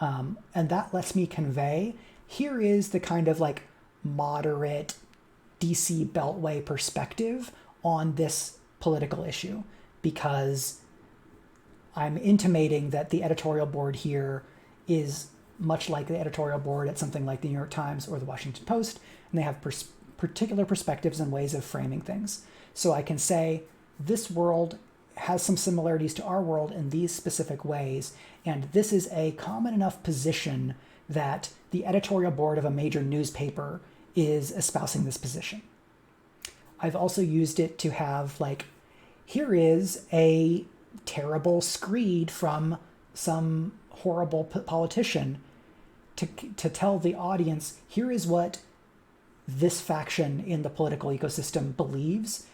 And that lets me convey, here is the kind of like moderate DC Beltway perspective on this political issue, because I'm intimating that the editorial board here is much like the editorial board at something like the New York Times or the Washington Post, and they have particular perspectives and ways of framing things. So I can say, this world has some similarities to our world in these specific ways, and this is a common enough position that the editorial board of a major newspaper is espousing this position. I've also used it to have here is a terrible screed from some horrible politician to tell the audience, here is what this faction in the political ecosystem believes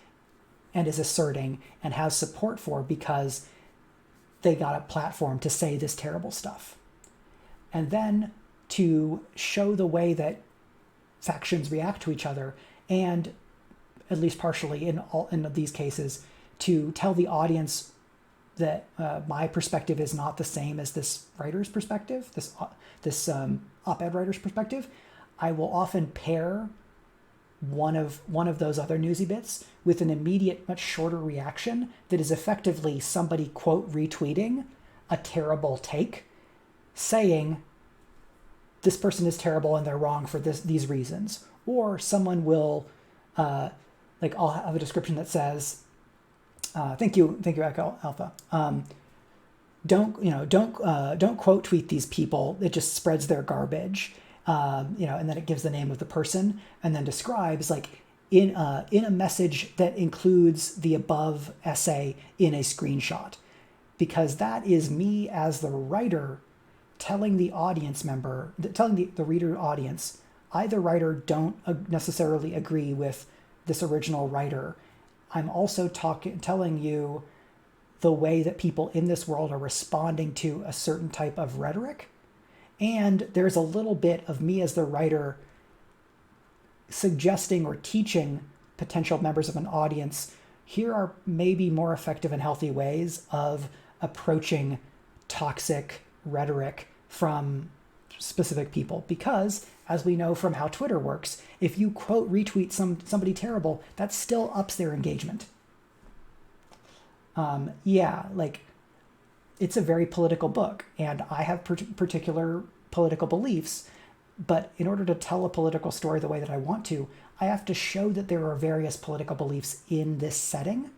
and is asserting and has support for because they got a platform to say this terrible stuff. And then to show the way that factions react to each other, and at least partially in these cases, to tell the audience that my perspective is not the same as this writer's perspective, this op-ed writer's perspective, I will often pair one of those other newsy bits with an immediate, much shorter reaction that is effectively somebody quote retweeting a terrible take, saying this person is terrible and they're wrong for these reasons. Or someone will, I'll have a description that says, thank you, Echo Alpha. Don't quote tweet these people. It just spreads their garbage. And then it gives the name of the person and then describes in a message that includes the above essay in a screenshot, because that is me as the writer telling the audience member, telling the reader audience, I, the writer, don't necessarily agree with this original writer. I'm also telling you the way that people in this world are responding to a certain type of rhetoric. And there's a little bit of me as the writer suggesting or teaching potential members of an audience, here are maybe more effective and healthy ways of approaching toxic rhetoric from specific people. Because, as we know from how Twitter works, if you quote retweet somebody terrible, that still ups their engagement. It's a very political book, and I have particular political beliefs, but in order to tell a political story the way that I want to, I have to show that there are various political beliefs in this setting,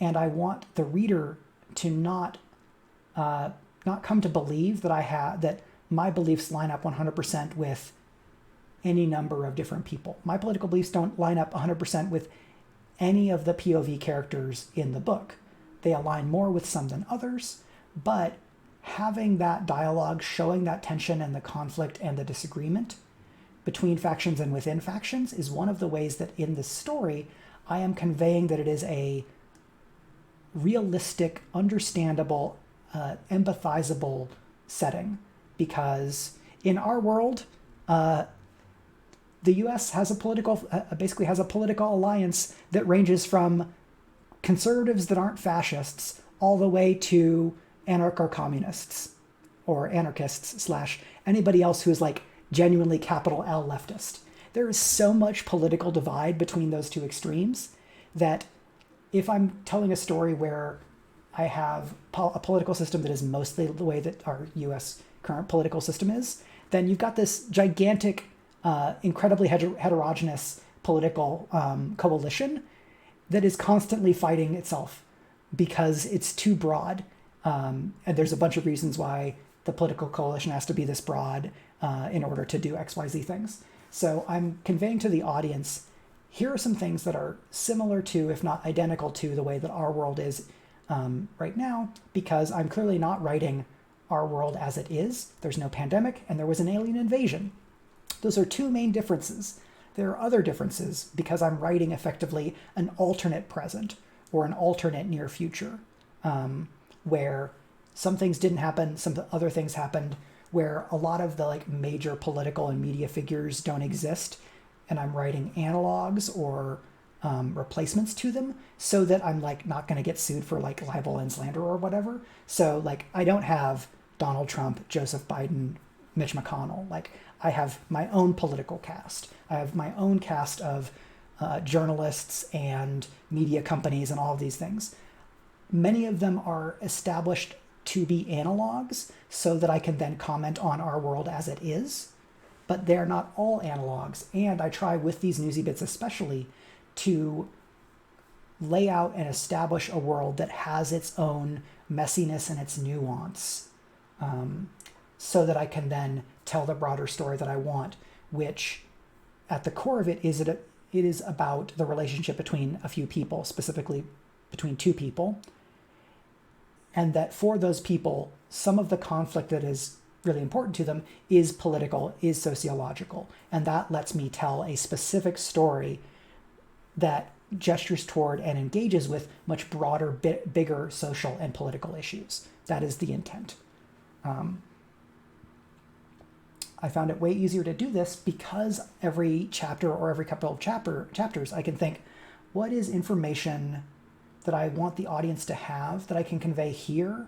and I want the reader to not come to believe that my beliefs line up 100% with any number of different people. My political beliefs don't line up 100% with any of the POV characters in the book. They align more with some than others, but having that dialogue, showing that tension and the conflict and the disagreement between factions and within factions is one of the ways that in this story, I am conveying that it is a realistic, understandable, empathizable setting. Because in our world, the U.S. has basically has a political alliance that ranges from conservatives that aren't fascists all the way to anarcho-communists or anarchists / anybody else who is genuinely capital L leftist. There is so much political divide between those two extremes that if I'm telling a story where I have a political system that is mostly the way that our U.S. current political system is, then you've got this gigantic, incredibly heterogeneous political coalition that is constantly fighting itself because it's too broad. And there's a bunch of reasons why the political coalition has to be this broad in order to do XYZ things. So I'm conveying to the audience, here are some things that are similar to, if not identical to, the way that our world is right now, because I'm clearly not writing our world as it is. There's no pandemic and there was an alien invasion. Those are two main differences. There are other differences because I'm writing effectively an alternate present or an alternate near future, where some things didn't happen, some other things happened, where a lot of the major political and media figures don't exist, and I'm writing analogs or replacements to them so that I'm not going to get sued for libel and slander or whatever. So I don't have Donald Trump, Joseph Biden, Mitch McConnell. I have my own political cast. I have my own cast of journalists and media companies and all of these things. Many of them are established to be analogs so that I can then comment on our world as it is, but they're not all analogs. And I try with these newsy bits especially to lay out and establish a world that has its own messiness and its nuance, so that I can then tell the broader story that I want, which at the core of it is about the relationship between a few people, specifically between two people, and that for those people, some of the conflict that is really important to them is political, is sociological, and that lets me tell a specific story that gestures toward and engages with much broader, bigger social and political issues. That is the intent. I found it way easier to do this because every chapter or every couple of chapters, I can think, what is information that I want the audience to have that I can convey here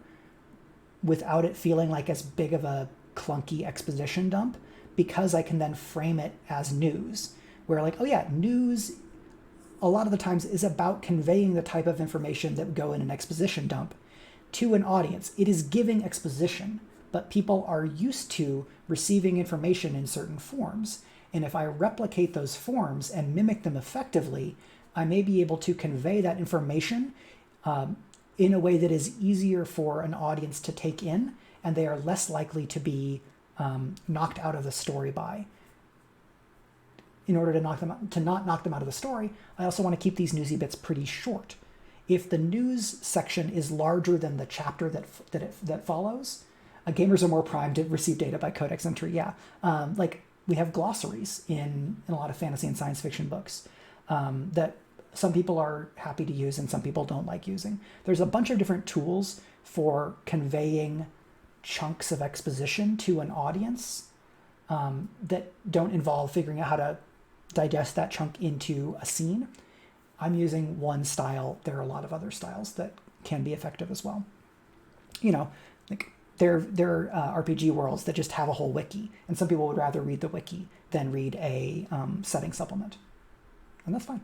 without it feeling like as big of a clunky exposition dump, because I can then frame it as news, where like, oh yeah, news a lot of the times is about conveying the type of information that would go in an exposition dump to an audience. It is giving exposition, but people are used to receiving information in certain forms. And if I replicate those forms and mimic them effectively, I may be able to convey that information in a way that is easier for an audience to take in, and they are less likely to be knocked out of the story by. In order to not knock them out of the story, I also want to keep these newsy bits pretty short. If the news section is larger than the chapter that follows, gamers are more primed to receive data by codex entry. Yeah, like we have glossaries in a lot of fantasy and science fiction books that some people are happy to use and some people don't like using. There's a bunch of different tools for conveying chunks of exposition to an audience that don't involve figuring out how to digest that chunk into a scene. I'm using one style. There are a lot of other styles that can be effective as well. You know, like there are RPG worlds that just have a whole wiki, and some people would rather read the wiki than read a setting supplement, and that's fine.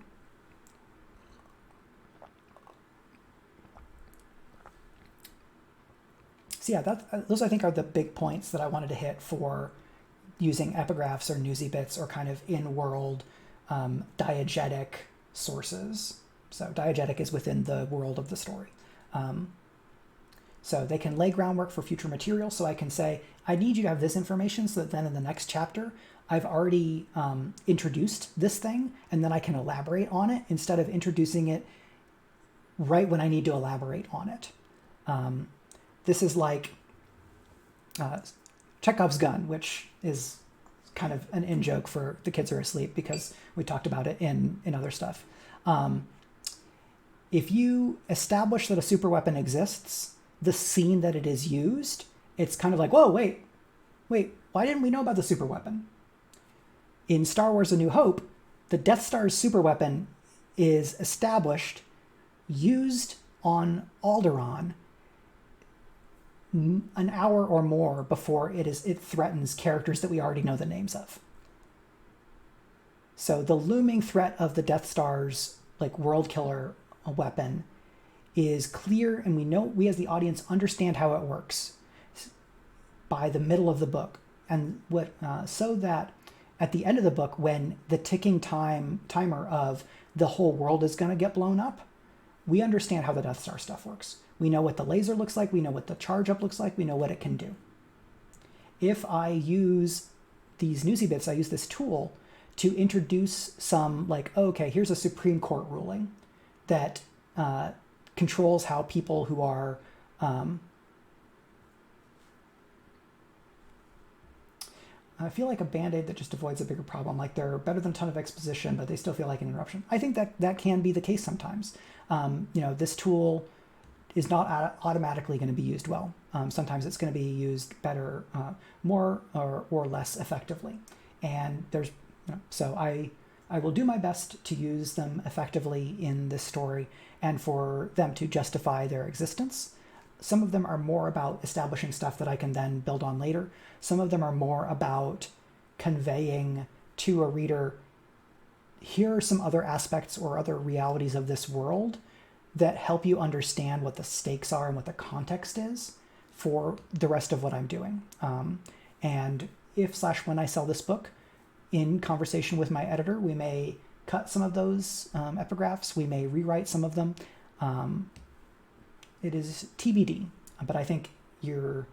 So yeah, those I think are the big points that I wanted to hit for using epigraphs or newsy bits or kind of in-world diegetic sources. So diegetic is within the world of the story. So they can lay groundwork for future material. So I can say, I need you to have this information so that then in the next chapter, I've already introduced this thing, and then I can elaborate on it instead of introducing it right when I need to elaborate on it. This is like Chekhov's gun, which is kind of an in-joke for The Kids Are Asleep because we talked about it in other stuff. If you establish that a superweapon exists, the scene that it is used, it's kind of like, whoa, wait, why didn't we know about the superweapon? In Star Wars A New Hope, the Death Star's superweapon is established, used on Alderaan an hour or more before it threatens characters that we already know the names of. So the looming threat of the Death Star's like world killer weapon is clear, and we as the audience understand how it works by the middle of the book, and so that at the end of the book, when the ticking timer of the whole world is going to get blown up, we understand how the Death Star stuff works. We know what the laser looks like. We know what the charge up looks like. We know what it can do. If I use these newsy bits, I use this tool to introduce some like, oh, okay, here's a Supreme Court ruling that controls how people who are I feel like a Band-Aid that just avoids a bigger problem. Like they're better than a ton of exposition, but they still feel like an interruption. I think that can be the case sometimes. This tool is not automatically going to be used well. Sometimes it's going to be used better, more or less effectively. And so I will do my best to use them effectively in this story and for them to justify their existence. Some of them are more about establishing stuff that I can then build on later. Some of them are more about conveying to a reader, here are some other aspects or other realities of this world that help you understand what the stakes are and what the context is for the rest of what I'm doing. And if/when I sell this book, in conversation with my editor, we may cut some of those epigraphs. We may rewrite some of them. It is TBD, but I think your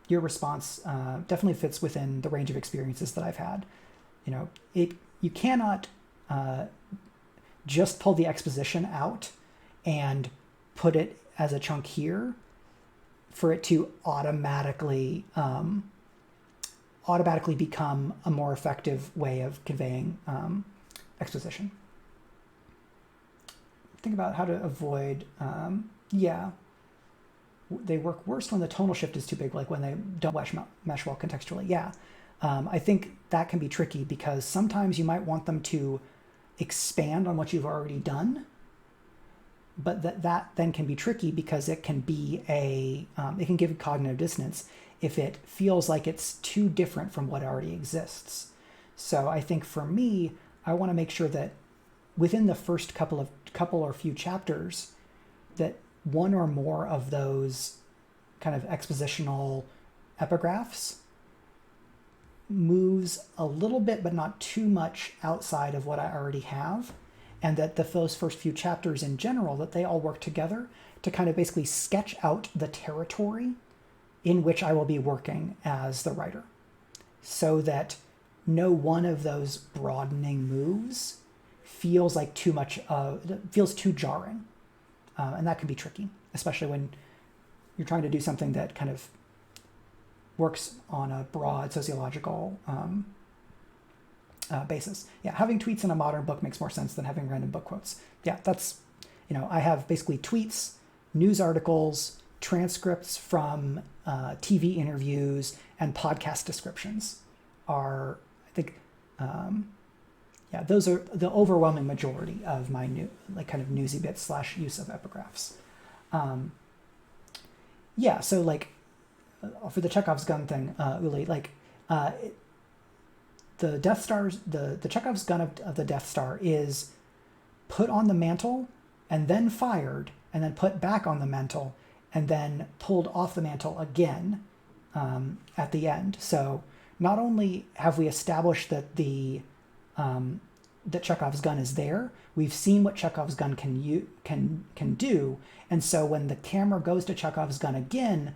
response definitely fits within the range of experiences that I've had. You cannot just pull the exposition out and put it as a chunk here for it to automatically become a more effective way of conveying exposition. Think about how to avoid, they work worst when the tonal shift is too big, like when they don't mesh well contextually. I think that can be tricky because sometimes you might want them to expand on what you've already done, but that then can be tricky because it can be it can give cognitive dissonance if it feels like it's too different from what already exists. So I think for me, I want to make sure that within the first couple or few chapters, that one or more of those kind of expositional epigraphs moves a little bit, but not too much outside of what I already have. And that those first few chapters in general, that they all work together to kind of basically sketch out the territory in which I will be working as the writer, so that no one of those broadening moves feels like feels too jarring. And that can be tricky, especially when you're trying to do something that kind of works on a broad sociological basis. Yeah, having tweets in a modern book makes more sense than having random book quotes. Yeah, that's, I have basically tweets, news articles, transcripts from TV interviews, and podcast descriptions are, I think, those are the overwhelming majority of my kind of newsy bits / use of epigraphs. So for the Chekhov's gun thing, Uli, the Death Star's the Chekhov's gun of the Death Star is put on the mantle and then fired and then put back on the mantle and then pulled off the mantle again at the end. So not only have we established that that Chekhov's gun is there, we've seen what Chekhov's gun can do, and so when the camera goes to Chekhov's gun again,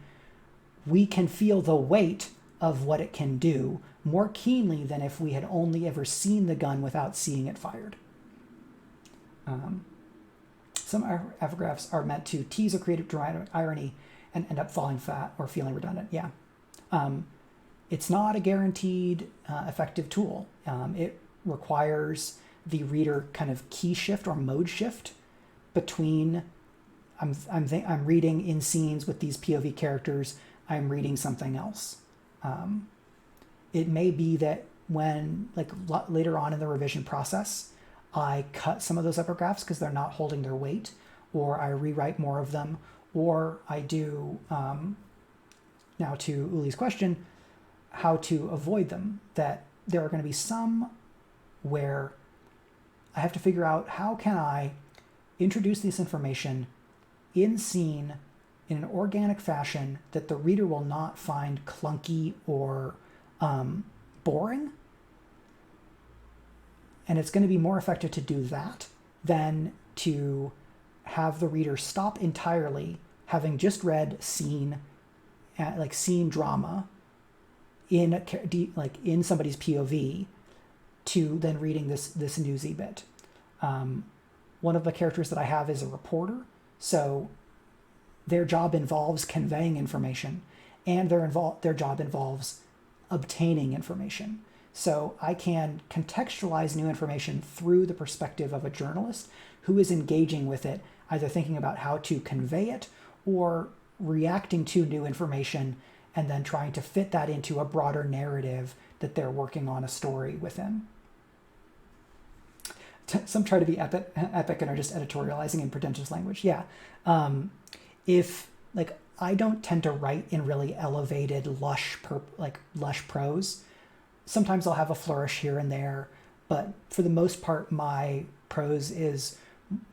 we can feel the weight of what it can do more keenly than if we had only ever seen the gun without seeing it fired. Some epigraphs are meant to tease a creative dramatic irony and end up falling flat or feeling redundant. Yeah. It's not a guaranteed effective tool. It requires the reader kind of key shift or mode shift between I'm reading in scenes with these POV characters, I'm reading something else. It may be that when later on in the revision process, I cut some of those epigraphs because they're not holding their weight, or I rewrite more of them, or I do, now to Uli's question, how to avoid them, that there are going to be some where I have to figure out how can I introduce this information in scene in an organic fashion that the reader will not find clunky or boring. And it's going to be more effective to do that than to have the reader stop entirely, having just read scene drama in somebody's POV, to then reading this newsy bit. One of the characters that I have is a reporter, so their job involves conveying information, and their job involves obtaining information. So I can contextualize new information through the perspective of a journalist who is engaging with it, either thinking about how to convey it or reacting to new information and then trying to fit that into a broader narrative that they're working on a story within. Some try to be epic and are just editorializing in pretentious language. Yeah. If I don't tend to write in really elevated, lush prose. Sometimes I'll have a flourish here and there, but for the most part, my prose is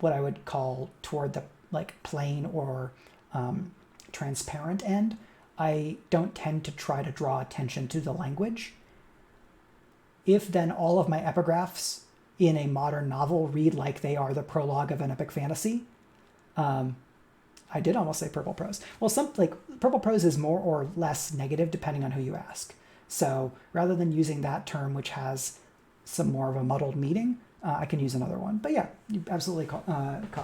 what I would call toward the plain or transparent end. I don't tend to try to draw attention to the language. If then all of my epigraphs in a modern novel read like they are the prologue of an epic fantasy, I did almost say purple prose. Well, purple prose is more or less negative depending on who you ask. So rather than using that term, which has some more of a muddled meaning, I can use another one. But yeah, you absolutely caught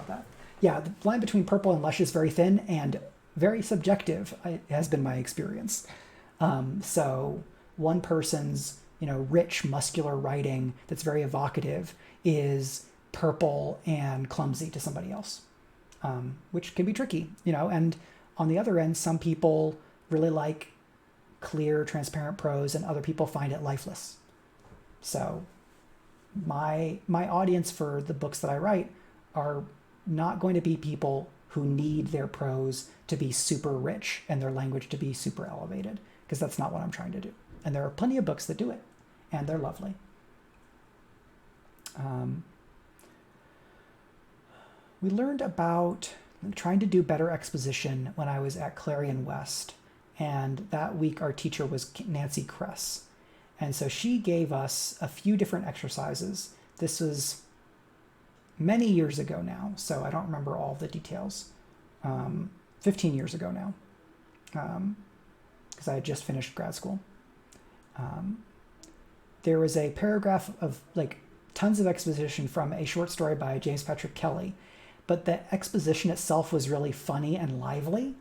that. Yeah, the line between purple and lush is very thin and very subjective. It has been my experience. So one person's rich, muscular writing that's very evocative is purple and clumsy to somebody else, which can be tricky, and on the other end, some people really like clear, transparent prose and other people find it lifeless. So my audience for the books that I write are not going to be people who need their prose to be super rich and their language to be super elevated, because that's not what I'm trying to do. And there are plenty of books that do it, and they're lovely. We learned about trying to do better exposition when I was at Clarion West, and that week our teacher was Nancy Kress. And so she gave us a few different exercises. This was many years ago now, so I don't remember all the details. 15 years ago now, because I had just finished grad school. There was a paragraph of like tons of exposition from a short story by James Patrick Kelly, but the exposition itself was really funny and lively.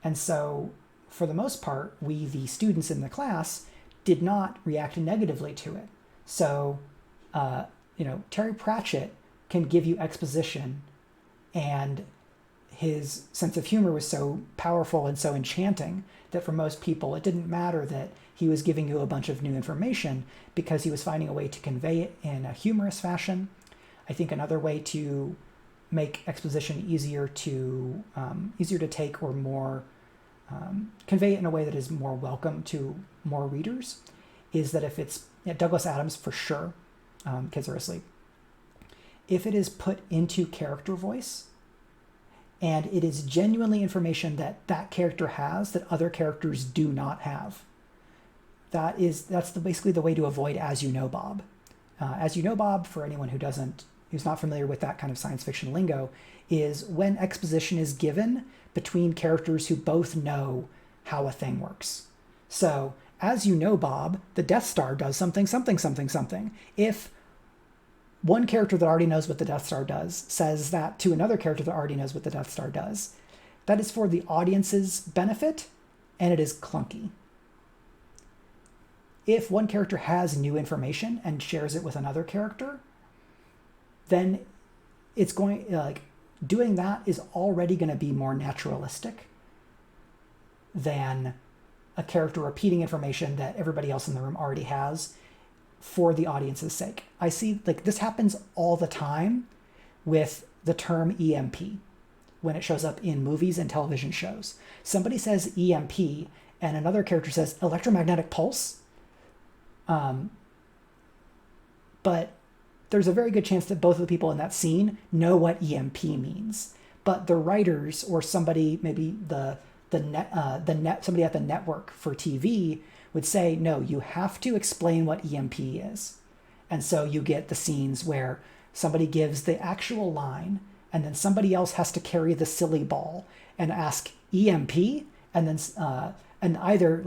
And so for the most part, we, the students in the class, did not react negatively to it. So, Terry Pratchett can give you exposition, and his sense of humor was so powerful and so enchanting that for most people, it didn't matter that he was giving you a bunch of new information, because he was finding a way to convey it in a humorous fashion. I think another way to make exposition easier to take, or more convey it in a way that is more welcome to more readers, is that if it's Douglas Adams for sure, kids are asleep. If it is put into character voice, and it is genuinely information that that character has that other characters do not have, that's basically the way to avoid As You Know Bob. As You Know Bob, for anyone who's not familiar with that kind of science fiction lingo, is when exposition is given between characters who both know how a thing works. So, as you know, Bob, the Death Star does something, something, something, something. If one character that already knows what the Death Star does says that to another character that already knows what the Death Star does, that is for the audience's benefit, and it is clunky. If one character has new information and shares it with another character, then it's going, doing that is already going to be more naturalistic than a character repeating information that everybody else in the room already has for the audience's sake. I see, this happens all the time with the term EMP when it shows up in movies and television shows. Somebody says EMP and another character says electromagnetic pulse. But there's a very good chance that both of the people in that scene know what EMP means. But the writers, or somebody, maybe somebody at the network for TV, would say, no, you have to explain what EMP is. And so you get the scenes where somebody gives the actual line, and then somebody else has to carry the silly ball and ask EMP, and then and either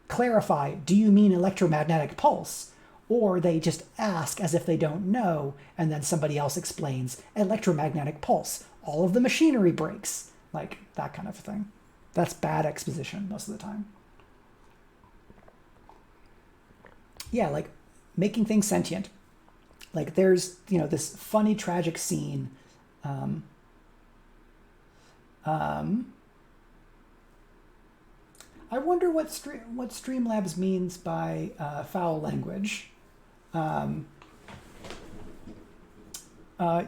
clarify, do you mean electromagnetic pulse? Or they just ask as if they don't know, and then somebody else explains electromagnetic pulse. All of the machinery breaks, that kind of thing. That's bad exposition most of the time. Yeah, making things sentient. There's, this funny, tragic scene. I wonder what Streamlabs means by foul language.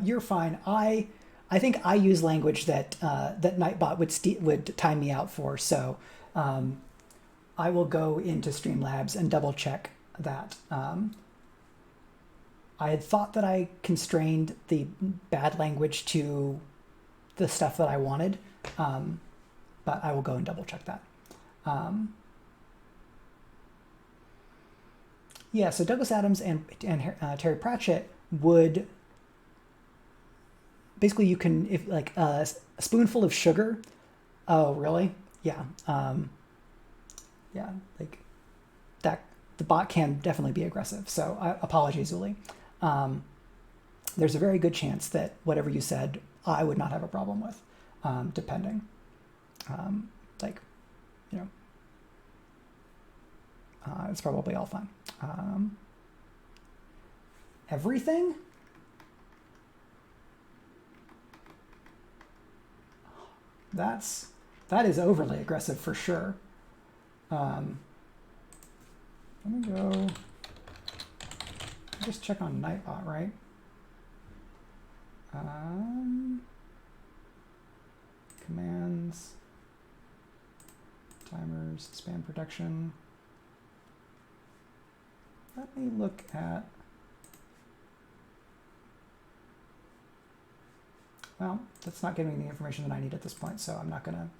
You're fine. I think I use language that Nightbot would time me out for. So I will go into Streamlabs and double check that. I had thought that I constrained the bad language to the stuff that I wanted, but I will go and double check that. Yeah, so Douglas Adams and Terry Pratchett would basically, you can, if a spoonful of sugar. Oh, really? Yeah. Yeah, that. The bot can definitely be aggressive. So apologies, Uli. There's a very good chance that whatever you said, I would not have a problem with, depending. It's probably all fine. Everything? That is overly aggressive for sure. Let me go just check on Nightbot, right? commands, timers, spam protection. Let me look at, well, that's not giving me the information that I need at this point, so I'm not going to,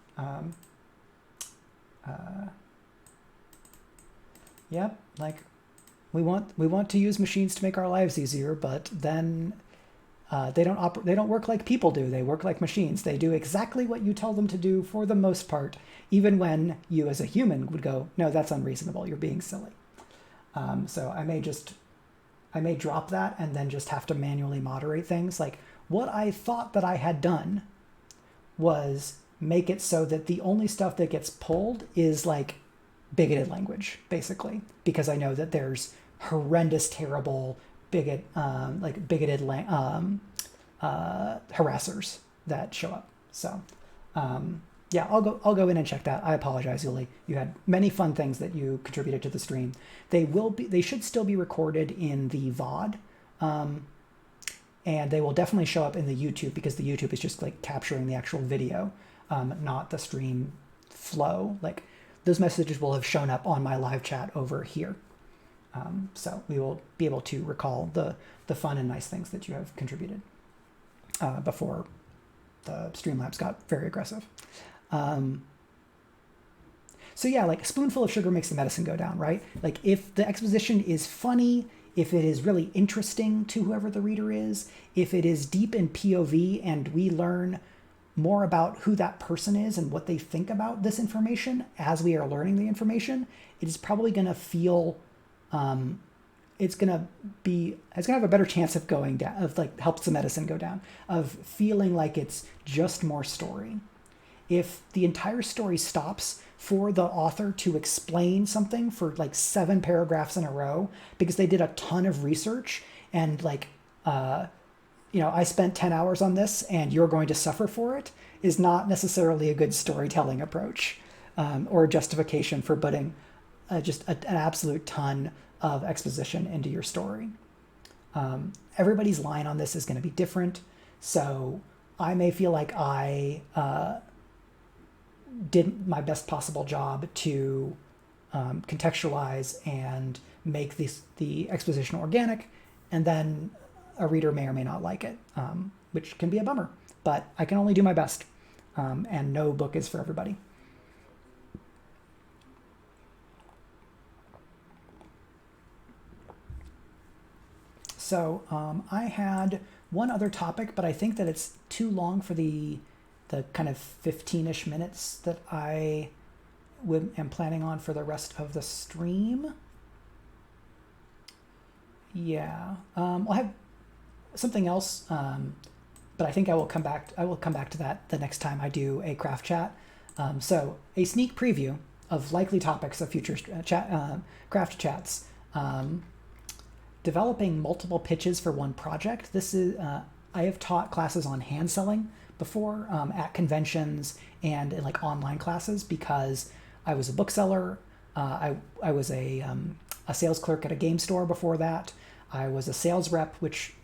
yep, like we want to use machines to make our lives easier, but then they don't work like people do. They work like machines. They do exactly what you tell them to do for the most part, even when you as a human would go, no, that's unreasonable. You're being silly. So I may drop that and then just have to manually moderate things. Like what I thought that I had done was make it so that the only stuff that gets pulled is like bigoted language, basically, because I know that there's horrendous, terrible, bigoted harassers that show up. So, yeah, I'll go in and check that. I apologize, Yuli. You had many fun things that you contributed to the stream. They should still be recorded in the VOD, and they will definitely show up in the YouTube, because the YouTube is just like capturing the actual video, not the stream flow. Like those messages will have shown up on my live chat over here. So we will be able to recall the fun and nice things that you have contributed before the Streamlabs got very aggressive. So yeah, like a spoonful of sugar makes the medicine go down, right? Like if the exposition is funny, if it is really interesting to whoever the reader is, if it is deep in POV and we learn more about who that person is and what they think about this information as we are learning the information, it is probably going to feel, it's going to have a better chance of going down, of like helps the medicine go down, of feeling like it's just more story. If the entire story stops for the author to explain something for like 7 paragraphs in a row because they did a ton of research and like, I spent 10 hours on this and you're going to suffer for it, is not necessarily a good storytelling approach, or justification for putting just an absolute ton of exposition into your story. Everybody's line on this is going to be different. So I may feel like I did my best possible job to contextualize and make the exposition organic, and then a reader may or may not like it, which can be a bummer, but I can only do my best, and no book is for everybody. So I had one other topic, but I think that it's too long for the kind of 15-ish minutes that I am planning on for the rest of the stream. Yeah, I'll have something else, but I think I will come back to that the next time I do a craft chat. So a sneak preview of likely topics of future craft chats. Developing multiple pitches for one project. This is I have taught classes on hand selling before, at conventions and in like online classes, because I was a bookseller. I was a sales clerk at a game store before that. I was a sales rep, which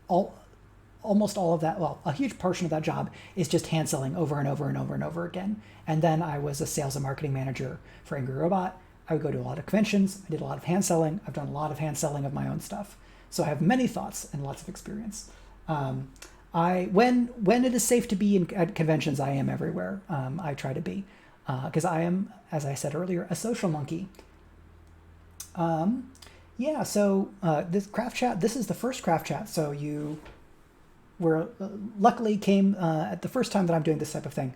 almost all of that, well, a huge portion of that job is just hand selling over and over and over and over again. And then I was a sales and marketing manager for Angry Robot. I would go to a lot of conventions. I did a lot of hand selling. I've done a lot of hand selling of my own stuff. So I have many thoughts and lots of experience. When it is safe to be at conventions, I am everywhere. I try to be, because I am, as I said earlier, a social monkey. Yeah, so this craft chat, this is the first craft chat. So you were luckily came at the first time that I'm doing this type of thing.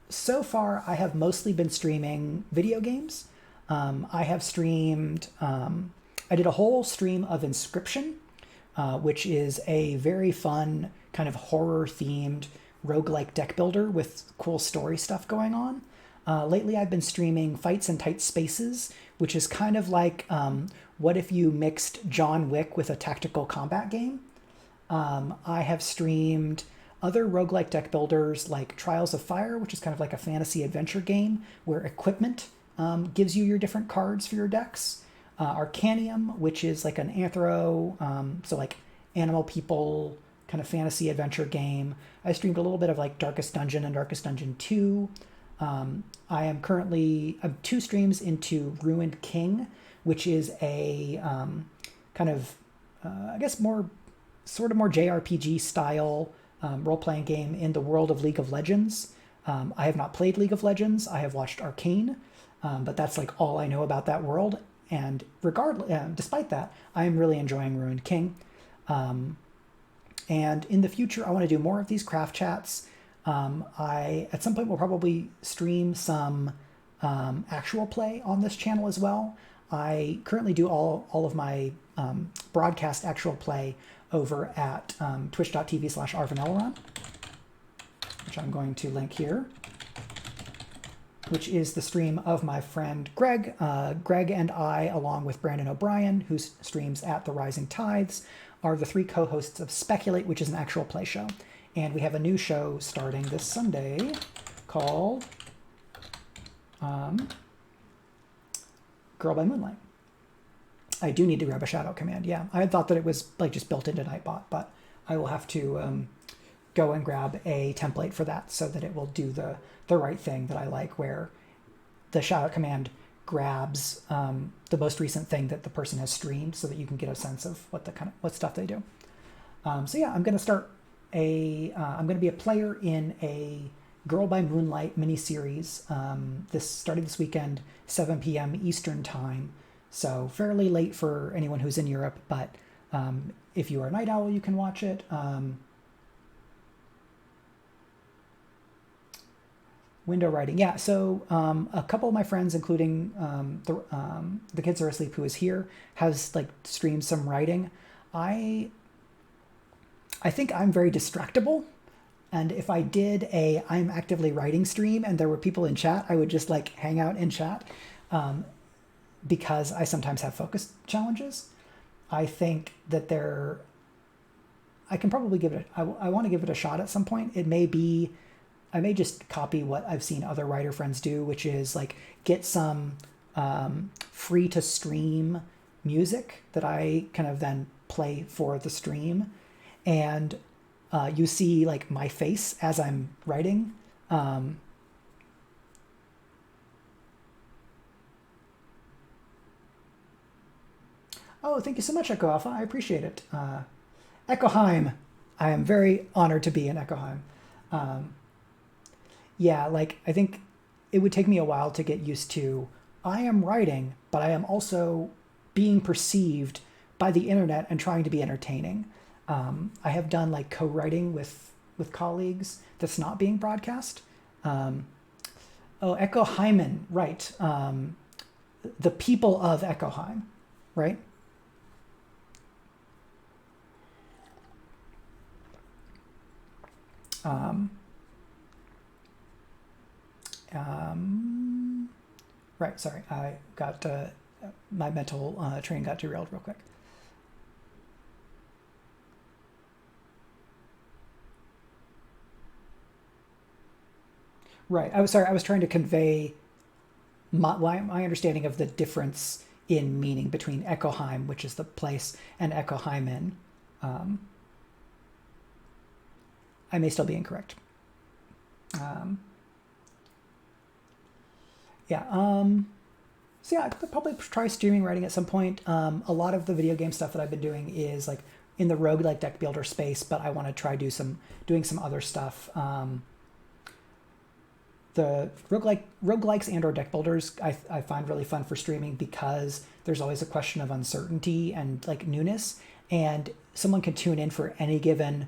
So far, I have mostly been streaming video games. I have streamed, I did a whole stream of Inscription, which is a very fun kind of horror-themed roguelike deck builder with cool story stuff going on. Lately, I've been streaming Fights in Tight Spaces, which is kind of like what if you mixed John Wick with a tactical combat game. I have streamed other roguelike deck builders like Trials of Fire, which is kind of like a fantasy adventure game where equipment gives you your different cards for your decks. Arcanium, which is like an so like animal people kind of fantasy adventure game. I streamed a little bit of like Darkest Dungeon and Darkest Dungeon 2. I am currently 2 streams into Ruined King, which is a kind of, I guess, more JRPG style role-playing game in the world of League of Legends. I have not played League of Legends. I have watched Arcane, but that's like all I know about that world. And despite that, I am really enjoying Ruined King. And in the future, I want to do more of these craft chats. I, at some point, will probably stream some actual play on this channel as well. I currently do all of my broadcast actual play over at twitch.tv/arvaneleron, which I'm going to link here, which is the stream of my friend Greg. Greg and I, along with Brandon O'Brien, who streams at The Rising Tides, are the 3 co-hosts of Speculate, which is an actual play show. And we have a new show starting this Sunday called Girl by Moonlight. I do need to grab a shout-out command. Yeah, I had thought that it was like just built into Nightbot, but I will have to go and grab a template for that so that it will do the right thing that I like, where the shout-out command grabs the most recent thing that the person has streamed, so that you can get a sense of what stuff they do. So yeah, I'm going to I'm going to be a player in a Girl by Moonlight miniseries. Starting this weekend, 7 p.m. Eastern time. So fairly late for anyone who's in Europe, but if you are a night owl, you can watch it. Window writing, yeah. So a couple of my friends, including the kids are asleep who is here, has like streamed some writing. I think I'm very distractible, and if I did a I'm actively writing stream and there were people in chat, I would just like hang out in chat, because I sometimes have focus challenges. I think that I can probably give it. I want to give it a shot at some point. I may just copy what I've seen other writer friends do, which is like get some free to stream music that I kind of then play for the stream. And you see like my face as I'm writing. Oh, thank you so much, Echo Alpha. I appreciate it. Echoheim. I am very honored to be in Echoheim. Yeah, like I think it would take me a while to get used to. I am writing, but I am also being perceived by the internet and trying to be entertaining. I have done like co-writing with colleagues that's not being broadcast. Echoheimen, right. The people of Echoheim, right? Right, sorry, I got, my mental train got derailed real quick. Right, I was trying to convey my understanding of the difference in meaning between Echoheim, which is the place, and Echoheimen. I may still be incorrect. So yeah, I could probably try streaming writing at some point. A lot of the video game stuff that I've been doing is like in the roguelike deck builder space, but I want to try doing some other stuff. The roguelikes and or deck builders I find really fun for streaming because there's always a question of uncertainty and like newness, and someone can tune in for any given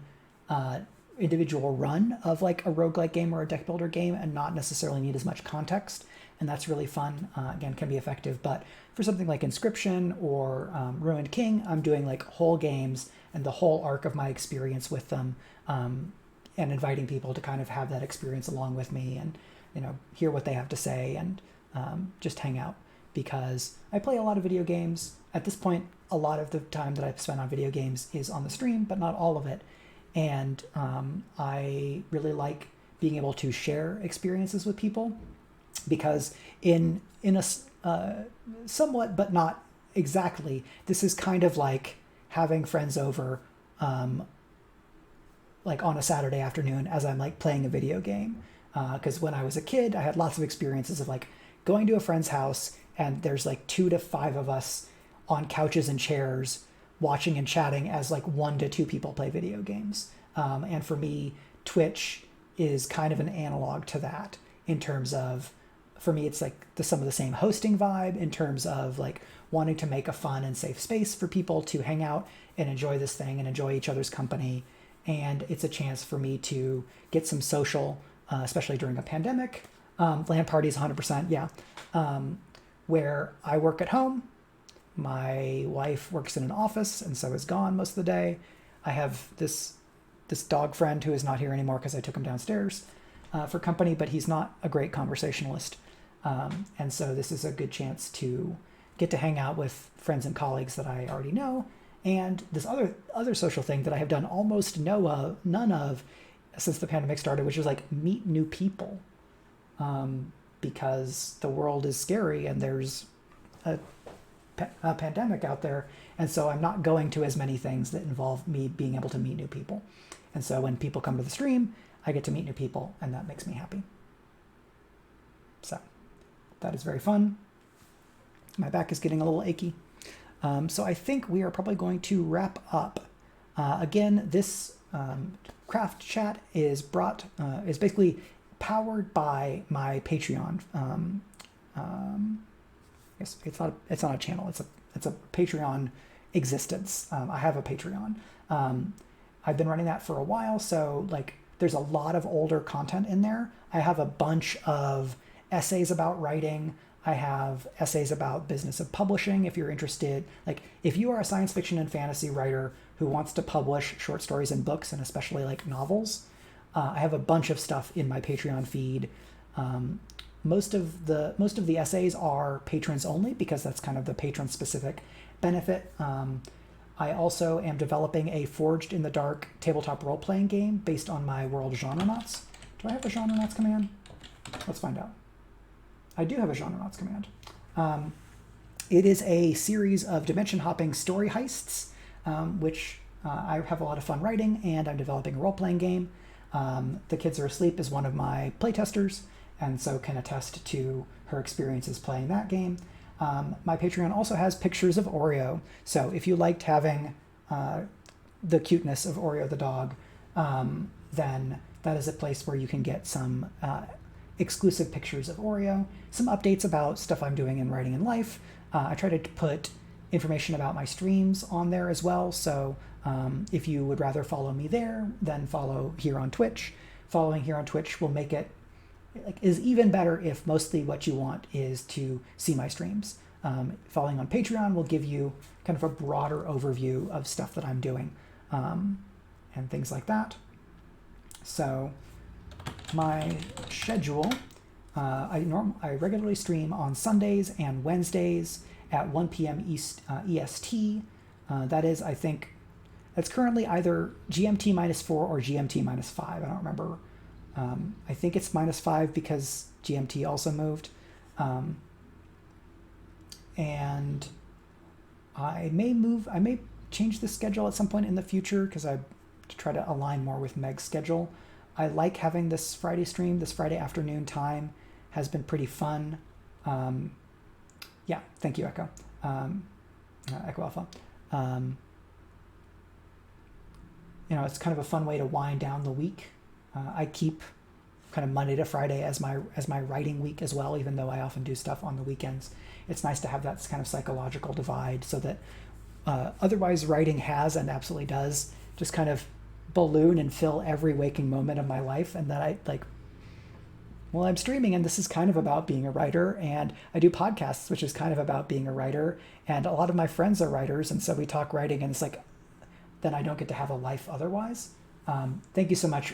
individual run of like a roguelike game or a deck builder game and not necessarily need as much context. And that's really fun. Again, can be effective. But for something like Inscription or Ruined King, I'm doing like whole games and the whole arc of my experience with them, and inviting people to kind of have that experience along with me and, you know, hear what they have to say and just hang out. Because I play a lot of video games. At this point, a lot of the time that I've spent on video games is on the stream, but not all of it. And I really like being able to share experiences with people, because in a somewhat but not exactly, this is kind of like having friends over like on a Saturday afternoon as I'm like playing a video game. Because when I was a kid, I had lots of experiences of like going to a friend's house and there's like 2 to 5 of us on couches and chairs watching and chatting as like 1 to 2 people play video games. And for me, Twitch is kind of an analog to that in terms of, for me, it's like some of the same hosting vibe in terms of like wanting to make a fun and safe space for people to hang out and enjoy this thing and enjoy each other's company. And it's a chance for me to get some social, especially during a pandemic. LAN parties, 100%, yeah. Where I work at home, my wife works in an office and so is gone most of the day. I have this dog friend who is not here anymore because I took him downstairs for company, but he's not a great conversationalist. And so this is a good chance to get to hang out with friends and colleagues that I already know. And this other social thing that I have done almost none of since the pandemic started, which is like meet new people. Because the world is scary and there's a pandemic out there. And so I'm not going to as many things that involve me being able to meet new people. And so when people come to the stream, I get to meet new people and that makes me happy. So that is very fun. My back is getting a little achy. So I think we are probably going to wrap up. Again, this craft chat is basically powered by my Patreon. Yes, it's not a channel. It's a Patreon existence. I have a Patreon. I've been running that for a while, so like there's a lot of older content in there. I have a bunch of essays about writing. I have essays about business of publishing. If you're interested, like if you are a science fiction and fantasy writer who wants to publish short stories and books, and especially like novels, I have a bunch of stuff in my Patreon feed. Most of the essays are patrons only because that's kind of the patron specific benefit. I also am developing a Forged in the Dark tabletop role-playing game based on my world Genrenauts. Do I have a Genrenauts command? Let's find out. I do have a Genrenauts command. It is a series of dimension-hopping story heists, which I have a lot of fun writing, and I'm developing a role-playing game. The Kids Are Asleep is one of my playtesters, and so can attest to her experiences playing that game. My Patreon also has pictures of Oreo, so if you liked having the cuteness of Oreo the dog, then that is a place where you can get some exclusive pictures of Oreo, some updates about stuff I'm doing in writing and life. I try to put information about my streams on there as well, so if you would rather follow me there, then follow here on Twitch. Following here on Twitch will make it is even better if mostly what you want is to see my streams. Following on Patreon will give you kind of a broader overview of stuff that I'm doing and things like that. So my schedule, I regularly stream on Sundays and Wednesdays at 1 p.m. EST. That is, I think, that's currently either GMT -4 or GMT -5. I don't remember. I think it's -5 because GMT also moved. And I may change the schedule at some point in the future because I try to align more with Meg's schedule. I like having this Friday stream. This Friday afternoon time has been pretty fun. Yeah, thank you, Echo. Echo Alpha. It's kind of a fun way to wind down the week. I keep kind of Monday to Friday as my writing week as well, even though I often do stuff on the weekends. It's nice to have that kind of psychological divide so that otherwise writing has and absolutely does just kind of balloon and fill every waking moment of my life. And that I'm streaming and this is kind of about being a writer, and I do podcasts, which is kind of about being a writer, and a lot of my friends are writers, and so we talk writing, and it's like, then I don't get to have a life otherwise. Thank you so much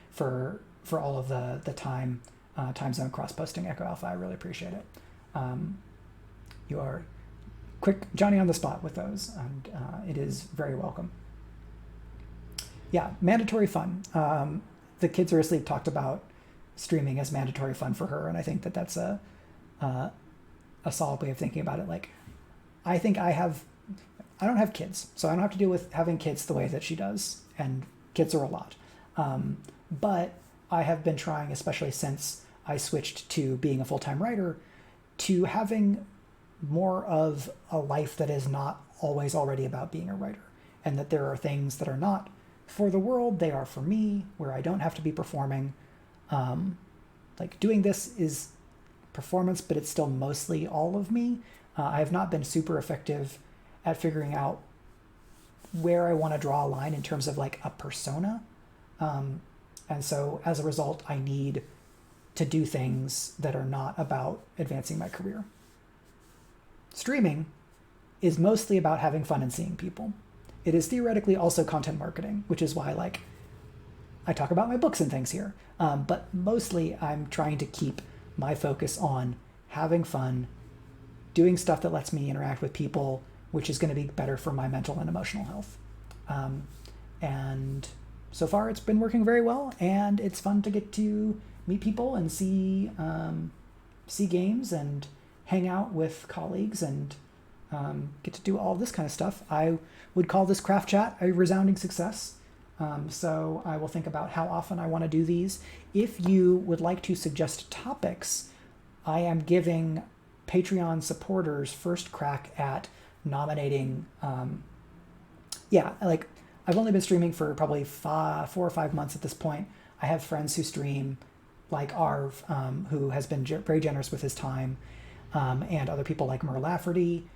for all of the time zone cross posting, Echo Alpha. I really appreciate it. You are quick Johnny on the spot with those, and it is very welcome. Yeah, mandatory fun. The Kids Are Asleep talked about streaming as mandatory fun for her, and I think that's a solid way of thinking about it. Like, I think I don't have kids, so I don't have to deal with having kids the way that she does, and Kids are a lot. But I have been trying, especially since I switched to being a full-time writer, to having more of a life that is not always already about being a writer, and that there are things that are not for the world, they are for me, where I don't have to be performing. Like doing this is performance, but it's still mostly all of me. I have not been super effective at figuring out where I want to draw a line in terms of like a persona. And so as a result, I need to do things that are not about advancing my career. Streaming is mostly about having fun and seeing people. It is theoretically also content marketing, which is why like I talk about my books and things here. But mostly I'm trying to keep my focus on having fun, doing stuff that lets me interact with people, which is going to be better for my mental and emotional health. And so far it's been working very well, and it's fun to get to meet people and see games and hang out with colleagues and get to do all this kind of stuff. I would call this craft chat a resounding success. So I will think about how often I want to do these. If you would like to suggest topics, I am giving Patreon supporters first crack at nominating. I've only been streaming for probably 4 or 5 months at this point. I have friends who stream, like Arv, who has been very generous with his time, and other people like Mer Lafferty,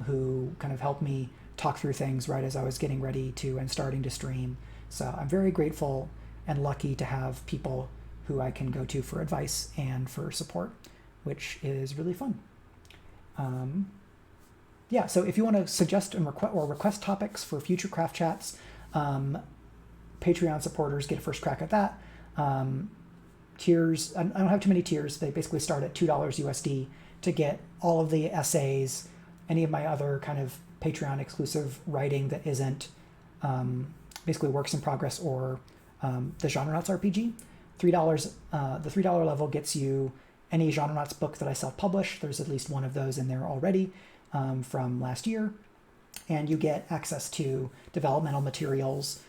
who kind of helped me talk through things right as I was getting ready to and starting to stream. So I'm very grateful and lucky to have people who I can go to for advice and for support, which is really fun. So if you want to suggest and request topics for future craft chats, Patreon supporters get a first crack at that. Tiers, I don't have too many tiers. They basically start at $2 USD to get all of the essays, any of my other kind of Patreon exclusive writing that isn't basically works in progress or the Genrenauts RPG. $3, the $3 level gets you any Genrenauts book that I self-publish. There's at least one of those in there already from last year. And you get access to developmental materials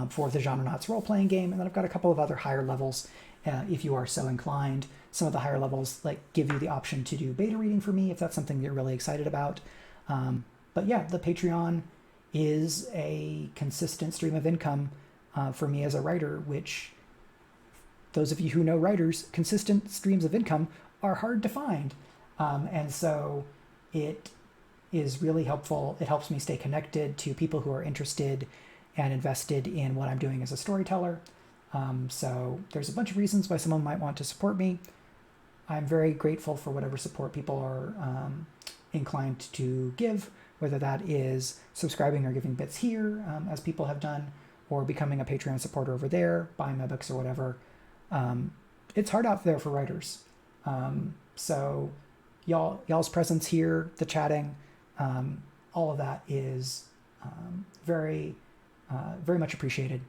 for the Genrenauts role-playing game. And then I've got a couple of other higher levels if you are so inclined. Some of the higher levels like give you the option to do beta reading for me if that's something you're really excited about. But yeah, the Patreon is a consistent stream of income for me as a writer, which those of you who know writers, consistent streams of income are hard to find. And so it is really helpful. It helps me stay connected to people who are interested and invested in what I'm doing as a storyteller. So there's a bunch of reasons why someone might want to support me. I'm very grateful for whatever support people are inclined to give, whether that is subscribing or giving bits here, as people have done, or becoming a Patreon supporter over there, buying my books or whatever. It's hard out there for writers. So y'all's presence here, the chatting, all of that is very much appreciated.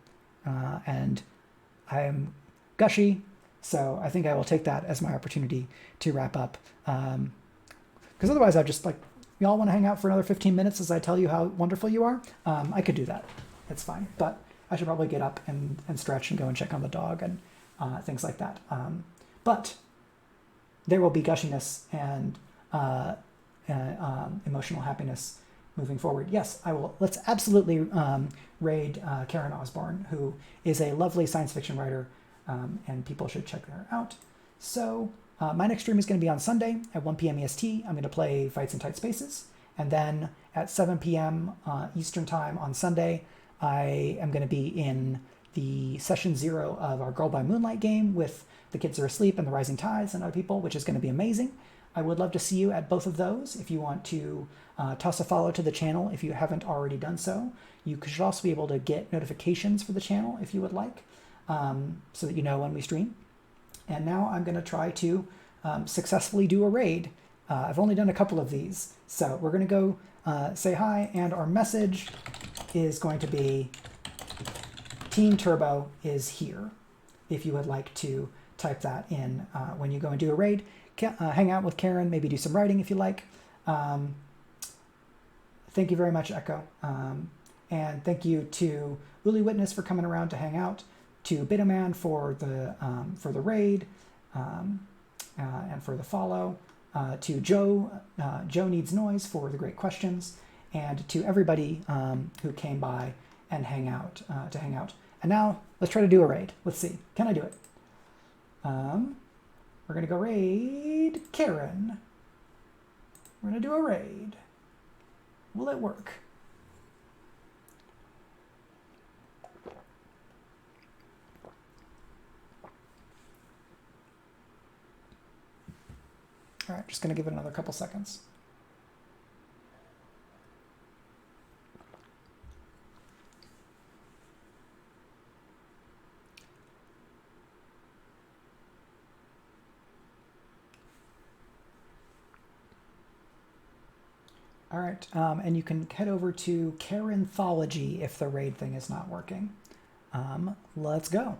And I am gushy, so I think I will take that as my opportunity to wrap up. Because otherwise I'd just like, y'all want to hang out for another 15 minutes as I tell you how wonderful you are? I could do that. It's fine. But I should probably get up and stretch and go and check on the dog and things like that. But there will be gushiness and emotional happiness moving forward. Yes, I will. Let's absolutely raid Karen Osborne, who is a lovely science fiction writer, and people should check her out. So my next stream is going to be on Sunday at 1 p.m. EST. I'm going to play Fights in Tight Spaces. And then at 7 p.m. Eastern Time on Sunday, I am going to be in the session 0 of our Girl by Moonlight game with The Kids Are Asleep and The Rising Tides and other people, which is going to be amazing. I would love to see you at both of those. If you want to toss a follow to the channel, if you haven't already done so, you should also be able to get notifications for the channel if you would like, so that you know when we stream. And now I'm going to try to successfully do a raid. I've only done a couple of these, so we're going to go say hi, and our message is going to be Team Turbo is here. If you would like to type that in when you go and do a raid, hang out with Karen, maybe do some writing if you like. Thank you very much, Echo. And thank you to Uli Witness for coming around to hang out, to Bitaman for the raid, and for the follow, to Joe Needs Noise for the great questions, and to everybody who came by and hang out. And now let's try to do a raid. Let's see. Can I do it? We're going to go raid Karen. We're going to do a raid. Will it work? All right, just going to give it another couple seconds. All right, and you can head over to Karenthology if the raid thing is not working. Let's go.